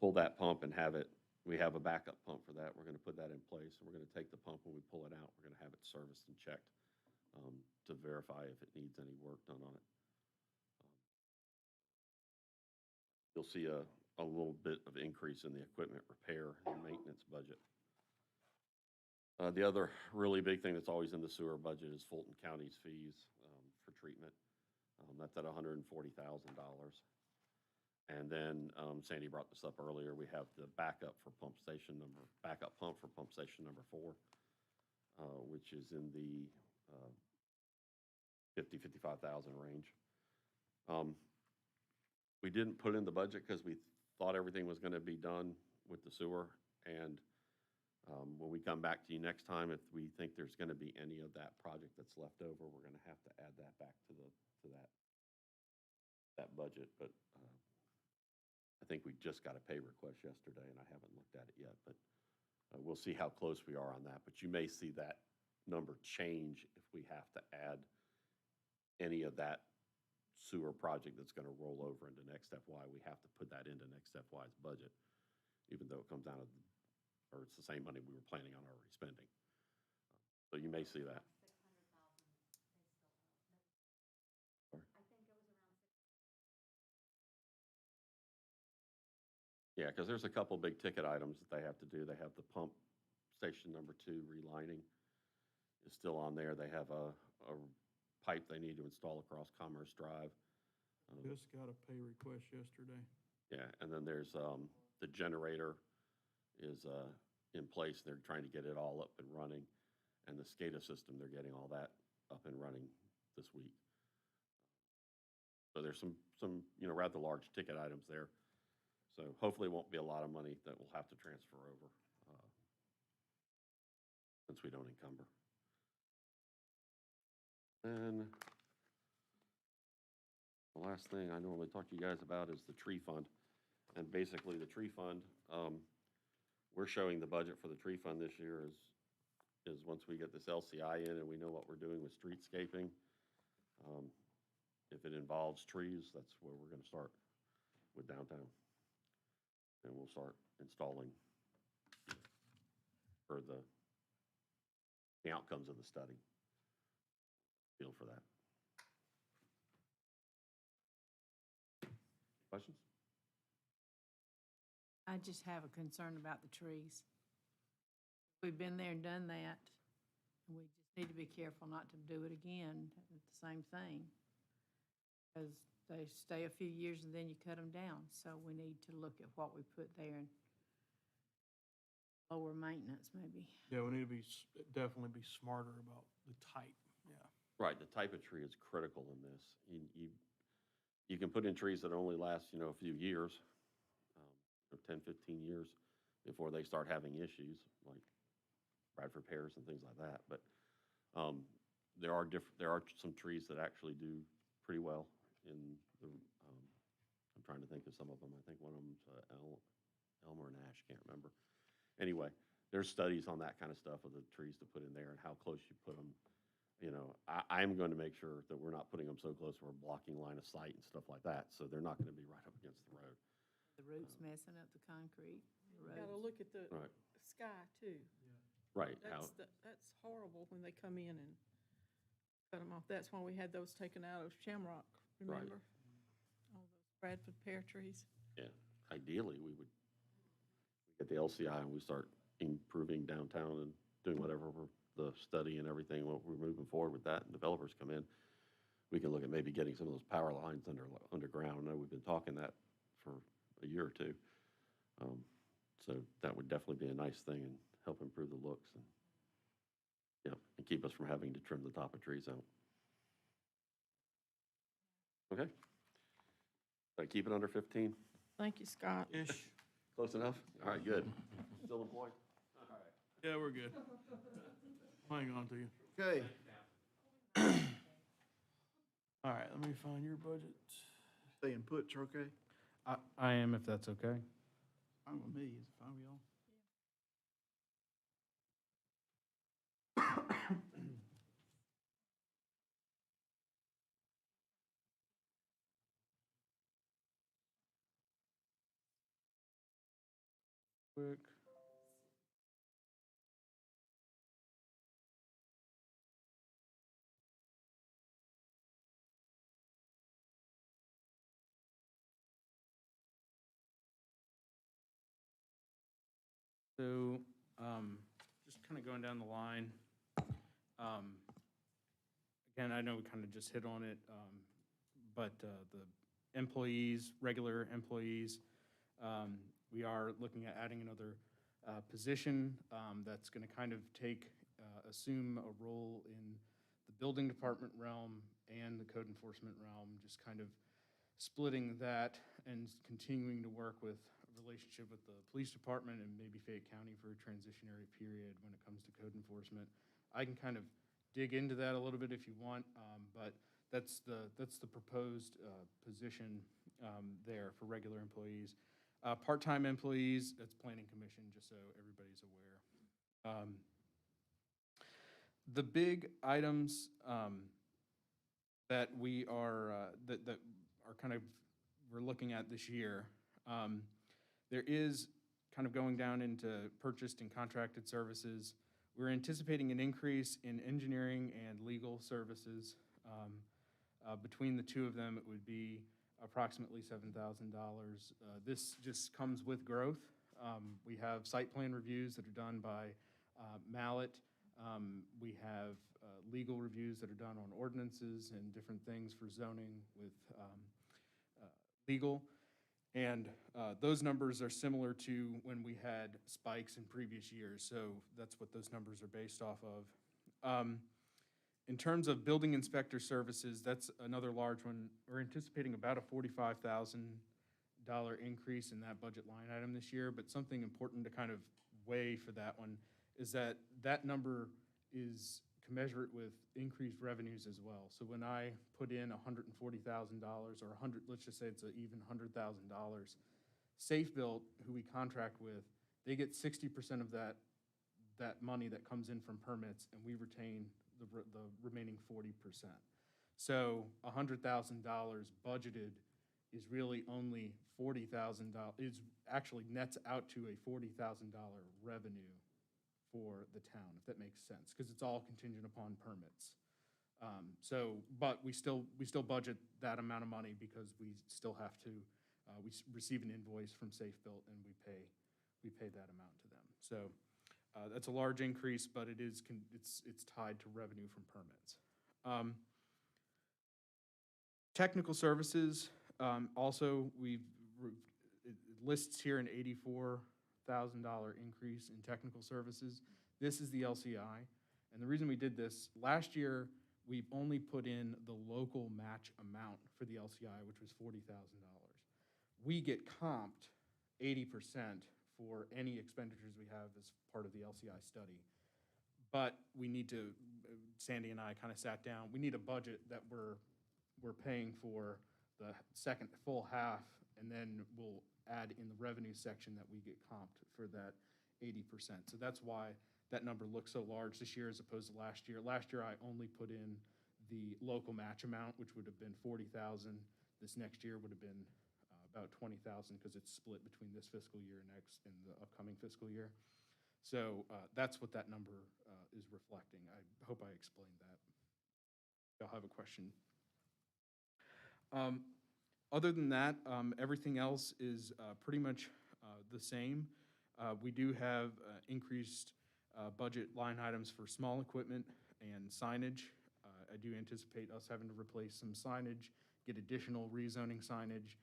pull that pump and have it, we have a backup pump for that. We're gonna put that in place, and we're gonna take the pump when we pull it out, we're gonna have it serviced and checked to verify if it needs any work done on it. You'll see a little bit of increase in the equipment repair and maintenance budget. The other really big thing that's always in the sewer budget is Fulton County's fees for treatment. That's at $140,000. And then Sandy brought this up earlier. We have the backup for pump for pump station number 4, which is in the 55,000 range. We didn't put in the budget because we thought everything was going to be done with the sewer. And when we come back to you next time, if we think there's going to be any of that project that's left over, we're going to have to add that back to that budget. But I think we just got a pay request yesterday, and I haven't looked at it yet. But we'll see how close we are on that. But you may see that number change if we have to add any of that sewer project that's gonna roll over into next FY. We have to put that into next FY's budget, even though it comes out of, or it's the same money we were planning on already spending. So you may see that. Yeah, because there's a couple big ticket items that they have to do. They have the pump station number 2 relining is still on there. They have a pipe they need to install across Commerce Drive. Just got a pay request yesterday. Yeah, and then there's, the generator is, in place. They're trying to get it all up and running. And the SCADA system, they're getting all that up and running this week. So there's some, rather large ticket items there. So hopefully it won't be a lot of money that we'll have to transfer over, since we don't encumber. And the last thing I normally talk to you guys about is the tree fund. And basically, the tree fund, we're showing the budget for the tree fund this year is once we get this LCI in and we know what we're doing with streetscaping. If it involves trees, that's where we're gonna start with downtown. And we'll start installing for the outcomes of the study. Feel for that. Questions? I just have a concern about the trees. We've been there and done that, and we just need to be careful not to do it again, the same thing. Because they stay a few years and then you cut them down, so we need to look at what we put there and lower maintenance maybe. Yeah, we need to be, definitely be smarter about the type, yeah. Right, the type of tree is critical in this. You can put in trees that only last, a few years, 10, 15 years before they start having issues, like Bradford pears and things like that. But there are some trees that actually do pretty well in the, I'm trying to think of some of them. I think one of them's elm or an ash, can't remember. Anyway, there's studies on that kind of stuff of the trees to put in there and how close you put them. I'm going to make sure that we're not putting them so close we're blocking line of sight and stuff like that, so they're not going to be right up against the road. The roots messing up the concrete, the You gotta roads. look at the Right. sky too. Right. That's horrible when they come in and cut them off. That's why we had those taken out of Shamrock, remember? All those Bradford pear trees. Yeah, ideally, we would get the LCI and we start improving downtown and doing whatever the study and everything, what we're moving forward with that, and developers come in, we can look at maybe getting some of those power lines underground. I know we've been talking that for a year or two. So that would definitely be a nice thing and help improve the looks and, and keep us from having to trim the top of trees out. Okay? Did I keep it under 15? Thank you, Scott. Ish. Close enough? All right, good. Still employed? Yeah, we're good. Hang on to you. Okay, All right, let me find your budget. staying put, you okay? I am, if that's okay. Fine with me, is it fine with y'all? Quick. So, just kind of going down the line. Again, I know we kind of just hit on it, but the employees, regular employees, we are looking at adding another position that's going to kind of assume a role in the building department realm and the code enforcement realm, just kind of splitting that and continuing to work with a relationship with the police department and maybe Fayette County for a transitionary period when it comes to code enforcement. I can kind of dig into that a little bit if you want, but that's the proposed position there for regular employees. Part-time employees, that's Planning Commission, just so everybody's aware. The big items that we are, that are kind of, we're looking at this year. There is kind of going down into purchased and contracted services. We're anticipating an increase in engineering and legal services. Between the two of them, it would be approximately $7,000. This just comes with growth. We have site plan reviews that are done by Mallet. We have legal reviews that are done on ordinances and different things for zoning with legal. And those numbers are similar to when we had spikes in previous years, so that's what those numbers are based off of. In terms of building inspector services, that's another large one. We're anticipating about a $45,000 increase in that budget line item this year, but something important to kind of weigh for that one is that that number is commensurate with increased revenues as well. So when I put in $140,000 or 100, let's just say it's even $100,000, Safe Built, who we contract with, they get 60% of that money that comes in from permits, and we retain the remaining 40%. So $100,000 budgeted is really only $40,000, is actually nets out to a $40,000 revenue for the town, if that makes sense, because it's all contingent upon permits. But we still budget that amount of money because we still have to, we receive an invoice from Safe Built and we pay that amount to them. So that's a large increase, but it's tied to revenue from permits. Technical services, also it lists here an $84,000 increase in technical services. This is the LCI, and the reason we did this, last year, we've only put in the local match amount for the LCI, which was $40,000. We get comped 80% for any expenditures we have as part of the LCI study. But we need to, Sandy and I kind of sat down, we need a budget that we're paying for the second full half, and then we'll add in the revenue section that we get comped for that 80%. So that's why that number looks so large this year as opposed to last year. Last year, I only put in the local match amount, which would have been $40,000. This next year would have been about $20,000 because it's split between this fiscal year next and the upcoming fiscal year. So that's what that number is reflecting. I hope I explained that. Y'all have a question? Other than that, everything else is pretty much the same. We do have increased budget line items for small equipment and signage. I do anticipate us having to replace some signage, get additional rezoning signage.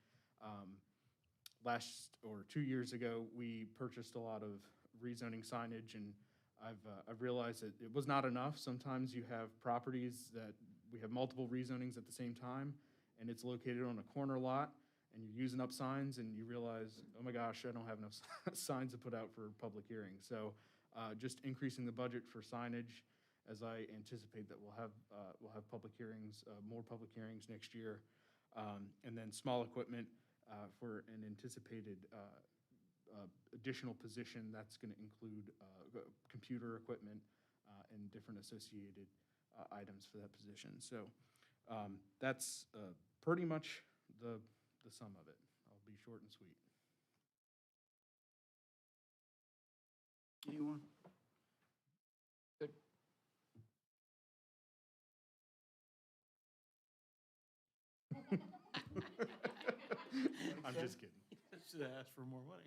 Last or 2 years ago, we purchased a lot of rezoning signage, and I've realized that it was not enough. Sometimes you have properties that we have multiple rezonings at the same time, and it's located on a corner lot, and you're using up signs, and you realize, oh my gosh, I don't have enough signs to put out for public hearings. So just increasing the budget for signage, as I anticipate that we'll have public hearings, more public hearings next year. And then small equipment for an anticipated additional position that's going to include computer equipment and different associated items for that position. So that's pretty much the sum of it. I'll be short and sweet. Anyone? Good. I'm just kidding. Should have asked for more money.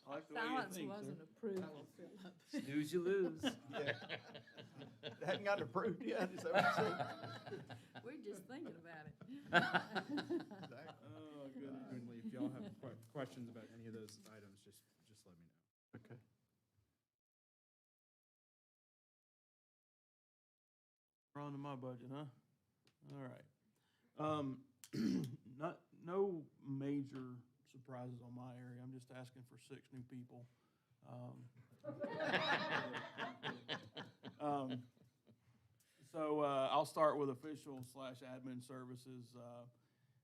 I like the way you Silence think, sir. wasn't approval, Philip. Snooze, you lose. They hadn't gotten approved yet, is that what you said? We're just thinking about it. Oh, goodness. Certainly, if y'all have questions about any of those items, just let me know. Okay. We're on to my budget, huh? All right. No major surprises on my area. I'm just asking for 6 new people. So I'll start with official/admin services.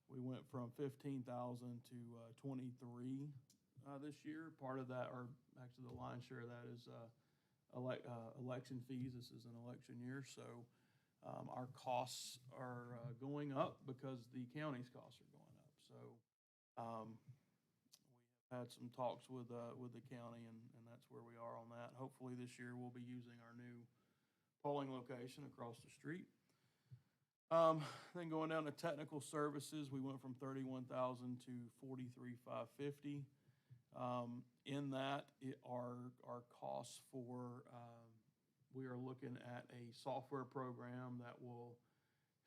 We went from 15,000 to 23 this year. Part of that, or actually the lion's share of that, is election fees. This is an election year, so our costs are going up because the county's costs are going up. So we have had some talks with the county, and that's where we are on that. Hopefully this year we'll be using our new polling location across the street. Then going down to technical services, we went from 31,000 to 43,550. In that, our costs for, we are looking at a software program that will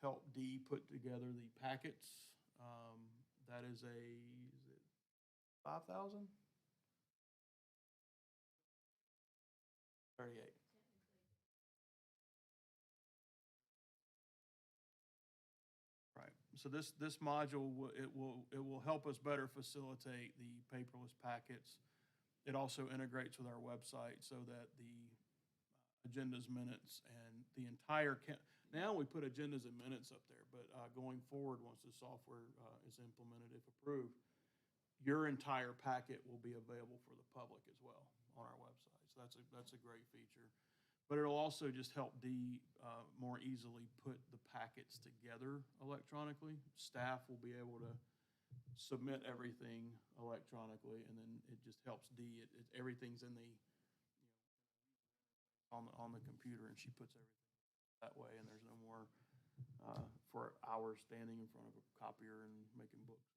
help Dee put together the packets. That is is it 5,000? 38. Right. So this module, it will help us better facilitate the paperless packets. It also integrates with our website so that the agendas, minutes, and the entire, now we put agendas and minutes up there, but going forward, once the software is implemented, if approved, your entire packet will be available for the public as well on our website. So that's a great feature. But it'll also just help Dee more easily put the packets together electronically. Staff will be able to submit everything electronically, and then it just helps Dee. Everything's in the, on the computer, and she puts everything that way, and there's no more for hours standing in front of a copier and making books.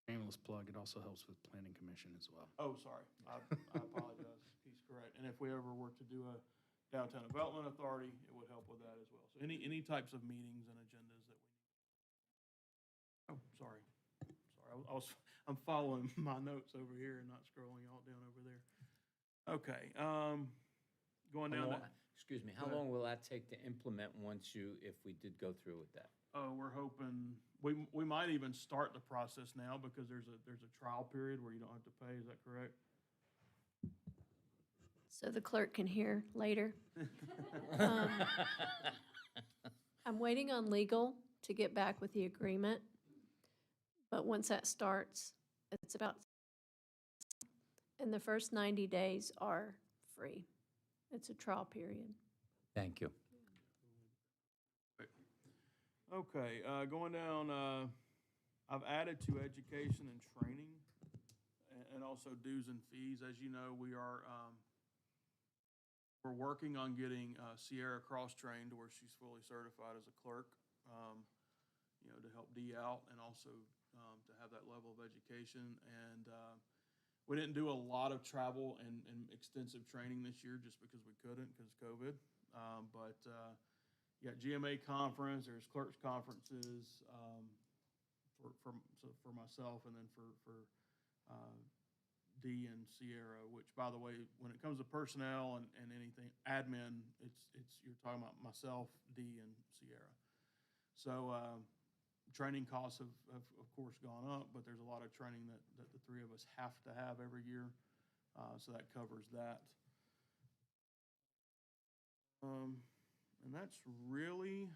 Shameless plug, it also helps with planning commission as well. Oh, sorry, I apologize. He's correct. And if we ever were to do a downtown development authority, it would help with that as well. So any types of meetings and agendas that we need. Oh, sorry. I'm following my notes over here and not scrolling all down over there. Okay, going down to. Excuse me, how Go ahead. long will that take to implement if we did go through with that? We're hoping, we might even start the process now because there's a trial period where you don't have to pay. Is that correct? So the clerk can hear later. I'm waiting on legal to get back with the agreement, but once that starts, it's about, and the first 90 days are free. It's a trial period. Thank you. Okay, going down, I've added to education and training and also dues and fees. As you know, we're working on getting Sierra cross-trained to where she's fully certified as a clerk, to help Dee out and also to have that level of education. And we didn't do a lot of travel and extensive training this year just because we couldn't because of COVID. But you got GMA conference, there's clerks conferences for myself and then for Dee and Sierra, which, by the way, when it comes to personnel and anything, admin, you're talking about myself, Dee, and Sierra. So training costs have of course gone up, but there's a lot of training that the three of us have to have every year, so that covers that. And that's really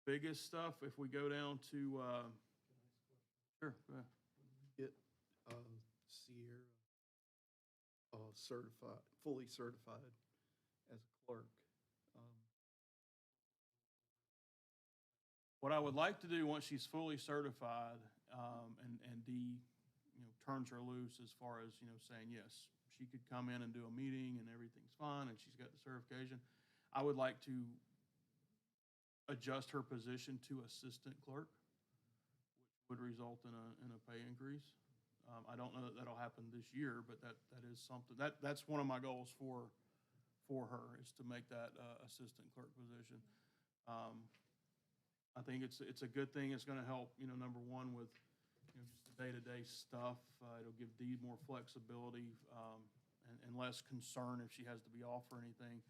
biggest stuff. If we go down to, sure, go ahead. Get Sierra certified, fully certified as a clerk. What I would like to do once she's fully certified, and Dee, turns her loose as far as, saying, yes, she could come in and do a meeting and everything's fine and she's got the certification. I would like to adjust her position to assistant clerk, which would result in a pay increase. I don't know that that'll happen this year, but that is something, that's one of my goals for her, is to make that assistant clerk position. I think it's a good thing. It's going to help, number one, with just the day-to-day stuff. It'll give Dee more flexibility and less concern if she has to be off or anything.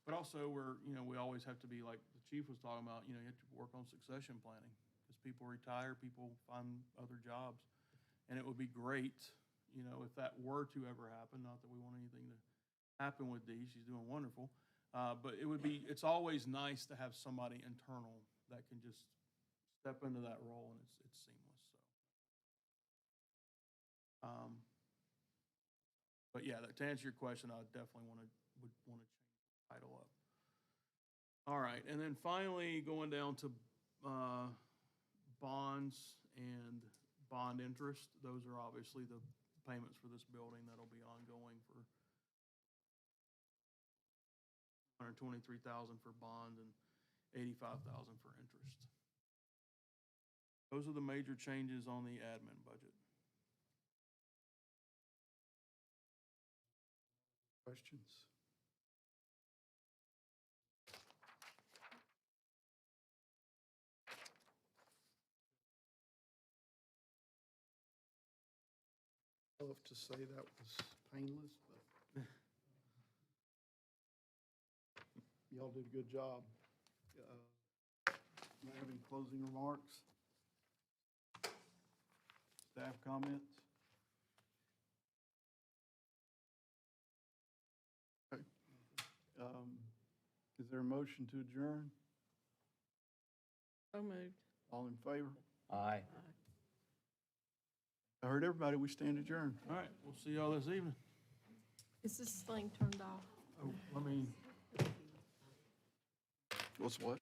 But also, we always have to be, like the chief was talking about, you have to work on succession planning because people retire, people find other jobs. And it would be great, if that were to ever happen, not that we want anything to happen with Dee, she's doing wonderful. But it's always nice to have somebody internal that can just step into that role and it's seamless. So, But yeah, to answer your question, I definitely would want to change the title up. All right, and then finally, going down to bonds and bond interest. Those are obviously the payments for this building that'll be ongoing for $123,000 for bond and $85,000 for interest. Those are the major changes on the admin budget. Questions? I love to say that was painless, but y'all did a good job. Do you have any closing remarks? Staff comments? Okay. Is there a motion to adjourn? So moved. All in favor? Aye. I heard everybody, we stand adjourned. All right, we'll see y'all this evening. Is this thing turned off? Oh, let me. What's what?